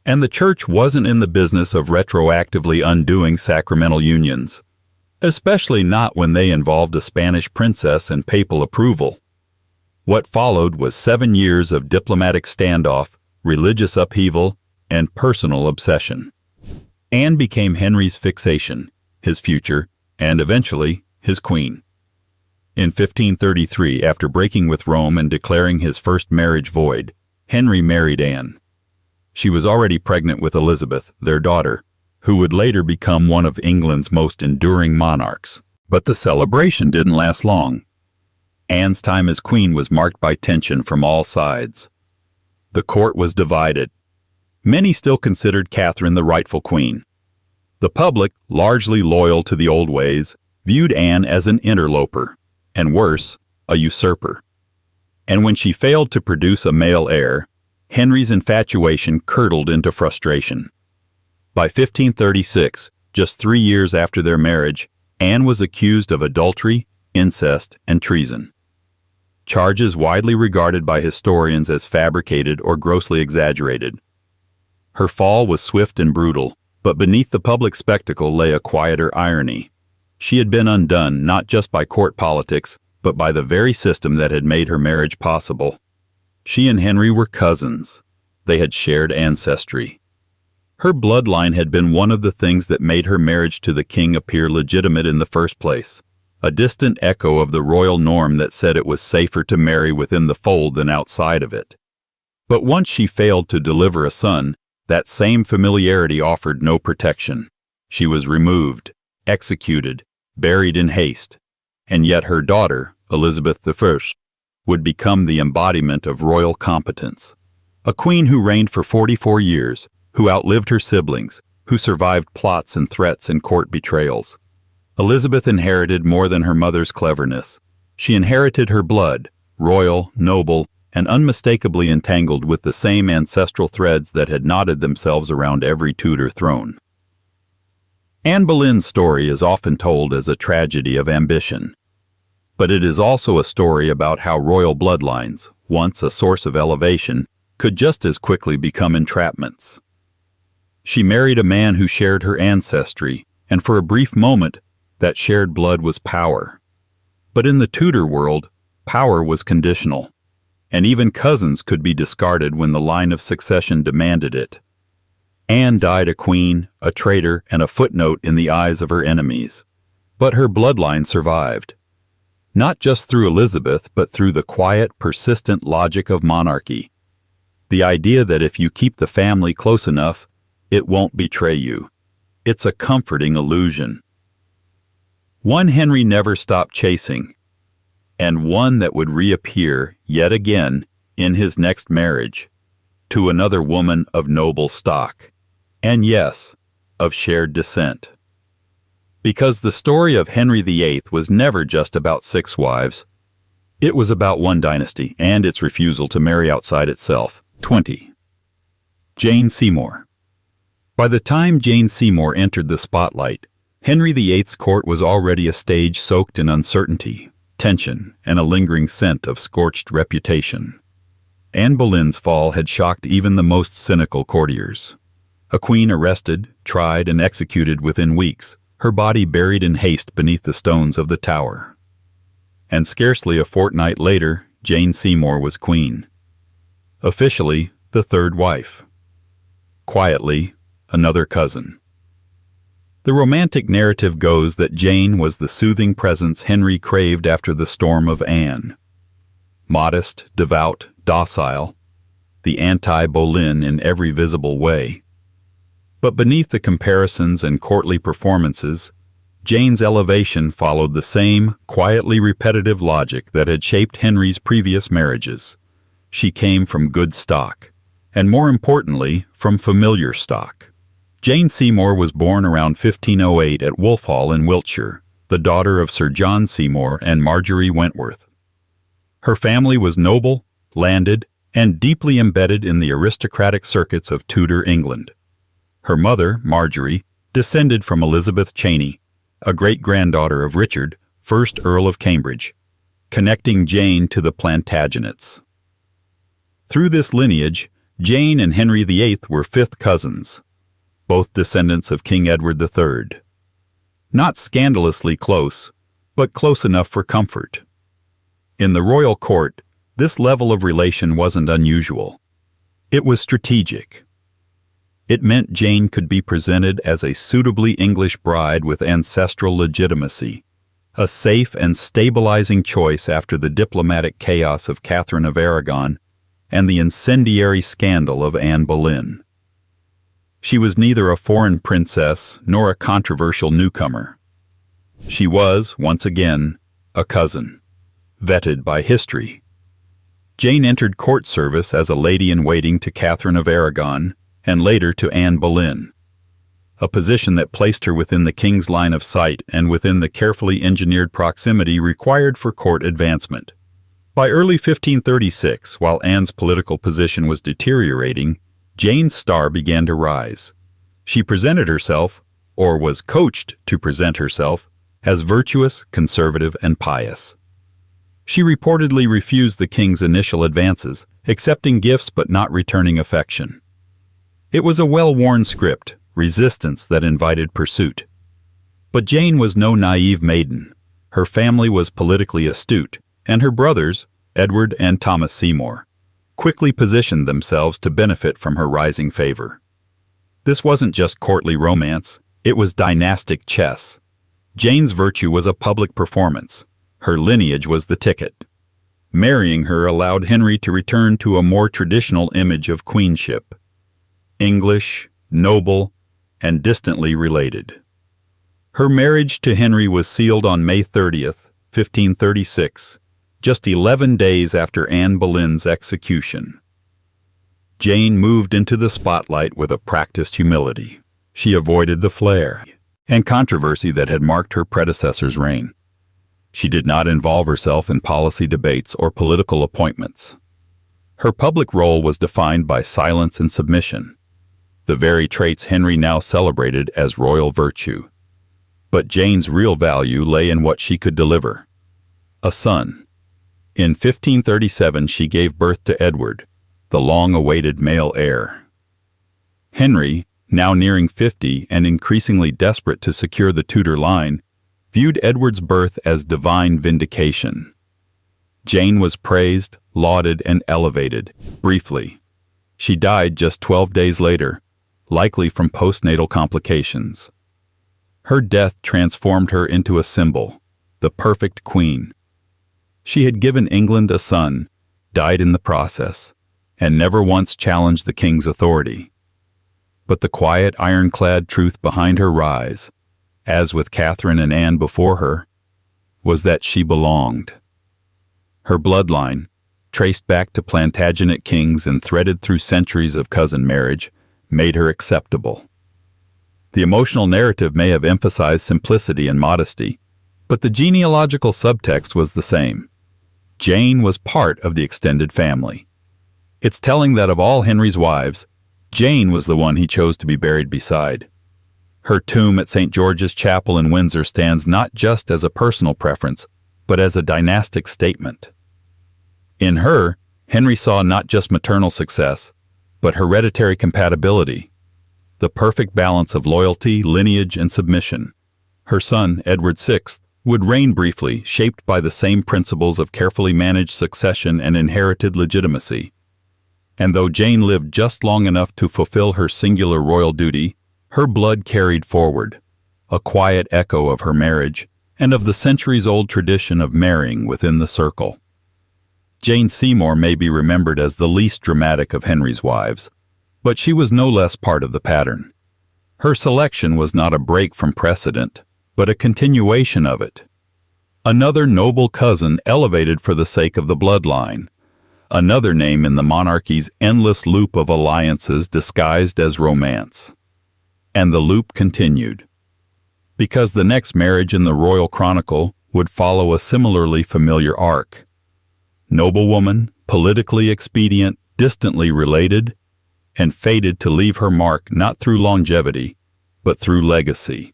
and the church wasn't in the business of retroactively undoing sacramental unions, especially not when they involved a Spanish princess and papal approval. What followed was 7 years of diplomatic standoff, religious upheaval, and personal obsession. Anne became Henry's fixation, his future, and eventually his queen. In 1533, after breaking with Rome and declaring his first marriage void, Henry married Anne. She was already pregnant with Elizabeth, their daughter, who would later become one of England's most enduring monarchs. But the celebration didn't last long. Anne's time as queen was marked by tension from all sides. The court was divided. Many still considered Catherine the rightful queen. The public, largely loyal to the old ways, viewed Anne as an interloper, and worse, a usurper. And when she failed to produce a male heir, Henry's infatuation curdled into frustration. By 1536, just 3 years after their marriage, Anne was accused of adultery, incest, and treason. Charges widely regarded by historians as fabricated or grossly exaggerated. Her fall was swift and brutal, but beneath the public spectacle lay a quieter irony. She had been undone not just by court politics, but by the very system that had made her marriage possible. She and Henry were cousins. They had shared ancestry. Her bloodline had been one of the things that made her marriage to the king appear legitimate in the first place, a distant echo of the royal norm that said it was safer to marry within the fold than outside of it. But once she failed to deliver a son, that same familiarity offered no protection. She was removed, executed, buried in haste, and yet her daughter, Elizabeth I, would become the embodiment of royal competence. A queen who reigned for 44 years, who outlived her siblings, who survived plots and threats and court betrayals. Elizabeth inherited more than her mother's cleverness. She inherited her blood, royal, noble, and unmistakably entangled with the same ancestral threads that had knotted themselves around every Tudor throne. Anne Boleyn's story is often told as a tragedy of ambition. But it is also a story about how royal bloodlines, once a source of elevation, could just as quickly become entrapments. She married a man who shared her ancestry, and for a brief moment, that shared blood was power. But in the Tudor world, power was conditional, and even cousins could be discarded when the line of succession demanded it. Anne died a queen, a traitor, and a footnote in the eyes of her enemies. But her bloodline survived. Not just through Elizabeth, but through the quiet, persistent logic of monarchy. The idea that if you keep the family close enough, it won't betray you. It's a comforting illusion. One Henry never stopped chasing, and one that would reappear yet again in his next marriage, to another woman of noble stock, and yes, of shared descent. Because the story of Henry VIII was never just about 6 wives. It was about one dynasty and its refusal to marry outside itself. 20. Jane Seymour. By the time Jane Seymour entered the spotlight, Henry VIII's court was already a stage soaked in uncertainty, tension, and a lingering scent of scorched reputation. Anne Boleyn's fall had shocked even the most cynical courtiers. A queen arrested, tried, and executed within weeks, her body buried in haste beneath the stones of the Tower. And scarcely a fortnight later, Jane Seymour was queen. Officially, the third wife. Quietly, another cousin. The romantic narrative goes that Jane was the soothing presence Henry craved after the storm of Anne. Modest, devout, docile, the anti-Boleyn in every visible way. But beneath the comparisons and courtly performances, Jane's elevation followed the same quietly repetitive logic that had shaped Henry's previous marriages. She came from good stock, and more importantly, from familiar stock. Jane Seymour was born around 1508 at Wolfhall in Wiltshire, the daughter of Sir John Seymour and Marjorie Wentworth. Her family was noble, landed, and deeply embedded in the aristocratic circuits of Tudor England. Her mother, Marjorie, descended from Elizabeth Cheney, a great-granddaughter of Richard, 1st Earl of Cambridge, connecting Jane to the Plantagenets. Through this lineage, Jane and Henry VIII were 5th cousins, both descendants of King Edward III. Not scandalously close, but close enough for comfort. In the royal court, this level of relation wasn't unusual. It was strategic. It meant Jane could be presented as a suitably English bride with ancestral legitimacy, a safe and stabilizing choice after the diplomatic chaos of Catherine of Aragon and the incendiary scandal of Anne Boleyn. She was neither a foreign princess nor a controversial newcomer. She was, once again, a cousin, vetted by history. Jane entered court service as a lady-in-waiting to Catherine of Aragon and later to Anne Boleyn, a position that placed her within the king's line of sight and within the carefully engineered proximity required for court advancement. By early 1536, while Anne's political position was deteriorating, Jane's star began to rise. She presented herself, or was coached to present herself, as virtuous, conservative, and pious. She reportedly refused the king's initial advances, accepting gifts but not returning affection. It was a well-worn script, resistance that invited pursuit. But Jane was no naive maiden. Her family was politically astute, and her brothers, Edward and Thomas Seymour, quickly positioned themselves to benefit from her rising favor. This wasn't just courtly romance, it was dynastic chess. Jane's virtue was a public performance. Her lineage was the ticket. Marrying her allowed Henry to return to a more traditional image of queenship. English, noble, and distantly related. Her marriage to Henry was sealed on May 30th, 1536, just 11 days after Anne Boleyn's execution. Jane moved into the spotlight with a practiced humility. She avoided the flair and controversy that had marked her predecessor's reign. She did not involve herself in policy debates or political appointments. Her public role was defined by silence and submission, the very traits Henry now celebrated as royal virtue. But Jane's real value lay in what she could deliver: a son. In 1537, she gave birth to Edward, the long-awaited male heir. Henry, now nearing 50 and increasingly desperate to secure the Tudor line, viewed Edward's birth as divine vindication. Jane was praised, lauded, and elevated, briefly. She died just 12 days later, likely from postnatal complications. Her death transformed her into a symbol, the perfect queen. She had given England a son, died in the process, and never once challenged the king's authority. But the quiet, ironclad truth behind her rise, as with Catherine and Anne before her, was that she belonged. Her bloodline, traced back to Plantagenet kings and threaded through centuries of cousin marriage, made her acceptable. The emotional narrative may have emphasized simplicity and modesty, but the genealogical subtext was the same. Jane was part of the extended family. It's telling that of all Henry's wives, Jane was the one he chose to be buried beside. Her tomb at St. George's Chapel in Windsor stands not just as a personal preference, but as a dynastic statement. In her, Henry saw not just maternal success, but hereditary compatibility, the perfect balance of loyalty, lineage, and submission. Her son, Edward VI, would reign briefly, shaped by the same principles of carefully managed succession and inherited legitimacy. And though Jane lived just long enough to fulfill her singular royal duty, her blood carried forward, a quiet echo of her marriage and of the centuries-old tradition of marrying within the circle. Jane Seymour may be remembered as the least dramatic of Henry's wives, but she was no less part of the pattern. Her selection was not a break from precedent, but a continuation of it. Another noble cousin elevated for the sake of the bloodline, another name in the monarchy's endless loop of alliances disguised as romance. And the loop continued, because the next marriage in the royal chronicle would follow a similarly familiar arc. Noblewoman, politically expedient, distantly related, and fated to leave her mark not through longevity, but through legacy.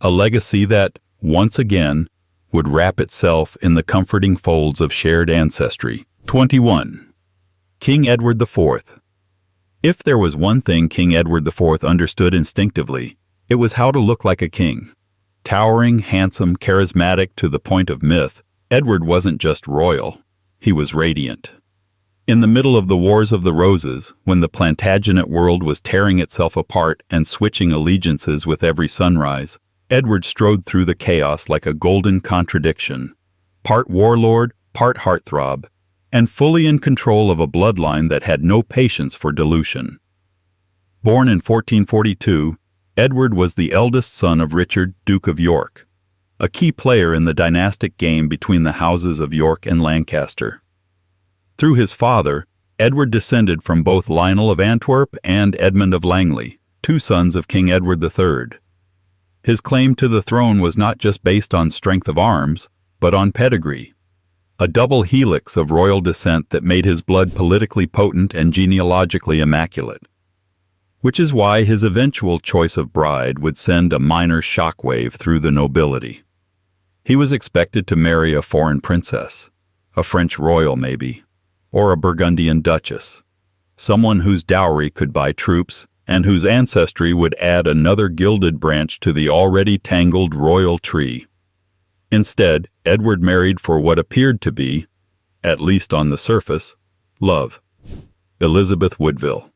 A legacy that, once again, would wrap itself in the comforting folds of shared ancestry. 21. King Edward IV. If there was one thing King Edward IV understood instinctively, it was how to look like a king. Towering, handsome, charismatic to the point of myth, Edward wasn't just royal, he was radiant. In the middle of the Wars of the Roses, when the Plantagenet world was tearing itself apart and switching allegiances with every sunrise, Edward strode through the chaos like a golden contradiction, part warlord, part heartthrob, and fully in control of a bloodline that had no patience for dilution. Born in 1442, Edward was the eldest son of Richard, Duke of York, a key player in the dynastic game between the houses of York and Lancaster. Through his father, Edward descended from both Lionel of Antwerp and Edmund of Langley, two sons of King Edward III. His claim to the throne was not just based on strength of arms, but on pedigree, a double helix of royal descent that made his blood politically potent and genealogically immaculate. Which is why his eventual choice of bride would send a minor shockwave through the nobility. He was expected to marry a foreign princess, a French royal maybe, or a Burgundian duchess, someone whose dowry could buy troops and whose ancestry would add another gilded branch to the already tangled royal tree. Instead, Edward married for what appeared to be, at least on the surface, Love. Elizabeth Woodville.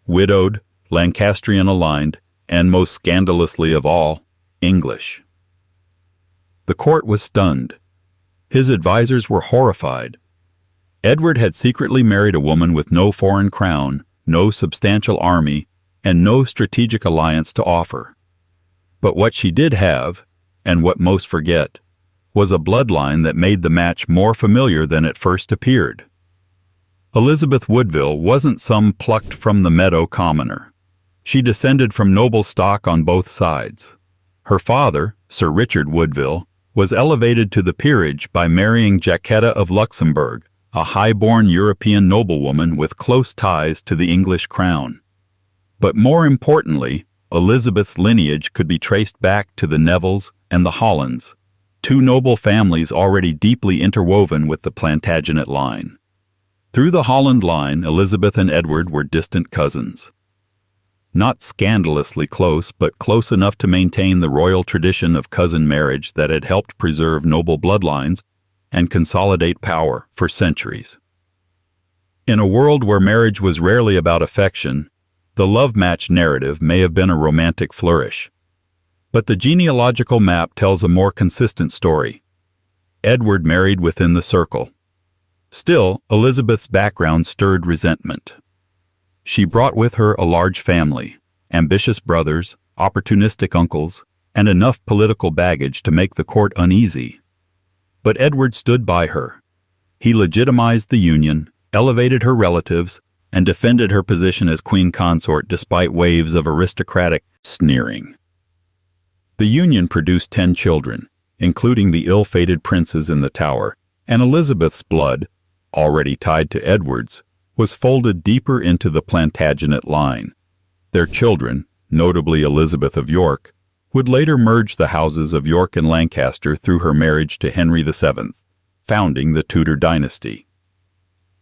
Widowed, Lancastrian aligned, and most scandalously of all, English. The court was stunned. His advisors were horrified. Edward had secretly married a woman with no foreign crown, no substantial army, and no strategic alliance to offer. But what she did have, and what most forget, was a bloodline that made the match more familiar than it first appeared. Elizabeth Woodville wasn't some plucked from the meadow commoner. She descended from noble stock on both sides. Her father, Sir Richard Woodville, was elevated to the peerage by marrying Jacquetta of Luxembourg, a high-born European noblewoman with close ties to the English crown. But more importantly, Elizabeth's lineage could be traced back to the Nevilles and the Hollands, two noble families already deeply interwoven with the Plantagenet line. Through the Holland line, Elizabeth and Edward were distant cousins. Not scandalously close, but close enough to maintain the royal tradition of cousin marriage that had helped preserve noble bloodlines and consolidate power for centuries. In a world where marriage was rarely about affection, the love match narrative may have been a romantic flourish. But the genealogical map tells a more consistent story. Edward married within the circle. Still, Elizabeth's background stirred resentment. She brought with her a large family, ambitious brothers, opportunistic uncles, and enough political baggage to make the court uneasy. But Edward stood by her. He legitimized the union, elevated her relatives, and defended her position as queen consort despite waves of aristocratic sneering. The union produced 10 children, including the ill-fated princes in the Tower, and Elizabeth's blood, already tied to Edward's, was folded deeper into the Plantagenet line. Their children, notably Elizabeth of York, would later merge the houses of York and Lancaster through her marriage to Henry VII, founding the Tudor dynasty.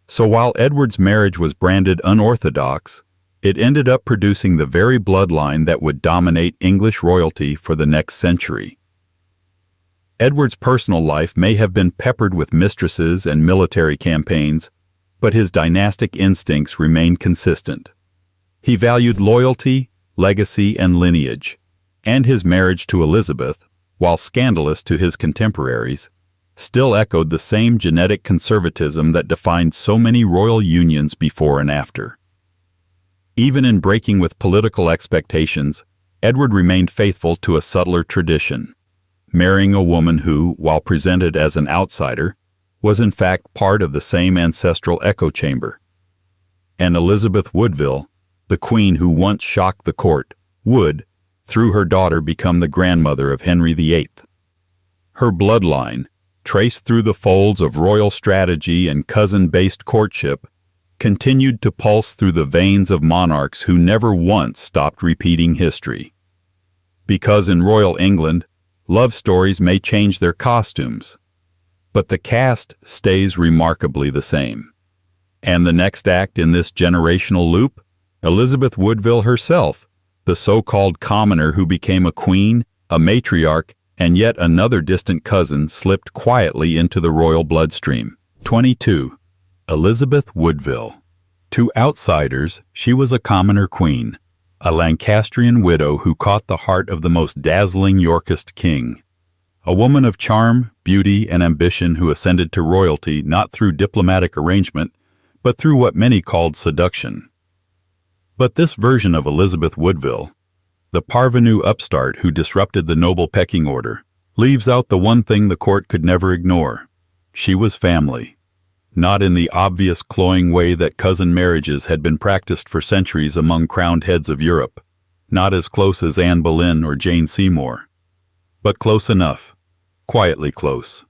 So while Edward's marriage was branded unorthodox, it ended up producing the very bloodline that would dominate English royalty for the next century. Edward's personal life may have been peppered with mistresses and military campaigns, but his dynastic instincts remained consistent. He valued loyalty, legacy, and lineage, and his marriage to Elizabeth, while scandalous to his contemporaries, still echoed the same genetic conservatism that defined so many royal unions before and after. Even in breaking with political expectations, Edward remained faithful to a subtler tradition, marrying a woman who, while presented as an outsider, was in fact part of the same ancestral echo chamber. And Elizabeth Woodville, the queen who once shocked the court, would, through her daughter, become the grandmother of Henry VIII. Her bloodline, traced through the folds of royal strategy and cousin-based courtship, continued to pulse through the veins of monarchs who never once stopped repeating history. Because in royal England, love stories may change their costumes, but the cast stays remarkably the same. And the next act in this generational loop? Elizabeth Woodville herself, the so-called commoner who became a queen, a matriarch, and yet another distant cousin slipped quietly into the royal bloodstream. 22. Elizabeth Woodville. To outsiders, she was a commoner queen, a Lancastrian widow who caught the heart of the most dazzling Yorkist king. A woman of charm, beauty, and ambition who ascended to royalty not through diplomatic arrangement, but through what many called seduction. But this version of Elizabeth Woodville, the parvenu upstart who disrupted the noble pecking order, leaves out the one thing the court could never ignore. She was family. Not in the obvious cloying way that cousin marriages had been practiced for centuries among crowned heads of Europe, not as close as Anne Boleyn or Jane Seymour, but close enough, quietly close.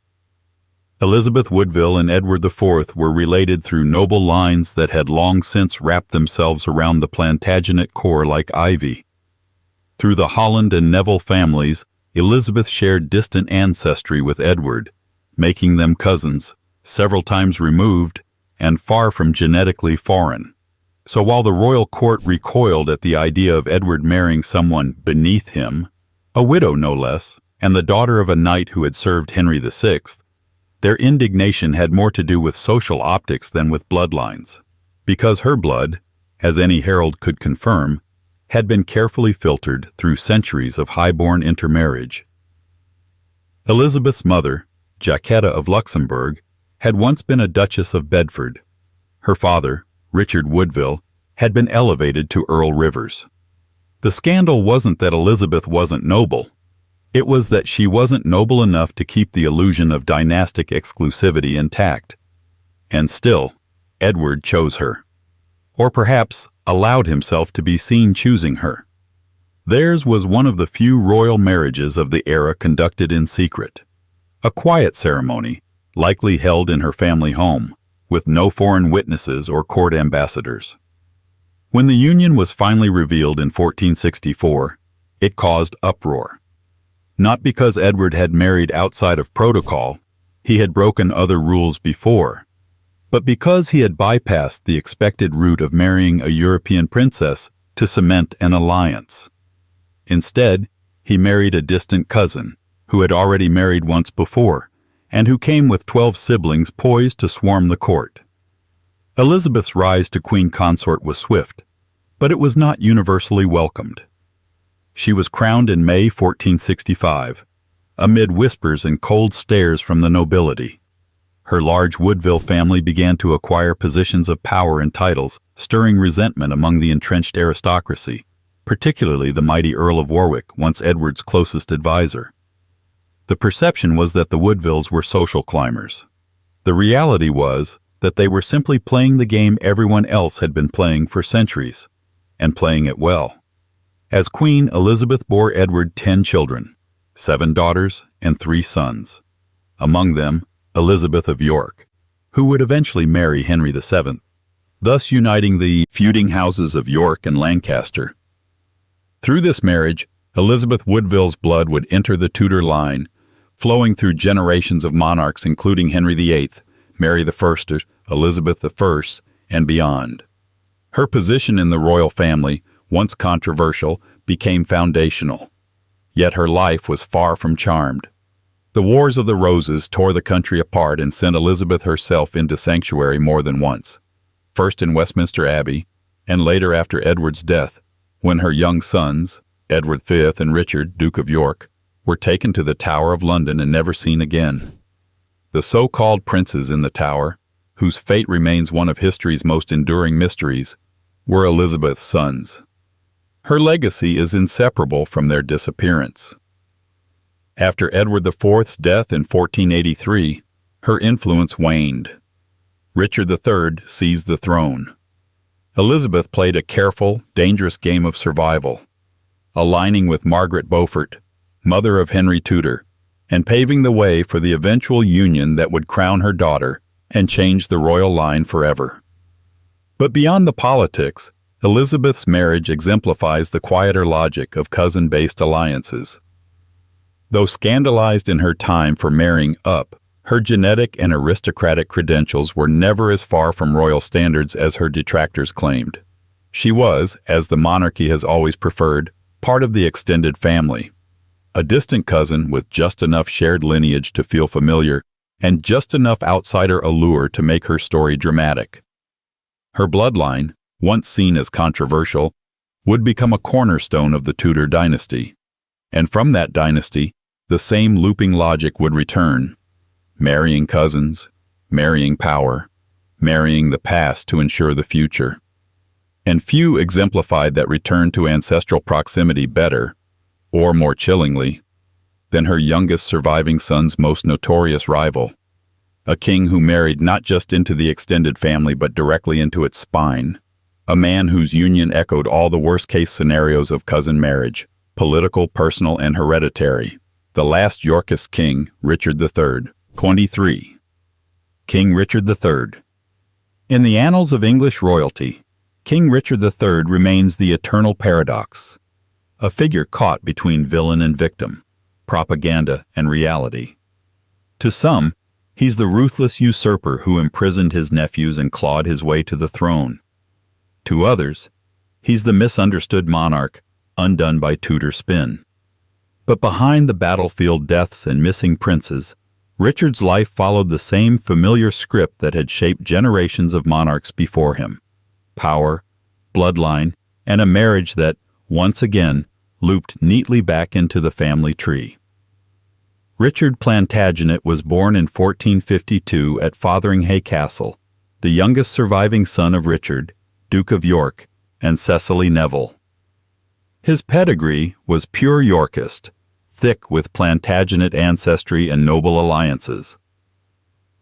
Elizabeth Woodville and Edward IV were related through noble lines that had long since wrapped themselves around the Plantagenet core like ivy. Through the Holland and Neville families, Elizabeth shared distant ancestry with Edward, making them cousins, several times removed, and far from genetically foreign. So while the royal court recoiled at the idea of Edward marrying someone beneath him, a widow no less, and the daughter of a knight who had served Henry VI, Their indignation had more to do with social optics than with bloodlines, because her blood, as any herald could confirm, had been carefully filtered through centuries of highborn intermarriage. Elizabeth's mother, Jacquetta of Luxembourg, had once been a Duchess of Bedford. Her father, Richard Woodville, had been elevated to Earl Rivers. The scandal wasn't that Elizabeth wasn't noble. It was that she wasn't noble enough to keep the illusion of dynastic exclusivity intact. And still, Edward chose her. Or perhaps allowed himself to be seen choosing her. Theirs was one of the few royal marriages of the era conducted in secret. A quiet ceremony, likely held in her family home, with no foreign witnesses or court ambassadors. When the union was finally revealed in 1464, it caused uproar. Not because Edward had married outside of protocol, he had broken other rules before, but because he had bypassed the expected route of marrying a European princess to cement an alliance. Instead, he married a distant cousin, who had already married once before, and who came with 12 siblings poised to swarm the court. Elizabeth's rise to queen consort was swift, but it was not universally welcomed. She was crowned in May 1465, amid whispers and cold stares from the nobility. Her large Woodville family began to acquire positions of power and titles, stirring resentment among the entrenched aristocracy, particularly the mighty Earl of Warwick, once Edward's closest advisor. The perception was that the Woodvilles were social climbers. The reality was that they were simply playing the game everyone else had been playing for centuries, and playing it well. As queen, Elizabeth bore Edward 10 children, 7 daughters and 3 sons. Among them, Elizabeth of York, who would eventually marry Henry VII, thus uniting the feuding houses of York and Lancaster. Through this marriage, Elizabeth Woodville's blood would enter the Tudor line, flowing through generations of monarchs including Henry VIII, Mary I, Elizabeth I, and beyond. Her position in the royal family, once controversial, became foundational. Yet her life was far from charmed. The Wars of the Roses tore the country apart and sent Elizabeth herself into sanctuary more than once, first in Westminster Abbey, and later after Edward's death, when her young sons, Edward V and Richard, Duke of York, were taken to the Tower of London and never seen again. The so-called princes in the Tower, whose fate remains one of history's most enduring mysteries, were Elizabeth's sons. Her legacy is inseparable from their disappearance. After Edward IV's death in 1483, her influence waned. Richard III seized the throne. Elizabeth played a careful, dangerous game of survival, aligning with Margaret Beaufort, mother of Henry Tudor, and paving the way for the eventual union that would crown her daughter and change the royal line forever. But beyond the politics, Elizabeth's marriage exemplifies the quieter logic of cousin-based alliances. Though scandalized in her time for marrying up, her genetic and aristocratic credentials were never as far from royal standards as her detractors claimed. She was, as the monarchy has always preferred, part of the extended family. A distant cousin with just enough shared lineage to feel familiar and just enough outsider allure to make her story dramatic. Her bloodline, once seen as controversial, would become a cornerstone of the Tudor dynasty. And from that dynasty, the same looping logic would return. Marrying cousins, marrying power, marrying the past to ensure the future. And few exemplified that return to ancestral proximity better, or more chillingly, than her youngest surviving son's most notorious rival, a king who married not just into the extended family but directly into its spine, a man whose union echoed all the worst-case scenarios of cousin marriage, political, personal, and hereditary. The last Yorkist king, Richard III, 23. King Richard III. In the annals of English royalty, King Richard III remains the eternal paradox, a figure caught between villain and victim, propaganda and reality. To some, he's the ruthless usurper who imprisoned his nephews and clawed his way to the throne. To others, he's the misunderstood monarch, undone by Tudor spin. But behind the battlefield deaths and missing princes Richard's life followed the same familiar script that had shaped generations of monarchs before him: power, bloodline, and a marriage that, once again, looped neatly back into the family tree. Richard Plantagenet was born in 1452 at Fotheringhay Castle, the youngest surviving son of Richard, Duke of York, and Cecily Neville. His pedigree was pure Yorkist, thick with Plantagenet ancestry and noble alliances.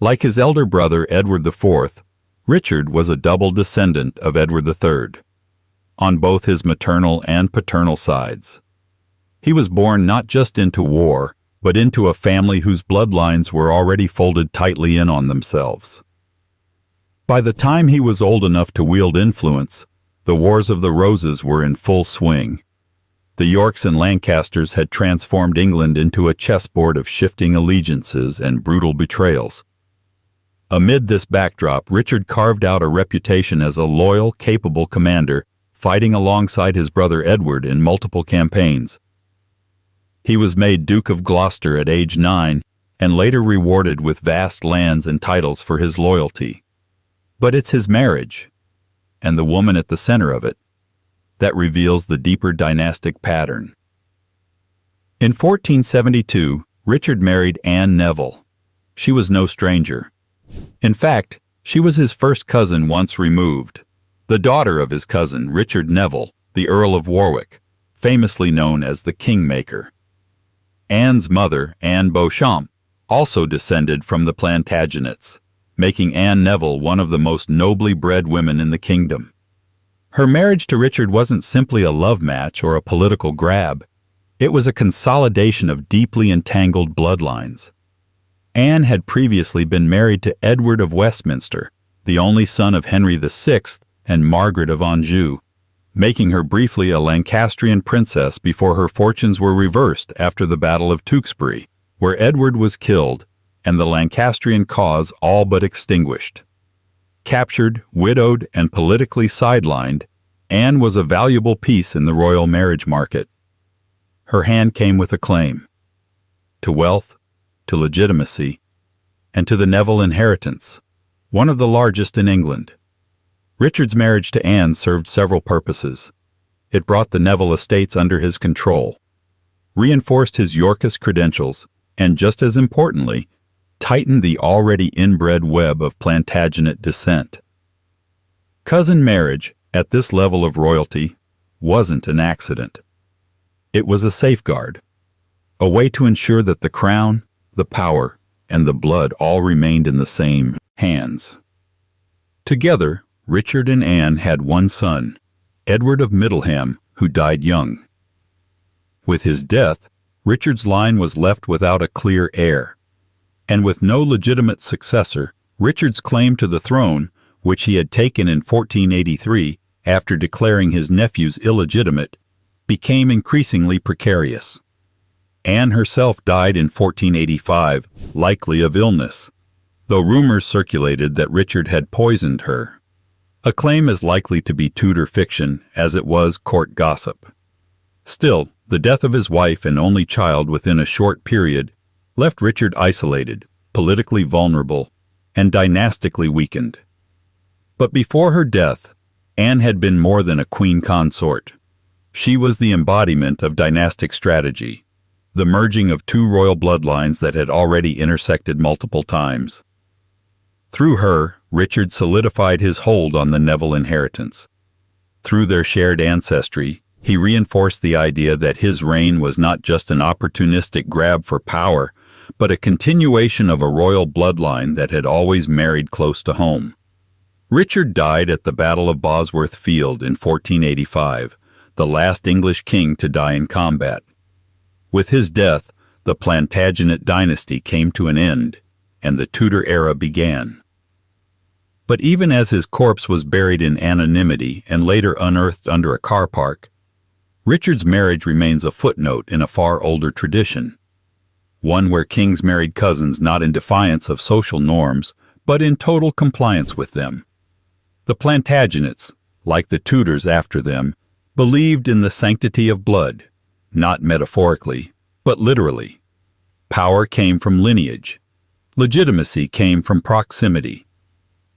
Like his elder brother Edward IV, Richard was a double descendant of Edward III, on both his maternal and paternal sides. He was born not just into war, but into a family whose bloodlines were already folded tightly in on themselves. By the time he was old enough to wield influence, the Wars of the Roses were in full swing. The Yorks and Lancasters had transformed England into a chessboard of shifting allegiances and brutal betrayals. Amid this backdrop, Richard carved out a reputation as a loyal, capable commander, fighting alongside his brother Edward in multiple campaigns. He was made Duke of Gloucester at age 9 and later rewarded with vast lands and titles for his loyalty. But it's his marriage, and the woman at the center of it, that reveals the deeper dynastic pattern. In 1472, Richard married Anne Neville. She was no stranger. In fact, she was his first cousin once removed, the daughter of his cousin Richard Neville, the Earl of Warwick, famously known as the Kingmaker. Anne's mother, Anne Beauchamp, also descended from the Plantagenets, making Anne Neville one of the most nobly bred women in the kingdom. Her marriage to Richard wasn't simply a love match or a political grab. It was a consolidation of deeply entangled bloodlines. Anne had previously been married to Edward of Westminster, the only son of Henry VI and Margaret of Anjou, making her briefly a Lancastrian princess before her fortunes were reversed after the Battle of Tewkesbury, where Edward was killed and the Lancastrian cause all but extinguished. Captured, widowed, and politically sidelined, Anne was a valuable piece in the royal marriage market. Her hand came with a claim to wealth, to legitimacy, and to the Neville inheritance, one of the largest in England. Richard's marriage to Anne served several purposes. It brought the Neville estates under his control, reinforced his Yorkist credentials, and just as importantly, tightened the already inbred web of Plantagenet descent. Cousin marriage, at this level of royalty, wasn't an accident. It was a safeguard, a way to ensure that the crown, the power, and the blood all remained in the same hands. Together, Richard and Anne had one son, Edward of Middleham, who died young. With his death, Richard's line was left without a clear heir, and with no legitimate successor, Richard's claim to the throne, which he had taken in 1483 after declaring his nephews illegitimate, became increasingly precarious. Anne herself died in 1485, likely of illness, though rumors circulated that Richard had poisoned her. A claim as likely to be Tudor fiction as it was court gossip. Still, the death of his wife and only child within a short period left Richard isolated, politically vulnerable, and dynastically weakened. But before her death, Anne had been more than a queen consort. She was the embodiment of dynastic strategy, the merging of two royal bloodlines that had already intersected multiple times. Through her, Richard solidified his hold on the Neville inheritance. Through their shared ancestry, he reinforced the idea that his reign was not just an opportunistic grab for power, but a continuation of a royal bloodline that had always married close to home. Richard died at the Battle of Bosworth Field in 1485, the last English king to die in combat. With his death, the Plantagenet dynasty came to an end, and the Tudor era began. But even as his corpse was buried in anonymity and later unearthed under a car park, Richard's marriage remains a footnote in a far older tradition, one where kings married cousins not in defiance of social norms, but in total compliance with them. The Plantagenets, like the Tudors after them, believed in the sanctity of blood, not metaphorically, but literally. Power came from lineage, Legitimacy came from proximity,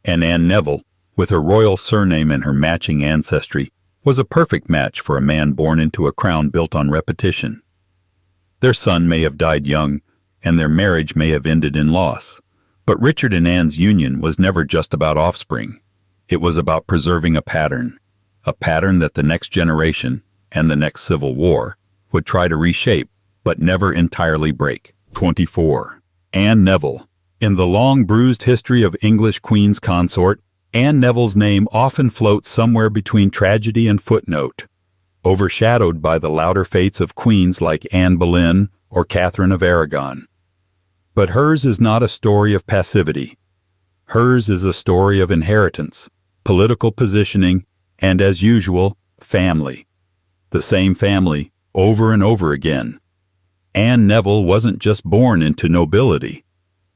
and Anne Neville, with her royal surname and her matching ancestry, was a perfect match for a man born into a crown built on repetition. Their son may have died young, and their marriage may have ended in loss, but Richard and Anne's union was never just about offspring. It was about preserving a pattern that the next generation, and the next civil war, would try to reshape, but never entirely break. 24. Anne Neville. In the long bruised history of English Queen's Consort, Anne Neville's name often floats somewhere between tragedy and footnote, overshadowed by the louder fates of queens like Anne Boleyn or Catherine of Aragon. But hers is not a story of passivity. Hers is a story of inheritance, political positioning, and, as usual, family. The same family, over and over again. Anne Neville wasn't just born into nobility.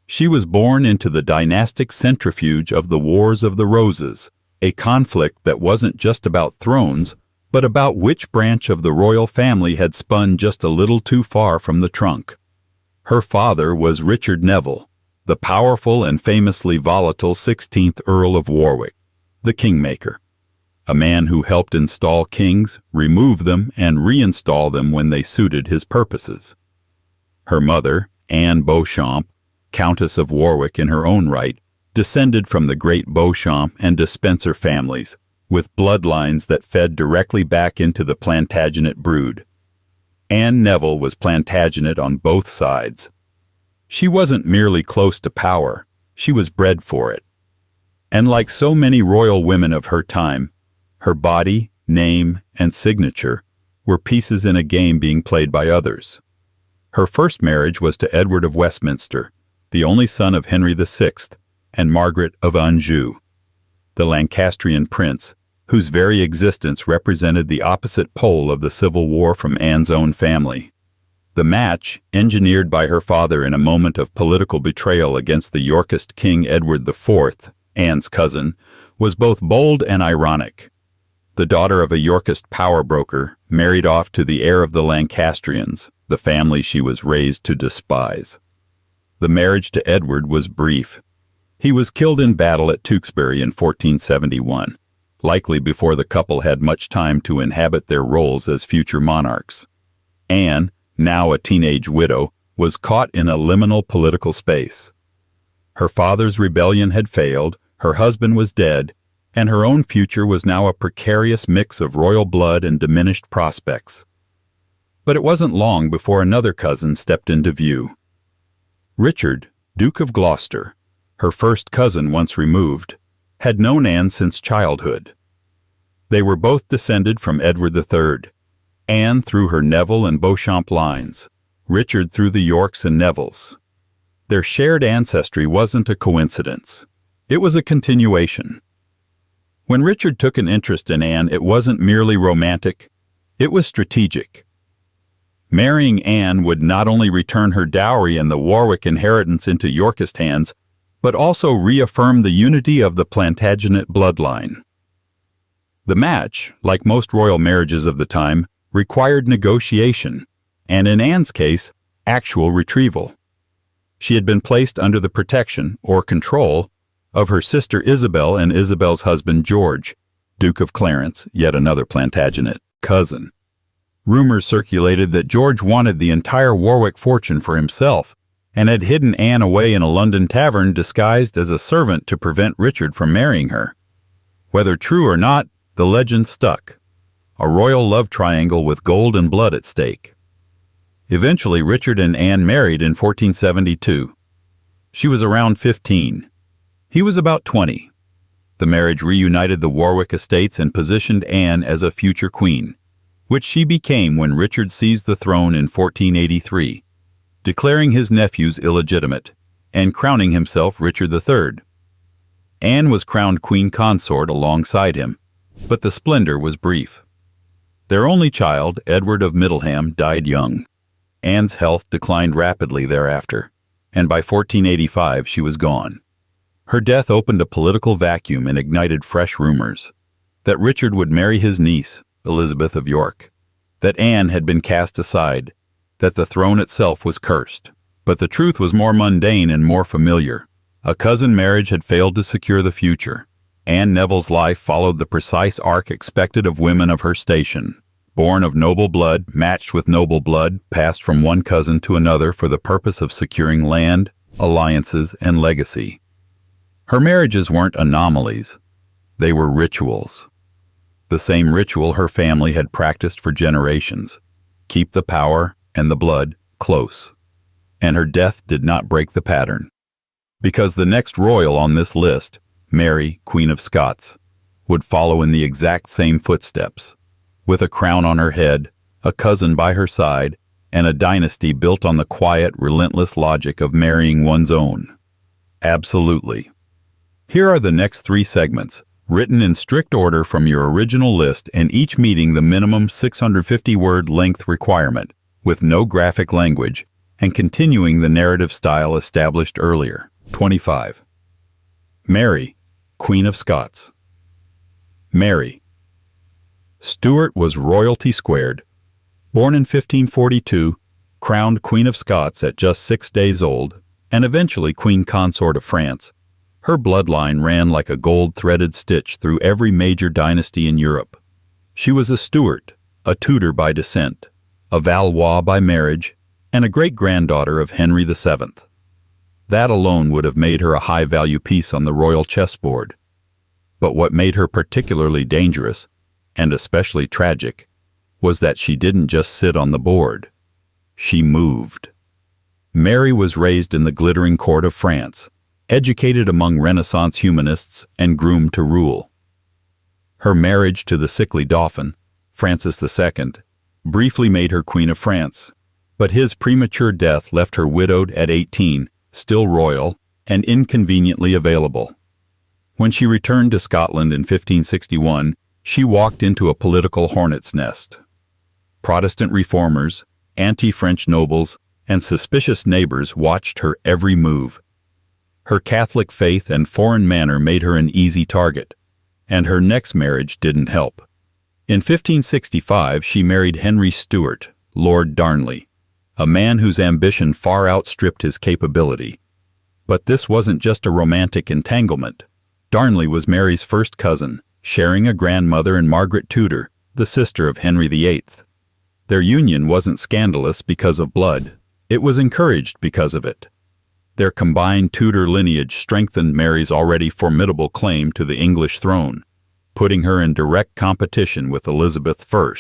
She was born into the dynastic centrifuge of the Wars of the Roses, a conflict that wasn't just about thrones, but about which branch of the royal family had spun just a little too far from the trunk. Her father was Richard Neville, the powerful and famously volatile 16th Earl of Warwick, the Kingmaker, a man who helped install kings, remove them, and reinstall them when they suited his purposes. Her mother, Anne Beauchamp, Countess of Warwick in her own right, descended from the great Beauchamp and Despencer families, with bloodlines that fed directly back into the Plantagenet brood. Anne Neville was Plantagenet on both sides. She wasn't merely close to power, she was bred for it. And like so many royal women of her time, her body, name, and signature were pieces in a game being played by others. Her first marriage was to Edward of Westminster, the only son of Henry VI and Margaret of Anjou, the Lancastrian prince, whose very existence represented the opposite pole of the Civil War from Anne's own family. The match, engineered by her father in a moment of political betrayal against the Yorkist King Edward IV, Anne's cousin, was both bold and ironic. The daughter of a Yorkist power broker married off to the heir of the Lancastrians, the family she was raised to despise. The marriage to Edward was brief. He was killed in battle at Tewkesbury in 1471, likely before the couple had much time to inhabit their roles as future monarchs. Anne, now a teenage widow, was caught in a liminal political space. Her father's rebellion had failed, her husband was dead, and her own future was now a precarious mix of royal blood and diminished prospects. But it wasn't long before another cousin stepped into view. Richard, Duke of Gloucester, her first cousin once removed, had known Anne since childhood. They were both descended from Edward III, Anne through her Neville and Beauchamp lines, Richard through the Yorks and Nevilles. Their shared ancestry wasn't a coincidence. It was a continuation. When Richard took an interest in Anne, it wasn't merely romantic, it was strategic. Marrying Anne would not only return her dowry and the Warwick inheritance into Yorkist hands, but also reaffirm the unity of the Plantagenet bloodline. The match, like most royal marriages of the time, required negotiation, and in Anne's case, actual retrieval. She had been placed under the protection, or control, of her sister Isabel and Isabel's husband George, Duke of Clarence, yet another Plantagenet, cousin. Rumors circulated that George wanted the entire Warwick fortune for himself, and had hidden Anne away in a London tavern disguised as a servant to prevent Richard from marrying her. Whether true or not, the legend stuck. A royal love triangle with gold and blood at stake. Eventually, Richard and Anne married in 1472. She was around 15. He was about 20. The marriage reunited the Warwick estates and positioned Anne as a future queen, which she became when Richard seized the throne in 1483, declaring his nephews illegitimate, and crowning himself Richard III. Anne was crowned queen consort alongside him, but the splendor was brief. Their only child, Edward of Middleham, died young. Anne's health declined rapidly thereafter, and by 1485 she was gone. Her death opened a political vacuum and ignited fresh rumors that Richard would marry his niece, Elizabeth of York, that Anne had been cast aside, that the throne itself was cursed. But the truth was more mundane and more familiar. A cousin marriage had failed to secure the future. Anne Neville's life followed the precise arc expected of women of her station. Born of noble blood, matched with noble blood, passed from one cousin to another for the purpose of securing land, alliances, and legacy. Her marriages weren't anomalies. They were rituals. The same ritual her family had practiced for generations. Keep the power and the blood close. And her death did not break the pattern. Because the next royal on this list, Mary, Queen of Scots, would follow in the exact same footsteps, with a crown on her head, a cousin by her side, and a dynasty built on the quiet, relentless logic of marrying one's own. Absolutely. Here are the next 3 segments, written in strict order from your original list and each meeting the minimum 650-word length requirement, with no graphic language, and continuing the narrative style established earlier. 25. Mary, Queen of Scots. Mary. Stuart was royalty squared. Born in 1542, crowned Queen of Scots at just 6 days old, and eventually Queen Consort of France, her bloodline ran like a gold-threaded stitch through every major dynasty in Europe. She was a Stuart, a Tudor by descent, a Valois by marriage, and a great-granddaughter of Henry VII. That alone would have made her a high-value piece on the royal chessboard. But what made her particularly dangerous, and especially tragic, was that she didn't just sit on the board. She moved. Mary was raised in the glittering court of France, educated among Renaissance humanists, and groomed to rule. Her marriage to the sickly Dauphin, Francis II, briefly made her Queen of France, but his premature death left her widowed at 18, still royal, and inconveniently available. When she returned to Scotland in 1561, she walked into a political hornet's nest. Protestant reformers, anti-French nobles, and suspicious neighbors watched her every move. Her Catholic faith and foreign manner made her an easy target, and her next marriage didn't help. In 1565, she married Henry Stuart, Lord Darnley, a man whose ambition far outstripped his capability. But this wasn't just a romantic entanglement. Darnley was Mary's first cousin, sharing a grandmother in Margaret Tudor, the sister of Henry VIII. Their union wasn't scandalous because of blood. It was encouraged because of it. Their combined Tudor lineage strengthened Mary's already formidable claim to the English throne, putting her in direct competition with Elizabeth I.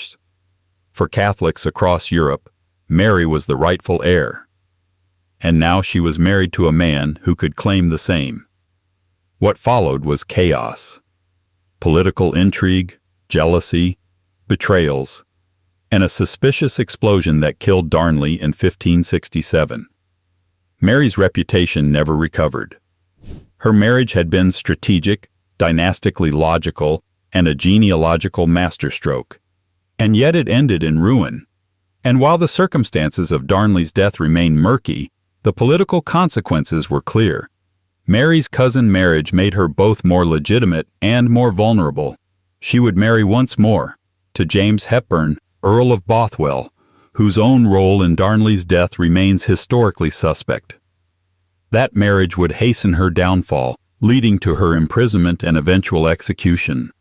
For Catholics across Europe, Mary was the rightful heir. And now she was married to a man who could claim the same. What followed was chaos. Political intrigue, jealousy, betrayals, and a suspicious explosion that killed Darnley in 1567. Mary's reputation never recovered. Her marriage had been strategic, dynastically logical, and a genealogical masterstroke. And yet it ended in ruin. And while the circumstances of Darnley's death remain murky, the political consequences were clear. Mary's cousin marriage made her both more legitimate and more vulnerable. She would marry once more, to James Hepburn, Earl of Bothwell, whose own role in Darnley's death remains historically suspect. That marriage would hasten her downfall, leading to her imprisonment and eventual execution.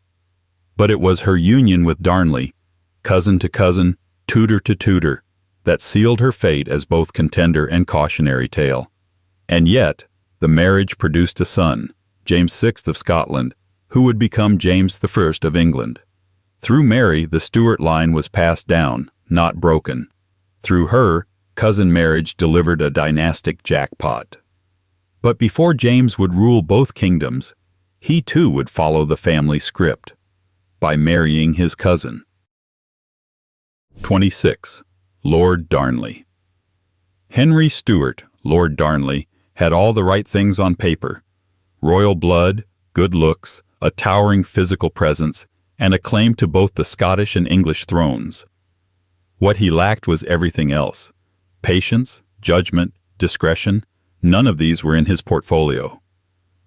But it was her union with Darnley, cousin to cousin, Tudor to Tudor, that sealed her fate as both contender and cautionary tale. And yet, the marriage produced a son, James VI of Scotland, who would become James I of England. Through Mary, the Stuart line was passed down, not broken. Through her, cousin marriage delivered a dynastic jackpot. But before James would rule both kingdoms, he too would follow the family script, by marrying his cousin. 26. Lord Darnley. Henry Stuart, Lord Darnley, had all the right things on paper: royal blood, good looks, a towering physical presence, and a claim to both the Scottish and English thrones. What he lacked was everything else: patience, judgment, discretion. None of these were in his portfolio.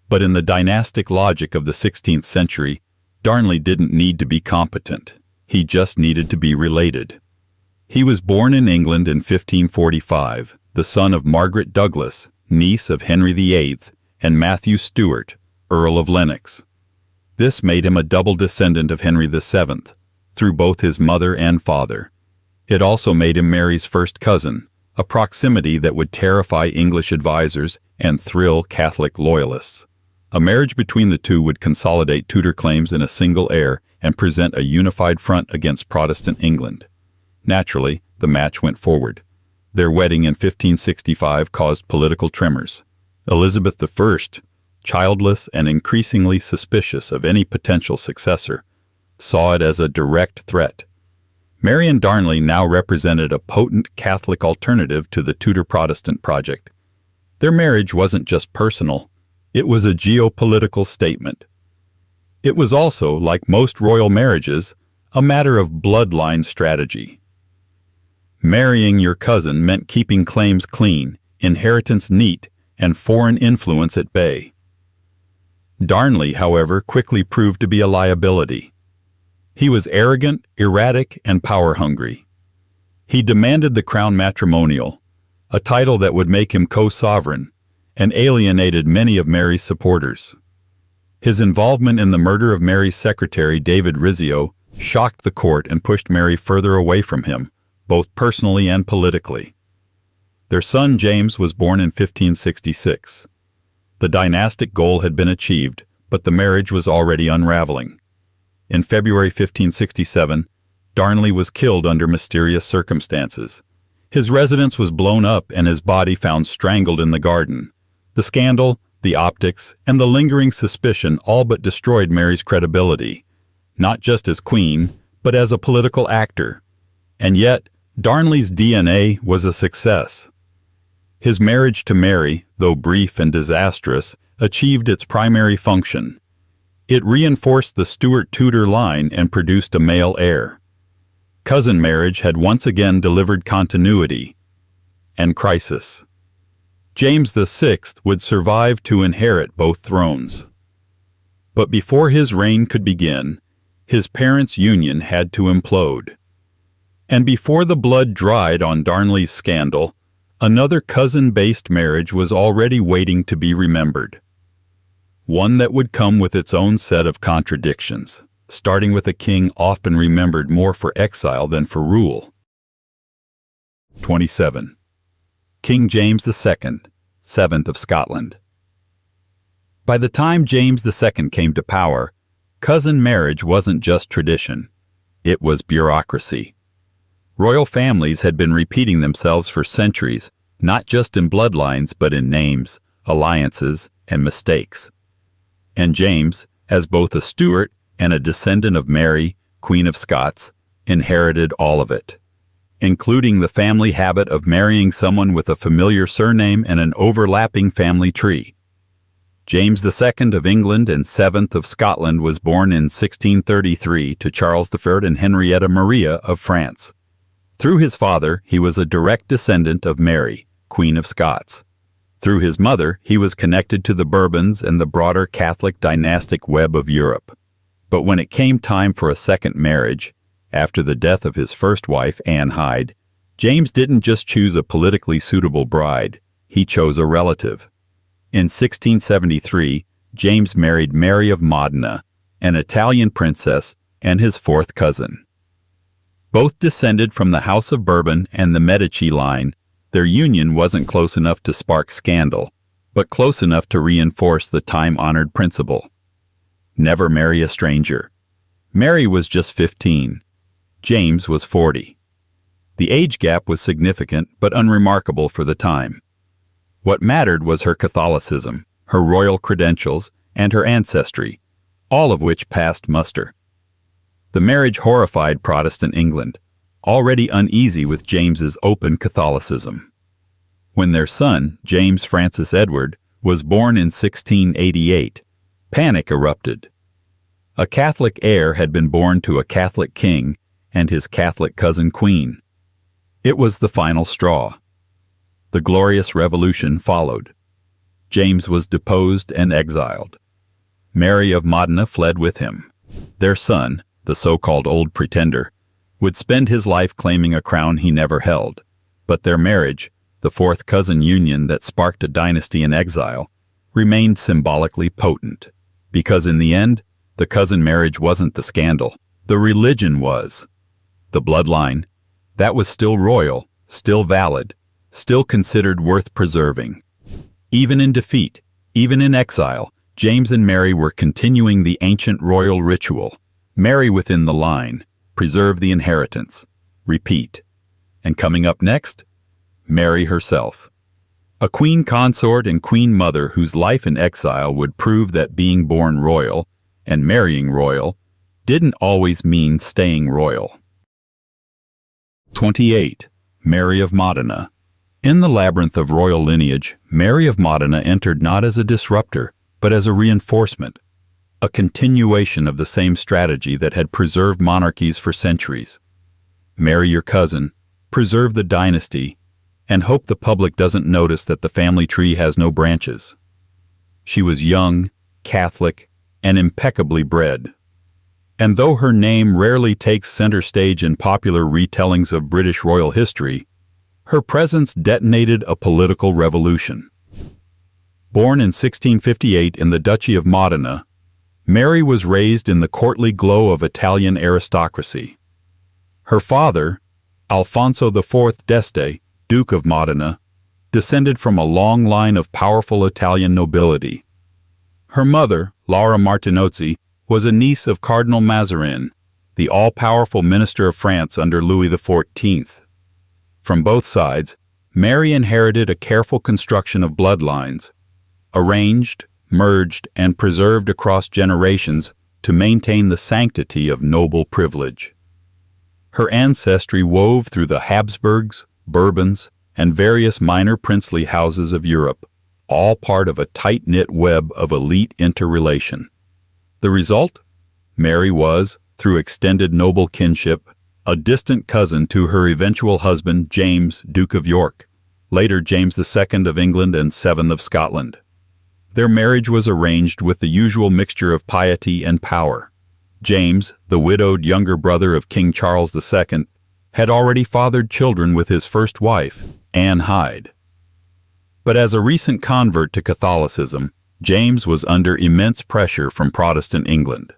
But in the dynastic logic of the 16th century, Darnley didn't need to be competent. He just needed to be related. He was born in England in 1545, the son of Margaret Douglas, niece of Henry VIII, and Matthew Stuart, Earl of Lennox. This made him a double descendant of Henry VII, through both his mother and father. It also made him Mary's first cousin, a proximity that would terrify English advisors and thrill Catholic loyalists. A marriage between the two would consolidate Tudor claims in a single heir and present a unified front against Protestant England. Naturally, the match went forward. Their wedding in 1565 caused political tremors. Elizabeth I, childless and increasingly suspicious of any potential successor, saw it as a direct threat. Mary and Darnley now represented a potent Catholic alternative to the Tudor Protestant project. Their marriage wasn't just personal, it was a geopolitical statement. It was also, like most royal marriages, a matter of bloodline strategy. Marrying your cousin meant keeping claims clean, inheritance neat, and foreign influence at bay. Darnley, however, quickly proved to be a liability. He was arrogant, erratic, and power-hungry. He demanded the crown matrimonial, a title that would make him co-sovereign, and alienated many of Mary's supporters. His involvement in the murder of Mary's secretary, David Rizzio, shocked the court and pushed Mary further away from him, both personally and politically. Their son James was born in 1566. The dynastic goal had been achieved, but the marriage was already unraveling. In February 1567, Darnley was killed under mysterious circumstances. His residence was blown up and his body found strangled in the garden. The scandal, the optics, and the lingering suspicion all but destroyed Mary's credibility, not just as queen, but as a political actor. And yet, Darnley's DNA was a success. His marriage to Mary, though brief and disastrous, achieved its primary function. It reinforced the Stuart-Tudor line and produced a male heir. Cousin marriage had once again delivered continuity and crisis. James VI would survive to inherit both thrones. But before his reign could begin, his parents' union had to implode. And before the blood dried on Darnley's scandal, another cousin-based marriage was already waiting to be remembered. One that would come with its own set of contradictions, starting with a king often remembered more for exile than for rule. 27. King James II, 7th of Scotland. By the time James II came to power, cousin marriage wasn't just tradition, it was bureaucracy. Royal families had been repeating themselves for centuries, not just in bloodlines but in names, alliances, and mistakes. And James, as both a Stuart and a descendant of Mary, Queen of Scots, inherited all of it, including the family habit of marrying someone with a familiar surname and an overlapping family tree. James II of England and 7th of Scotland was born in 1633 to Charles III and Henrietta Maria of France. Through his father, he was a direct descendant of Mary, Queen of Scots. Through his mother, he was connected to the Bourbons and the broader Catholic dynastic web of Europe. But when it came time for a second marriage, after the death of his first wife, Anne Hyde, James didn't just choose a politically suitable bride, he chose a relative. In 1673, James married Mary of Modena, an Italian princess and his fourth cousin. Both descended from the House of Bourbon and the Medici line, their union wasn't close enough to spark scandal, but close enough to reinforce the time-honored principle. Never marry a stranger. Mary was just 15. James was 40. The age gap was significant but unremarkable for the time. What mattered was her Catholicism, her royal credentials, and her ancestry, all of which passed muster. The marriage horrified Protestant England, already uneasy with James's open Catholicism. When their son, James Francis Edward, was born in 1688, panic erupted. A Catholic heir had been born to a Catholic king and his Catholic cousin queen. It was the final straw. The Glorious Revolution followed. James was deposed and exiled. Mary of Modena fled with him. Their son, the so-called Old Pretender, would spend his life claiming a crown he never held, but their marriage, the fourth cousin union that sparked a dynasty in exile, remained symbolically potent. Because in the end, the cousin marriage wasn't the scandal. The religion was. The bloodline, that was still royal, still valid, still considered worth preserving. Even in defeat, even in exile, James and Mary were continuing the ancient royal ritual. Marry within the line, preserve the inheritance, repeat. And coming up next, Mary herself. A queen consort and queen mother whose life in exile would prove that being born royal and marrying royal didn't always mean staying royal. 28. Mary of Modena. In the labyrinth of royal lineage, Mary of Modena entered not as a disruptor, but as a reinforcement, a continuation of the same strategy that had preserved monarchies for centuries. Marry your cousin, preserve the dynasty, and hope the public doesn't notice that the family tree has no branches. She was young, Catholic, and impeccably bred. And though her name rarely takes center stage in popular retellings of British royal history, her presence detonated a political revolution. Born in 1658 in the Duchy of Modena, Mary was raised in the courtly glow of Italian aristocracy. Her father, Alfonso IV d'Este, Duke of Modena, descended from a long line of powerful Italian nobility. Her mother, Laura Martinozzi, was a niece of Cardinal Mazarin, the all-powerful minister of France under Louis XIV. From both sides, Mary inherited a careful construction of bloodlines, arranged, merged, and preserved across generations to maintain the sanctity of noble privilege. Her ancestry wove through the Habsburgs, Bourbons, and various minor princely houses of Europe, all part of a tight-knit web of elite interrelation. The result? Mary was, through extended noble kinship, a distant cousin to her eventual husband James, Duke of York, later James II of England and VII of Scotland. Their marriage was arranged with the usual mixture of piety and power. James, the widowed younger brother of King Charles II, had already fathered children with his first wife, Anne Hyde. But as a recent convert to Catholicism, James was under immense pressure from Protestant England.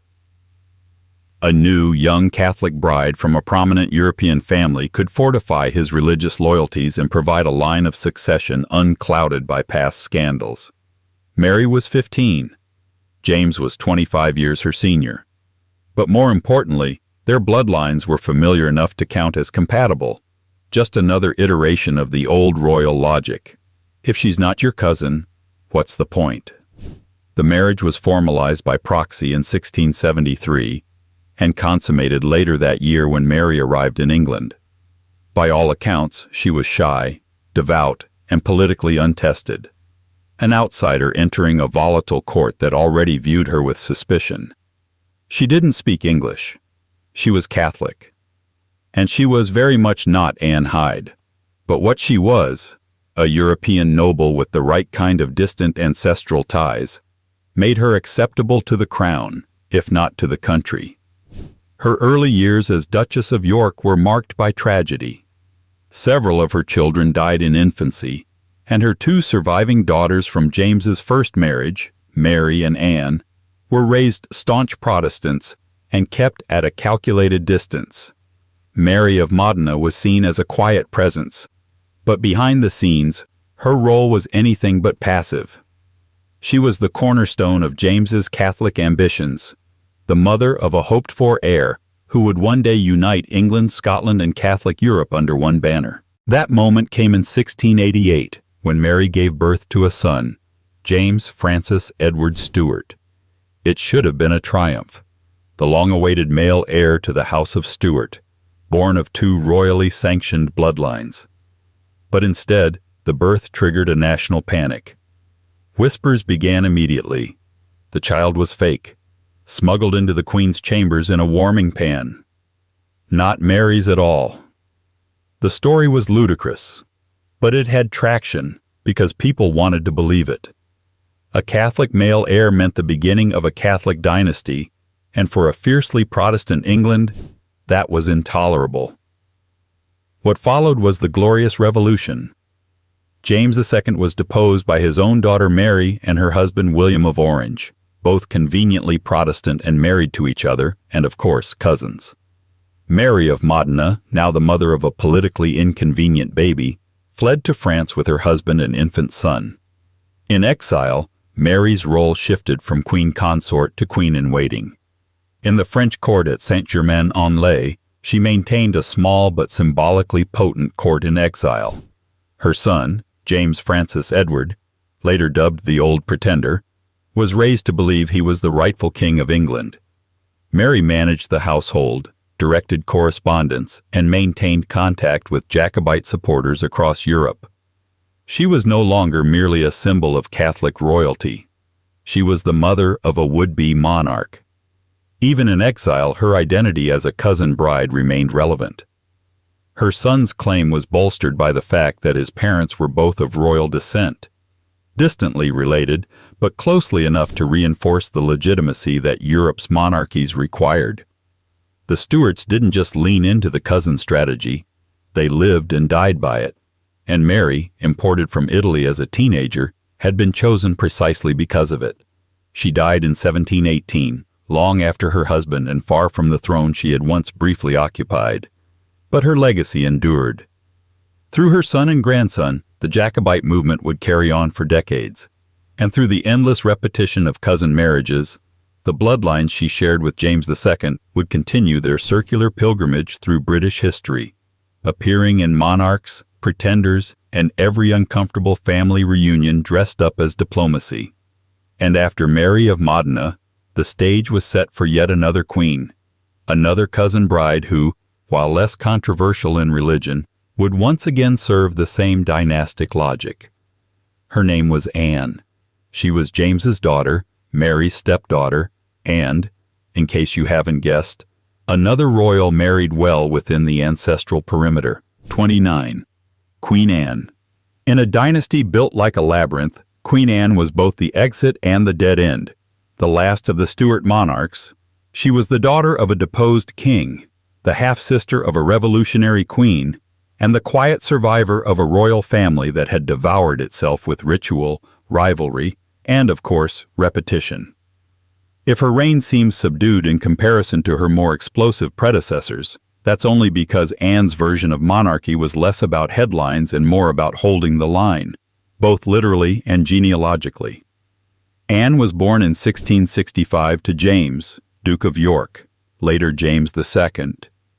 A new, young Catholic bride from a prominent European family could fortify his religious loyalties and provide a line of succession unclouded by past scandals. Mary was 15. James was 25 years her senior. But more importantly, their bloodlines were familiar enough to count as compatible, just another iteration of the old royal logic. If she's not your cousin, what's the point? The marriage was formalized by proxy in 1673 and consummated later that year when Mary arrived in England. By all accounts, she was shy, devout, and politically untested, an outsider entering a volatile court that already viewed her with suspicion. She didn't speak English. She was Catholic. And she was very much not Anne Hyde. But what she was, a European noble with the right kind of distant ancestral ties, made her acceptable to the crown, if not to the country. Her early years as Duchess of York were marked by tragedy. Several of her children died in infancy, and her two surviving daughters from James's first marriage, Mary and Anne, were raised staunch Protestants and kept at a calculated distance. Mary of Modena was seen as a quiet presence, but behind the scenes, her role was anything but passive. She was the cornerstone of James's Catholic ambitions, the mother of a hoped-for heir who would one day unite England, Scotland, and Catholic Europe under one banner. That moment came in 1688, when Mary gave birth to a son, James Francis Edward Stuart. It should have been a triumph, the long-awaited male heir to the House of Stuart, born of two royally sanctioned bloodlines. But instead, the birth triggered a national panic. Whispers began immediately. The child was fake, smuggled into the Queen's chambers in a warming pan. Not Mary's at all. The story was ludicrous, but it had traction because people wanted to believe it. A Catholic male heir meant the beginning of a Catholic dynasty, and for a fiercely Protestant England, that was intolerable. What followed was the Glorious Revolution. James II was deposed by his own daughter Mary and her husband William of Orange, both conveniently Protestant and married to each other, and of course, cousins. Mary of Modena, now the mother of a politically inconvenient baby, fled to France with her husband and infant son. In exile, Mary's role shifted from queen consort to queen-in-waiting. In the French court at Saint-Germain-en-Laye, she maintained a small but symbolically potent court in exile. Her son, James Francis Edward, later dubbed the Old Pretender, was raised to believe he was the rightful king of England. Mary managed the household, directed correspondence, and maintained contact with Jacobite supporters across Europe. She was no longer merely a symbol of Catholic royalty. She was the mother of a would-be monarch. Even in exile, her identity as a cousin bride remained relevant. Her son's claim was bolstered by the fact that his parents were both of royal descent, distantly related, but closely enough to reinforce the legitimacy that Europe's monarchies required. The Stuarts didn't just lean into the cousin strategy, they lived and died by it. And Mary, imported from Italy as a teenager, had been chosen precisely because of it. She died in 1718, long after her husband and far from the throne she had once briefly occupied. But her legacy endured. Through her son and grandson, the Jacobite movement would carry on for decades. And through the endless repetition of cousin marriages, the bloodlines she shared with James II would continue their circular pilgrimage through British history, appearing in monarchs, pretenders, and every uncomfortable family reunion dressed up as diplomacy. And after Mary of Modena, the stage was set for yet another queen, another cousin bride who, while less controversial in religion, would once again serve the same dynastic logic. Her name was Anne. She was James's daughter, Mary's stepdaughter, and, in case you haven't guessed, another royal married well within the ancestral perimeter. 29. Queen Anne. In a dynasty built like a labyrinth, Queen Anne was both the exit and the dead end. The last of the Stuart monarchs, she was the daughter of a deposed king, the half-sister of a revolutionary queen, and the quiet survivor of a royal family that had devoured itself with ritual, rivalry, and, of course, repetition. If her reign seems subdued in comparison to her more explosive predecessors, that's only because Anne's version of monarchy was less about headlines and more about holding the line, both literally and genealogically. Anne was born in 1665 to James, Duke of York, later James II,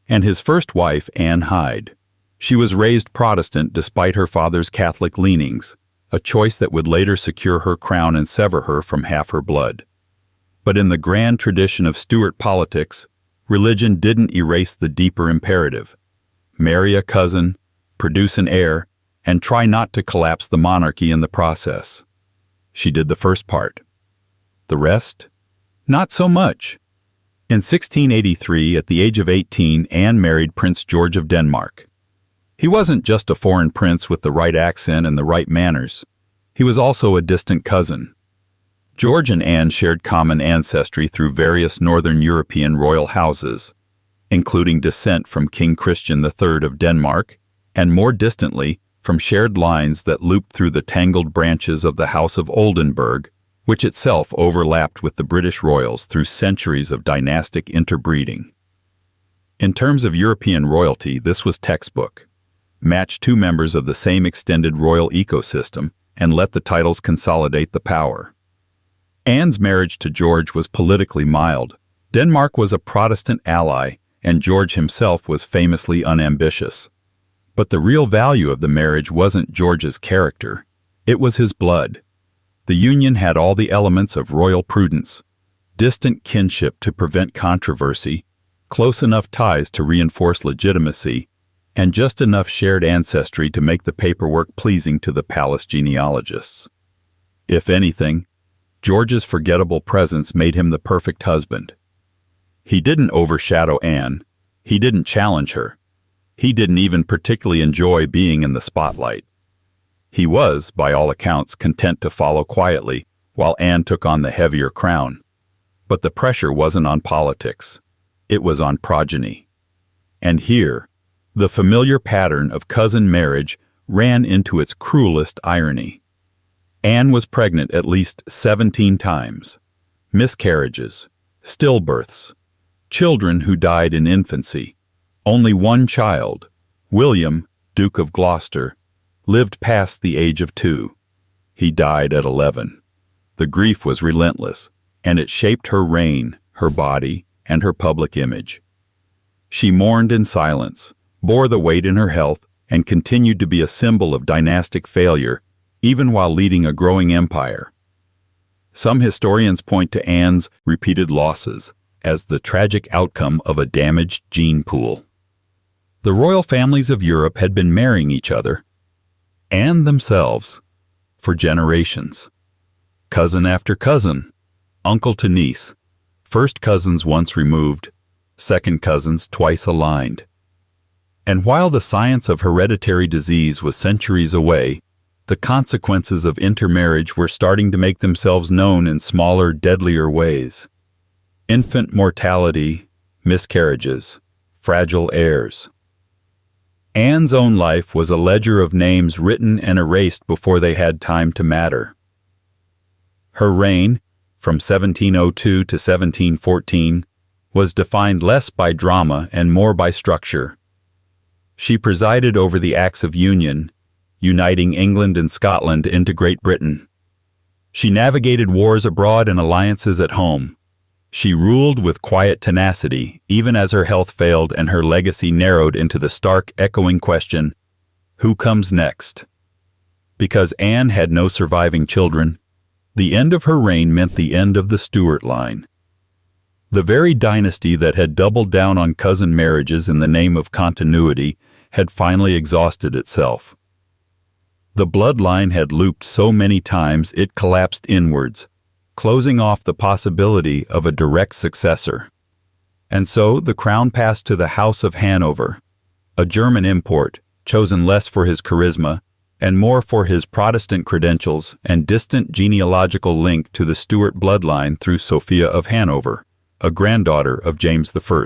and his first wife, Anne Hyde. She was raised Protestant despite her father's Catholic leanings, a choice that would later secure her crown and sever her from half her blood. But in the grand tradition of Stuart politics, religion didn't erase the deeper imperative: marry a cousin, produce an heir, and try not to collapse the monarchy in the process. She did the first part. The rest? Not so much. In 1683, at the age of 18, Anne married Prince George of Denmark. He wasn't just a foreign prince with the right accent and the right manners. He was also a distant cousin. George and Anne shared common ancestry through various northern European royal houses, including descent from King Christian III of Denmark, and more distantly, from shared lines that looped through the tangled branches of the House of Oldenburg, which itself overlapped with the British royals through centuries of dynastic interbreeding. In terms of European royalty, this was textbook. Match two members of the same extended royal ecosystem and let the titles consolidate the power. Anne's marriage to George was politically mild. Denmark was a Protestant ally, and George himself was famously unambitious. But the real value of the marriage wasn't George's character. It was his blood. The union had all the elements of royal prudence: distant kinship to prevent controversy, close enough ties to reinforce legitimacy, and just enough shared ancestry to make the paperwork pleasing to the palace genealogists. If anything, George's forgettable presence made him the perfect husband. He didn't overshadow Anne. He didn't challenge her. He didn't even particularly enjoy being in the spotlight. He was, by all accounts, content to follow quietly while Anne took on the heavier crown. But the pressure wasn't on politics. It was on progeny. And here, the familiar pattern of cousin marriage ran into its cruelest irony. Anne was pregnant at least 17 times. Miscarriages, stillbirths, children who died in infancy. Only one child, William, Duke of Gloucester, lived past the age of 2. He died at 11. The grief was relentless, and it shaped her reign, her body, and her public image. She mourned in silence, bore the weight in her health, and continued to be a symbol of dynastic failure, even while leading a growing empire. Some historians point to Anne's repeated losses as the tragic outcome of a damaged gene pool. The royal families of Europe had been marrying each other, and themselves, for generations. Cousin after cousin, uncle to niece, first cousins once removed, second cousins twice aligned. And while the science of hereditary disease was centuries away, the consequences of intermarriage were starting to make themselves known in smaller, deadlier ways. Infant mortality, miscarriages, fragile heirs. Anne's own life was a ledger of names written and erased before they had time to matter. Her reign, from 1702 to 1714, was defined less by drama and more by structure. She presided over the Acts of Union, uniting England and Scotland into Great Britain. She navigated wars abroad and alliances at home. She ruled with quiet tenacity, even as her health failed and her legacy narrowed into the stark, echoing question, who comes next? Because Anne had no surviving children, the end of her reign meant the end of the Stuart line. The very dynasty that had doubled down on cousin marriages in the name of continuity had finally exhausted itself. The bloodline had looped so many times it collapsed inwards, closing off the possibility of a direct successor. And so the crown passed to the House of Hanover, a German import, chosen less for his charisma and more for his Protestant credentials and distant genealogical link to the Stuart bloodline through Sophia of Hanover, a granddaughter of James I.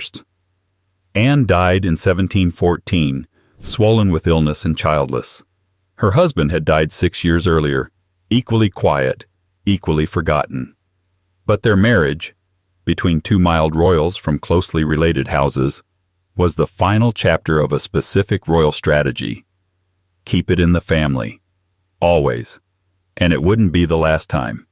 Anne died in 1714, swollen with illness and childless. Her husband had died 6 years earlier, equally quiet, equally forgotten. But their marriage, between two mild royals from closely related houses, was the final chapter of a specific royal strategy. Keep it in the family. Always. And it wouldn't be the last time.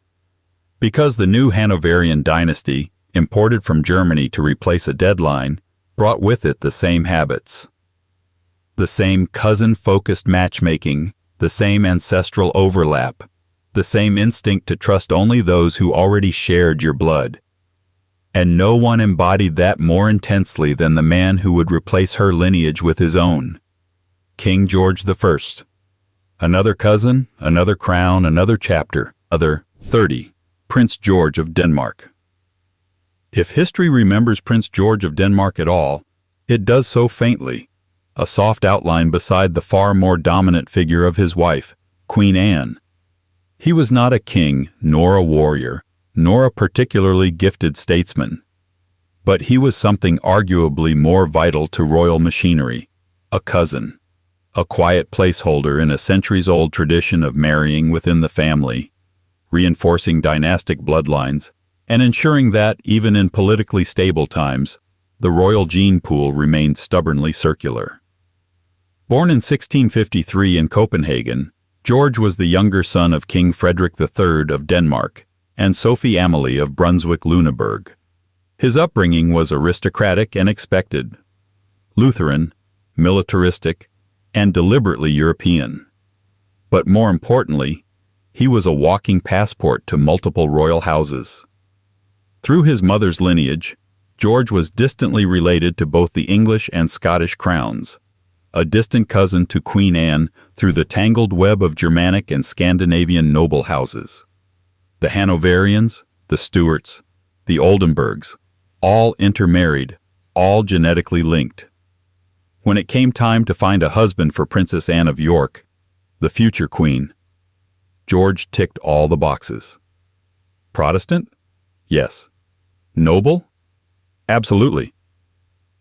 Because the new Hanoverian dynasty, imported from Germany to replace a deadline, brought with it the same habits. The same cousin-focused matchmaking, the same ancestral overlap, the same instinct to trust only those who already shared your blood. And no one embodied that more intensely than the man who would replace her lineage with his own. King George I. Another cousin, another crown, another chapter, other 30, Prince George of Denmark. If history remembers Prince George of Denmark at all, it does so faintly, a soft outline beside the far more dominant figure of his wife, Queen Anne. He was not a king, nor a warrior, nor a particularly gifted statesman. But he was something arguably more vital to royal machinery, a cousin, a quiet placeholder in a centuries-old tradition of marrying within the family, reinforcing dynastic bloodlines, and ensuring that, even in politically stable times, the royal gene pool remained stubbornly circular. Born in 1653 in Copenhagen, George was the younger son of King Frederick III of Denmark and Sophie Amalie of Brunswick-Lüneburg. His upbringing was aristocratic and expected, Lutheran, militaristic, and deliberately European. But more importantly, he was a walking passport to multiple royal houses. Through his mother's lineage, George was distantly related to both the English and Scottish crowns, a distant cousin to Queen Anne through the tangled web of Germanic and Scandinavian noble houses. The Hanoverians, the Stuarts, the Oldenburgs, all intermarried, all genetically linked. When it came time to find a husband for Princess Anne of York, the future queen, George ticked all the boxes. Protestant? Yes. Noble? Absolutely.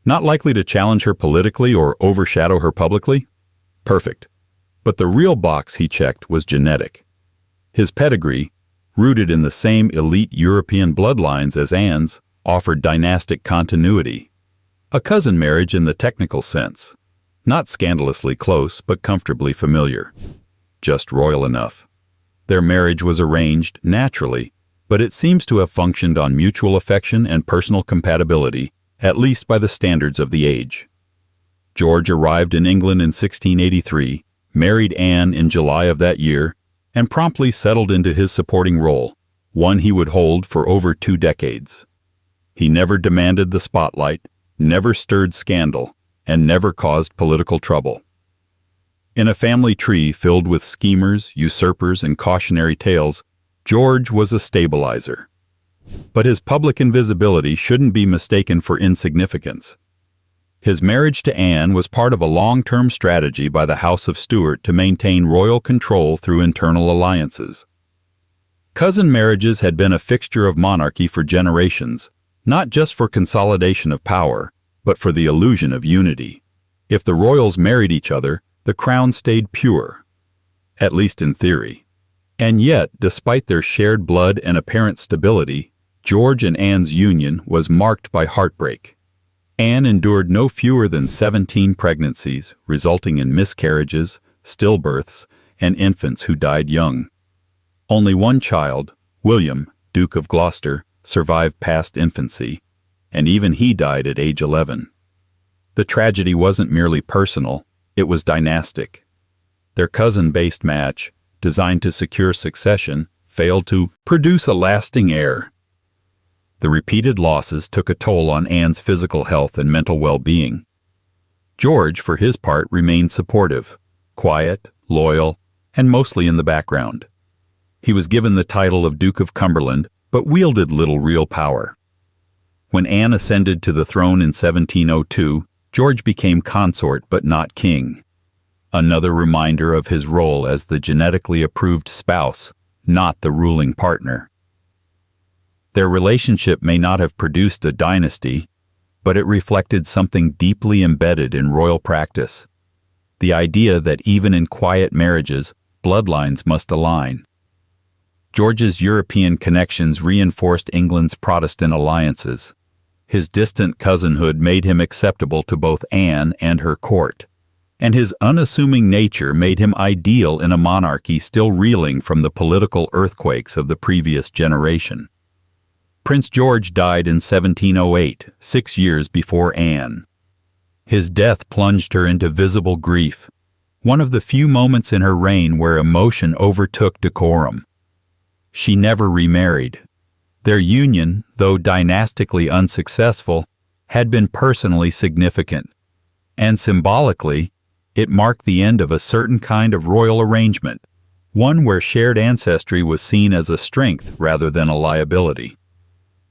Not likely to challenge her politically or overshadow her publicly? Perfect. But the real box he checked was genetic. His pedigree, rooted in the same elite European bloodlines as Anne's, offered dynastic continuity. A cousin marriage in the technical sense. Not scandalously close, but comfortably familiar. Just royal enough. Their marriage was arranged naturally, but it seems to have functioned on mutual affection and personal compatibility, at least by the standards of the age. George arrived in England in 1683, married Anne in July of that year, and promptly settled into his supporting role, one he would hold for over 2 decades. He never demanded the spotlight, never stirred scandal, and never caused political trouble. In a family tree filled with schemers, usurpers, and cautionary tales, George was a stabilizer. But his public invisibility shouldn't be mistaken for insignificance. His marriage to Anne was part of a long-term strategy by the House of Stuart to maintain royal control through internal alliances. Cousin marriages had been a fixture of monarchy for generations, not just for consolidation of power, but for the illusion of unity. If the royals married each other, the crown stayed pure, at least in theory. And yet, despite their shared blood and apparent stability, George and Anne's union was marked by heartbreak. Anne endured no fewer than 17 pregnancies, resulting in miscarriages, stillbirths, and infants who died young. Only one child, William, Duke of Gloucester, survived past infancy, and even he died at age 11. The tragedy wasn't merely personal, it was dynastic. Their cousin-based match, designed to secure succession, failed to produce a lasting heir. The repeated losses took a toll on Anne's physical health and mental well-being. George, for his part, remained supportive, quiet, loyal, and mostly in the background. He was given the title of Duke of Cumberland, but wielded little real power. When Anne ascended to the throne in 1702, George became consort but not king. Another reminder of his role as the genetically approved spouse, not the ruling partner. Their relationship may not have produced a dynasty, but it reflected something deeply embedded in royal practice. The idea that even in quiet marriages, bloodlines must align. George's European connections reinforced England's Protestant alliances. His distant cousinhood made him acceptable to both Anne and her court, and his unassuming nature made him ideal in a monarchy still reeling from the political earthquakes of the previous generation. Prince George died in 1708, 6 years before Anne. His death plunged her into visible grief, one of the few moments in her reign where emotion overtook decorum. She never remarried. Their union, though dynastically unsuccessful, had been personally significant, and symbolically, it marked the end of a certain kind of royal arrangement, one where shared ancestry was seen as a strength rather than a liability.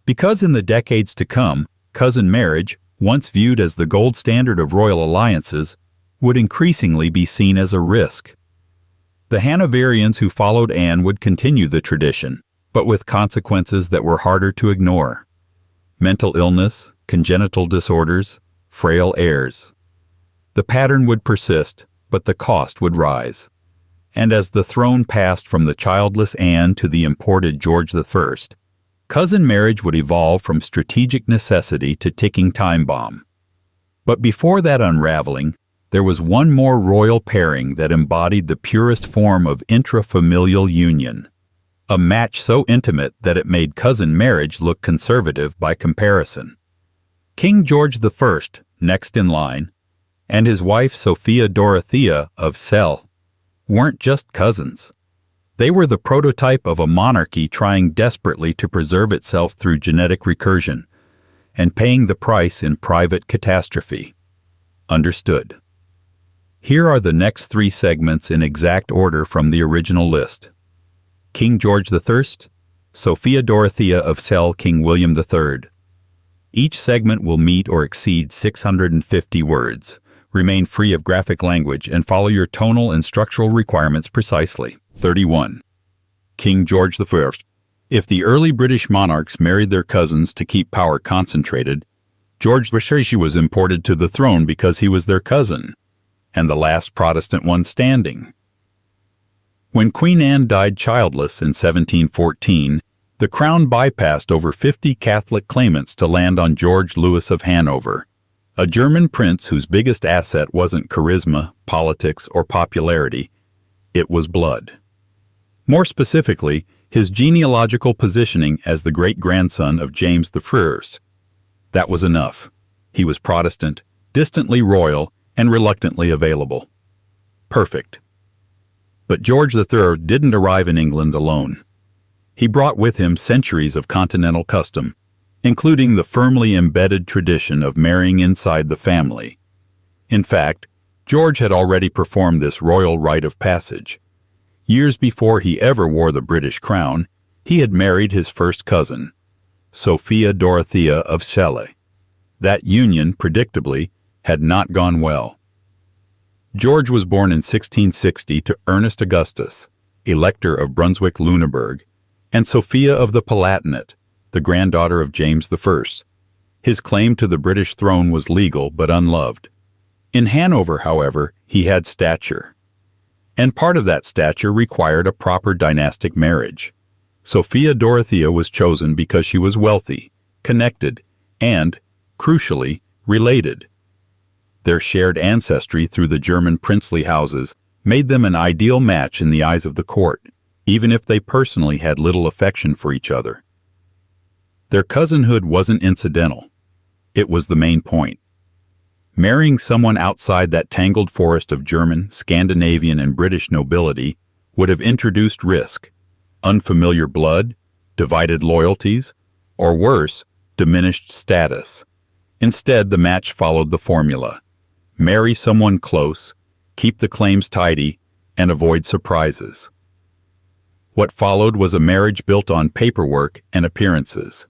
Because in the decades to come, cousin marriage, once viewed as the gold standard of royal alliances, would increasingly be seen as a risk. The Hanoverians who followed Anne would continue the tradition, but with consequences that were harder to ignore. Mental illness, congenital disorders, frail heirs. The pattern would persist, but the cost would rise. And as the throne passed from the childless Anne to the imported George I, cousin marriage would evolve from strategic necessity to ticking time bomb. But before that unraveling, there was one more royal pairing that embodied the purest form of intrafamilial union. A match so intimate that it made cousin marriage look conservative by comparison. King George I, next in line, and his wife Sophia Dorothea of Celle weren't just cousins. They were the prototype of a monarchy trying desperately to preserve itself through genetic recursion, and paying the price in private catastrophe. Understood. Here are the next 3 segments in exact order from the original list. King George I, Sophia Dorothea of Celle, King William III. Each segment will meet or exceed 650 words. Remain free of graphic language and follow your tonal and structural requirements precisely. 31. King George I. If the early British monarchs married their cousins to keep power concentrated, George I was imported to the throne because he was their cousin, and the last Protestant one standing. When Queen Anne died childless in 1714, the crown bypassed over 50 Catholic claimants to land on George Louis of Hanover, a German prince whose biggest asset wasn't charisma, politics, or popularity. It was blood. More specifically, his genealogical positioning as the great-grandson of James I. That was enough. He was Protestant, distantly royal, and reluctantly available. Perfect. But George III didn't arrive in England alone. He brought with him centuries of continental custom, including the firmly embedded tradition of marrying inside the family. In fact, George had already performed this royal rite of passage. Years before he ever wore the British crown, he had married his first cousin, Sophia Dorothea of Celle. That union, predictably, had not gone well. George was born in 1660 to Ernest Augustus, Elector of Brunswick-Lüneburg, and Sophia of the Palatinate, the granddaughter of James I. His claim to the British throne was legal but unloved. In Hanover, however, he had stature. And part of that stature required a proper dynastic marriage. Sophia Dorothea was chosen because she was wealthy, connected, and, crucially, related. Their shared ancestry through the German princely houses made them an ideal match in the eyes of the court, even if they personally had little affection for each other. Their cousinhood wasn't incidental. It was the main point. Marrying someone outside that tangled forest of German, Scandinavian, and British nobility would have introduced risk, unfamiliar blood, divided loyalties, or worse, diminished status. Instead, the match followed the formula. Marry someone close, keep the claims tidy, and avoid surprises. What followed was a marriage built on paperwork and appearances.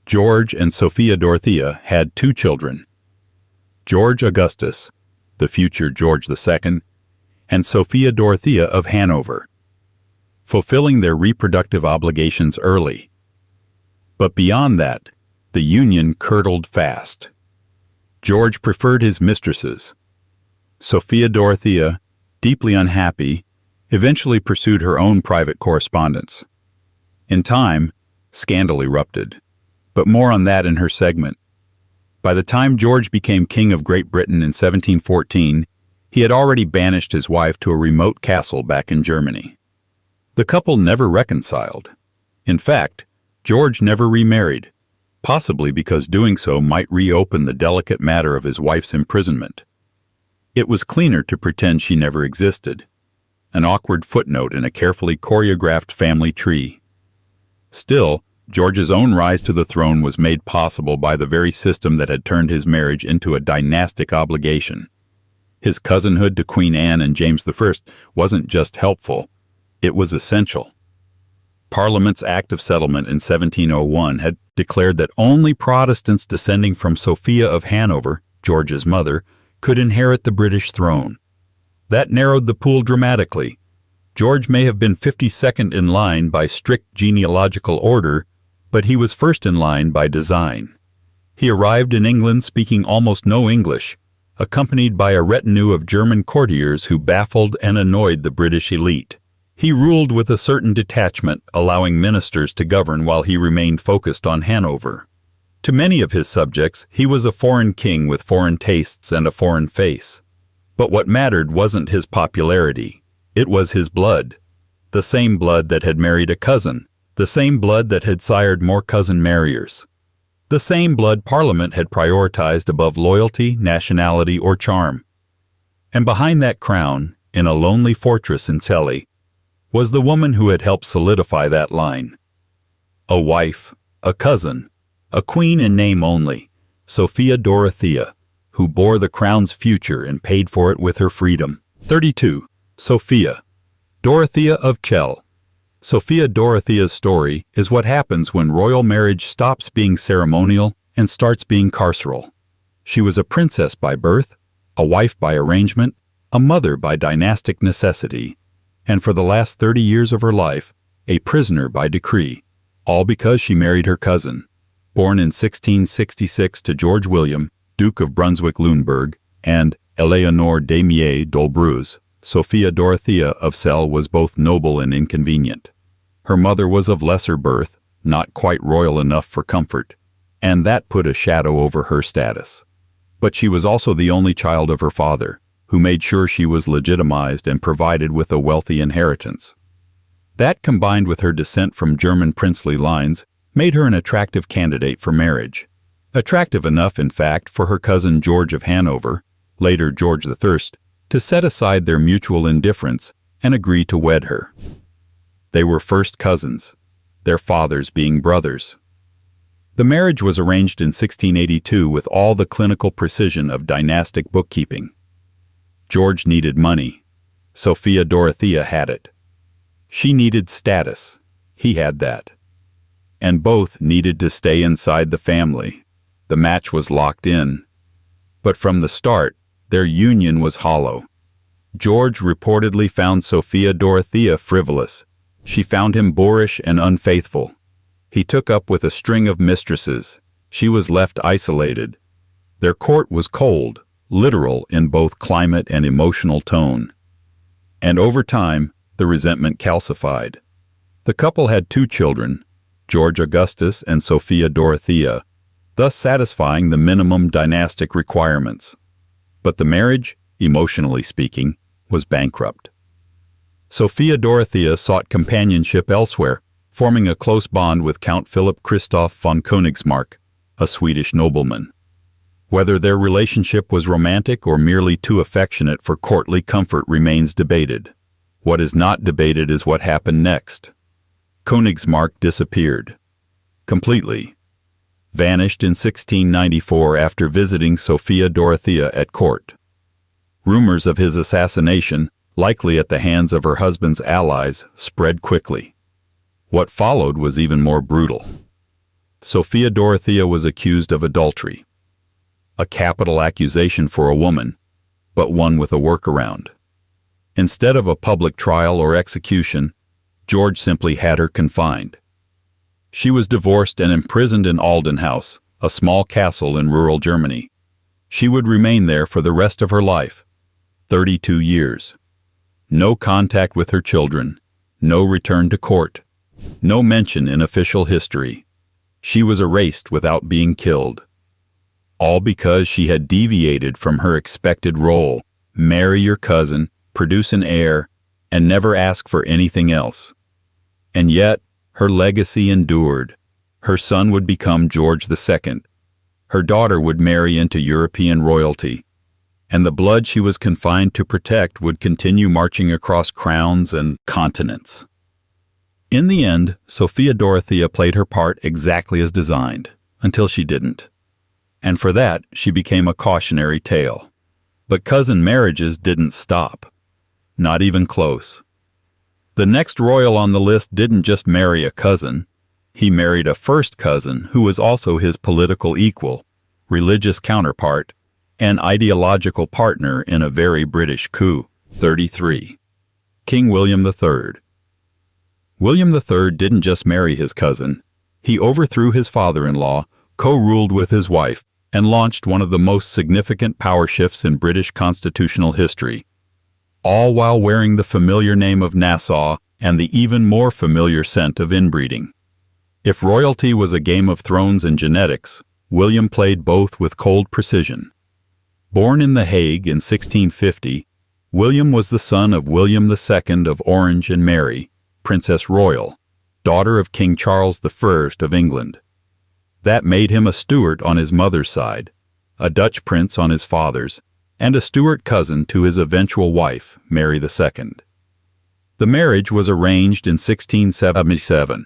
George and Sophia Dorothea had 2 children, George Augustus, the future George II, and Sophia Dorothea of Hanover, fulfilling their reproductive obligations early. But beyond that, the union curdled fast. George preferred his mistresses. Sophia Dorothea, deeply unhappy, eventually pursued her own private correspondence. In time, scandal erupted, but more on that in her segment. By the time George became King of Great Britain in 1714, he had already banished his wife to a remote castle back in Germany. The couple never reconciled. In fact, George never remarried, possibly because doing so might reopen the delicate matter of his wife's imprisonment. It was cleaner to pretend she never existed, an awkward footnote in a carefully choreographed family tree. Still, George's own rise to the throne was made possible by the very system that had turned his marriage into a dynastic obligation. His cousinhood to Queen Anne and James I wasn't just helpful, it was essential. Parliament's Act of Settlement in 1701 had declared that only Protestants descending from Sophia of Hanover, George's mother, could inherit the British throne. That narrowed the pool dramatically. George may have been 52nd in line by strict genealogical order, but he was first in line by design. He arrived in England speaking almost no English, accompanied by a retinue of German courtiers who baffled and annoyed the British elite. He ruled with a certain detachment, allowing ministers to govern while he remained focused on Hanover. To many of his subjects, he was a foreign king with foreign tastes and a foreign face. But what mattered wasn't his popularity. It was his blood. The same blood that had married a cousin. The same blood that had sired more cousin marriers. The same blood Parliament had prioritized above loyalty, nationality, or charm. And behind that crown, in a lonely fortress in Celle, was the woman who had helped solidify that line. A wife, a cousin, a queen in name only, Sophia Dorothea, who bore the crown's future and paid for it with her freedom. 32. Sophia, Dorothea of Celle. Sophia Dorothea's story is what happens when royal marriage stops being ceremonial and starts being carceral. She was a princess by birth, a wife by arrangement, a mother by dynastic necessity, and for the last 30 years of her life, a prisoner by decree, all because she married her cousin, born in 1666 to George William, Duke of Brunswick-Lüneburg, and Eleanor d'Amier d'Olbreuse, Sophia Dorothea of Celle was both noble and inconvenient. Her mother was of lesser birth, not quite royal enough for comfort, and that put a shadow over her status. But she was also the only child of her father, who made sure she was legitimized and provided with a wealthy inheritance. That, combined with her descent from German princely lines, made her an attractive candidate for marriage. Attractive enough, in fact, for her cousin George of Hanover, later George I, to set aside their mutual indifference and agree to wed her. They were first cousins, their fathers being brothers. The marriage was arranged in 1682 with all the clinical precision of dynastic bookkeeping. George needed money. Sophia Dorothea had it. She needed status. He had that. And both needed to stay inside the family. The match was locked in. But from the start, their union was hollow. George reportedly found Sophia Dorothea frivolous. She found him boorish and unfaithful. He took up with a string of mistresses. She was left isolated. Their court was cold, literal in both climate and emotional tone. And over time, the resentment calcified. The couple had 2 children, George Augustus and Sophia Dorothea, thus satisfying the minimum dynastic requirements. But the marriage, emotionally speaking, was bankrupt. Sophia Dorothea sought companionship elsewhere, forming a close bond with Count Philip Christoph von Königsmarck, a Swedish nobleman. Whether their relationship was romantic or merely too affectionate for courtly comfort remains debated. What is not debated is what happened next. Königsmarck disappeared. Completely. Vanished in 1694 after visiting Sophia Dorothea at court. Rumors of his assassination, likely at the hands of her husband's allies, spread quickly. What followed was even more brutal. Sophia Dorothea was accused of adultery. A capital accusation for a woman, but one with a workaround. Instead of a public trial or execution, George simply had her confined. She was divorced and imprisoned in Aldenhouse, a small castle in rural Germany. She would remain there for the rest of her life, 32 years. No contact with her children, no return to court, no mention in official history. She was erased without being killed. All because she had deviated from her expected role: marry your cousin, produce an heir, and never ask for anything else. And yet, her legacy endured. Her son would become George II. Her daughter would marry into European royalty. And the blood she was confined to protect would continue marching across crowns and continents. In the end, Sophia Dorothea played her part exactly as designed, until she didn't. And for that, she became a cautionary tale. But cousin marriages didn't stop. Not even close. The next royal on the list didn't just marry a cousin. He married a first cousin who was also his political equal, religious counterpart, and ideological partner in a very British coup. 33. King William III. William III didn't just marry his cousin. He overthrew his father-in-law, co-ruled with his wife, and launched one of the most significant power shifts in British constitutional history, all while wearing the familiar name of Nassau and the even more familiar scent of inbreeding. If royalty was a game of thrones and genetics, William played both with cold precision. Born in The Hague in 1650, William was the son of William II of Orange and Mary, Princess Royal, daughter of King Charles I of England. That made him a Stuart on his mother's side, a Dutch prince on his father's, and a Stuart cousin to his eventual wife, Mary II. The marriage was arranged in 1677,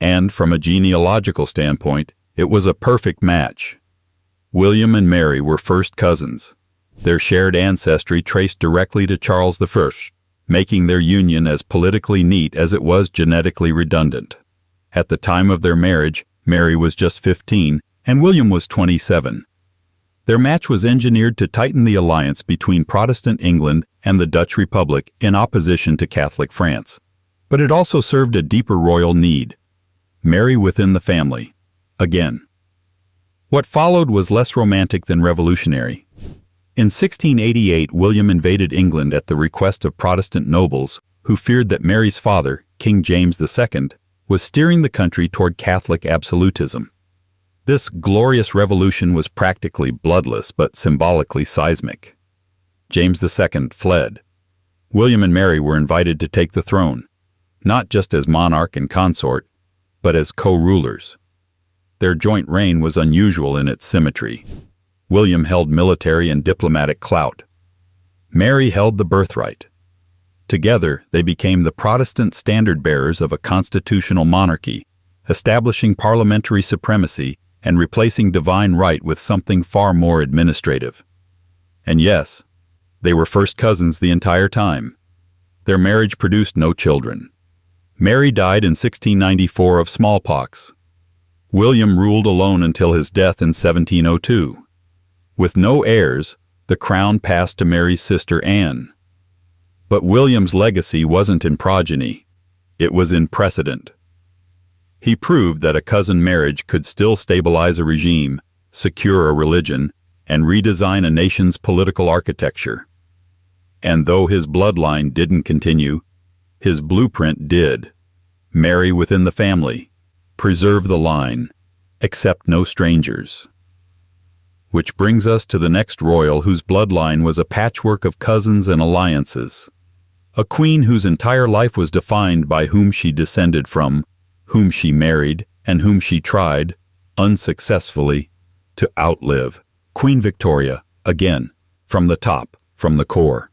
and from a genealogical standpoint, it was a perfect match. William and Mary were first cousins. Their shared ancestry traced directly to Charles I, making their union as politically neat as it was genetically redundant. At the time of their marriage, Mary was just 15 and William was 27. Their match was engineered to tighten the alliance between Protestant England and the Dutch Republic in opposition to Catholic France. But it also served a deeper royal need: marry within the family. Again. What followed was less romantic than revolutionary. In 1688, William invaded England at the request of Protestant nobles who feared that Mary's father, King James II, was steering the country toward Catholic absolutism. This glorious revolution was practically bloodless but symbolically seismic. James II fled. William and Mary were invited to take the throne, not just as monarch and consort, but as co-rulers. Their joint reign was unusual in its symmetry. William held military and diplomatic clout. Mary held the birthright. Together, they became the Protestant standard-bearers of a constitutional monarchy, establishing parliamentary supremacy and replacing divine right with something far more administrative. And yes, they were first cousins the entire time. Their marriage produced no children. Mary died in 1694 of smallpox. William ruled alone until his death in 1702. With no heirs, the crown passed to Mary's sister Anne. But William's legacy wasn't in progeny, it was in precedent. He proved that a cousin marriage could still stabilize a regime, secure a religion, and redesign a nation's political architecture. And though his bloodline didn't continue, his blueprint did. Marry within the family, preserve the line, accept no strangers. Which brings us to the next royal whose bloodline was a patchwork of cousins and alliances. A queen whose entire life was defined by whom she descended from, whom she married, and whom she tried, unsuccessfully, to outlive. Queen Victoria, again, from the top, from the core.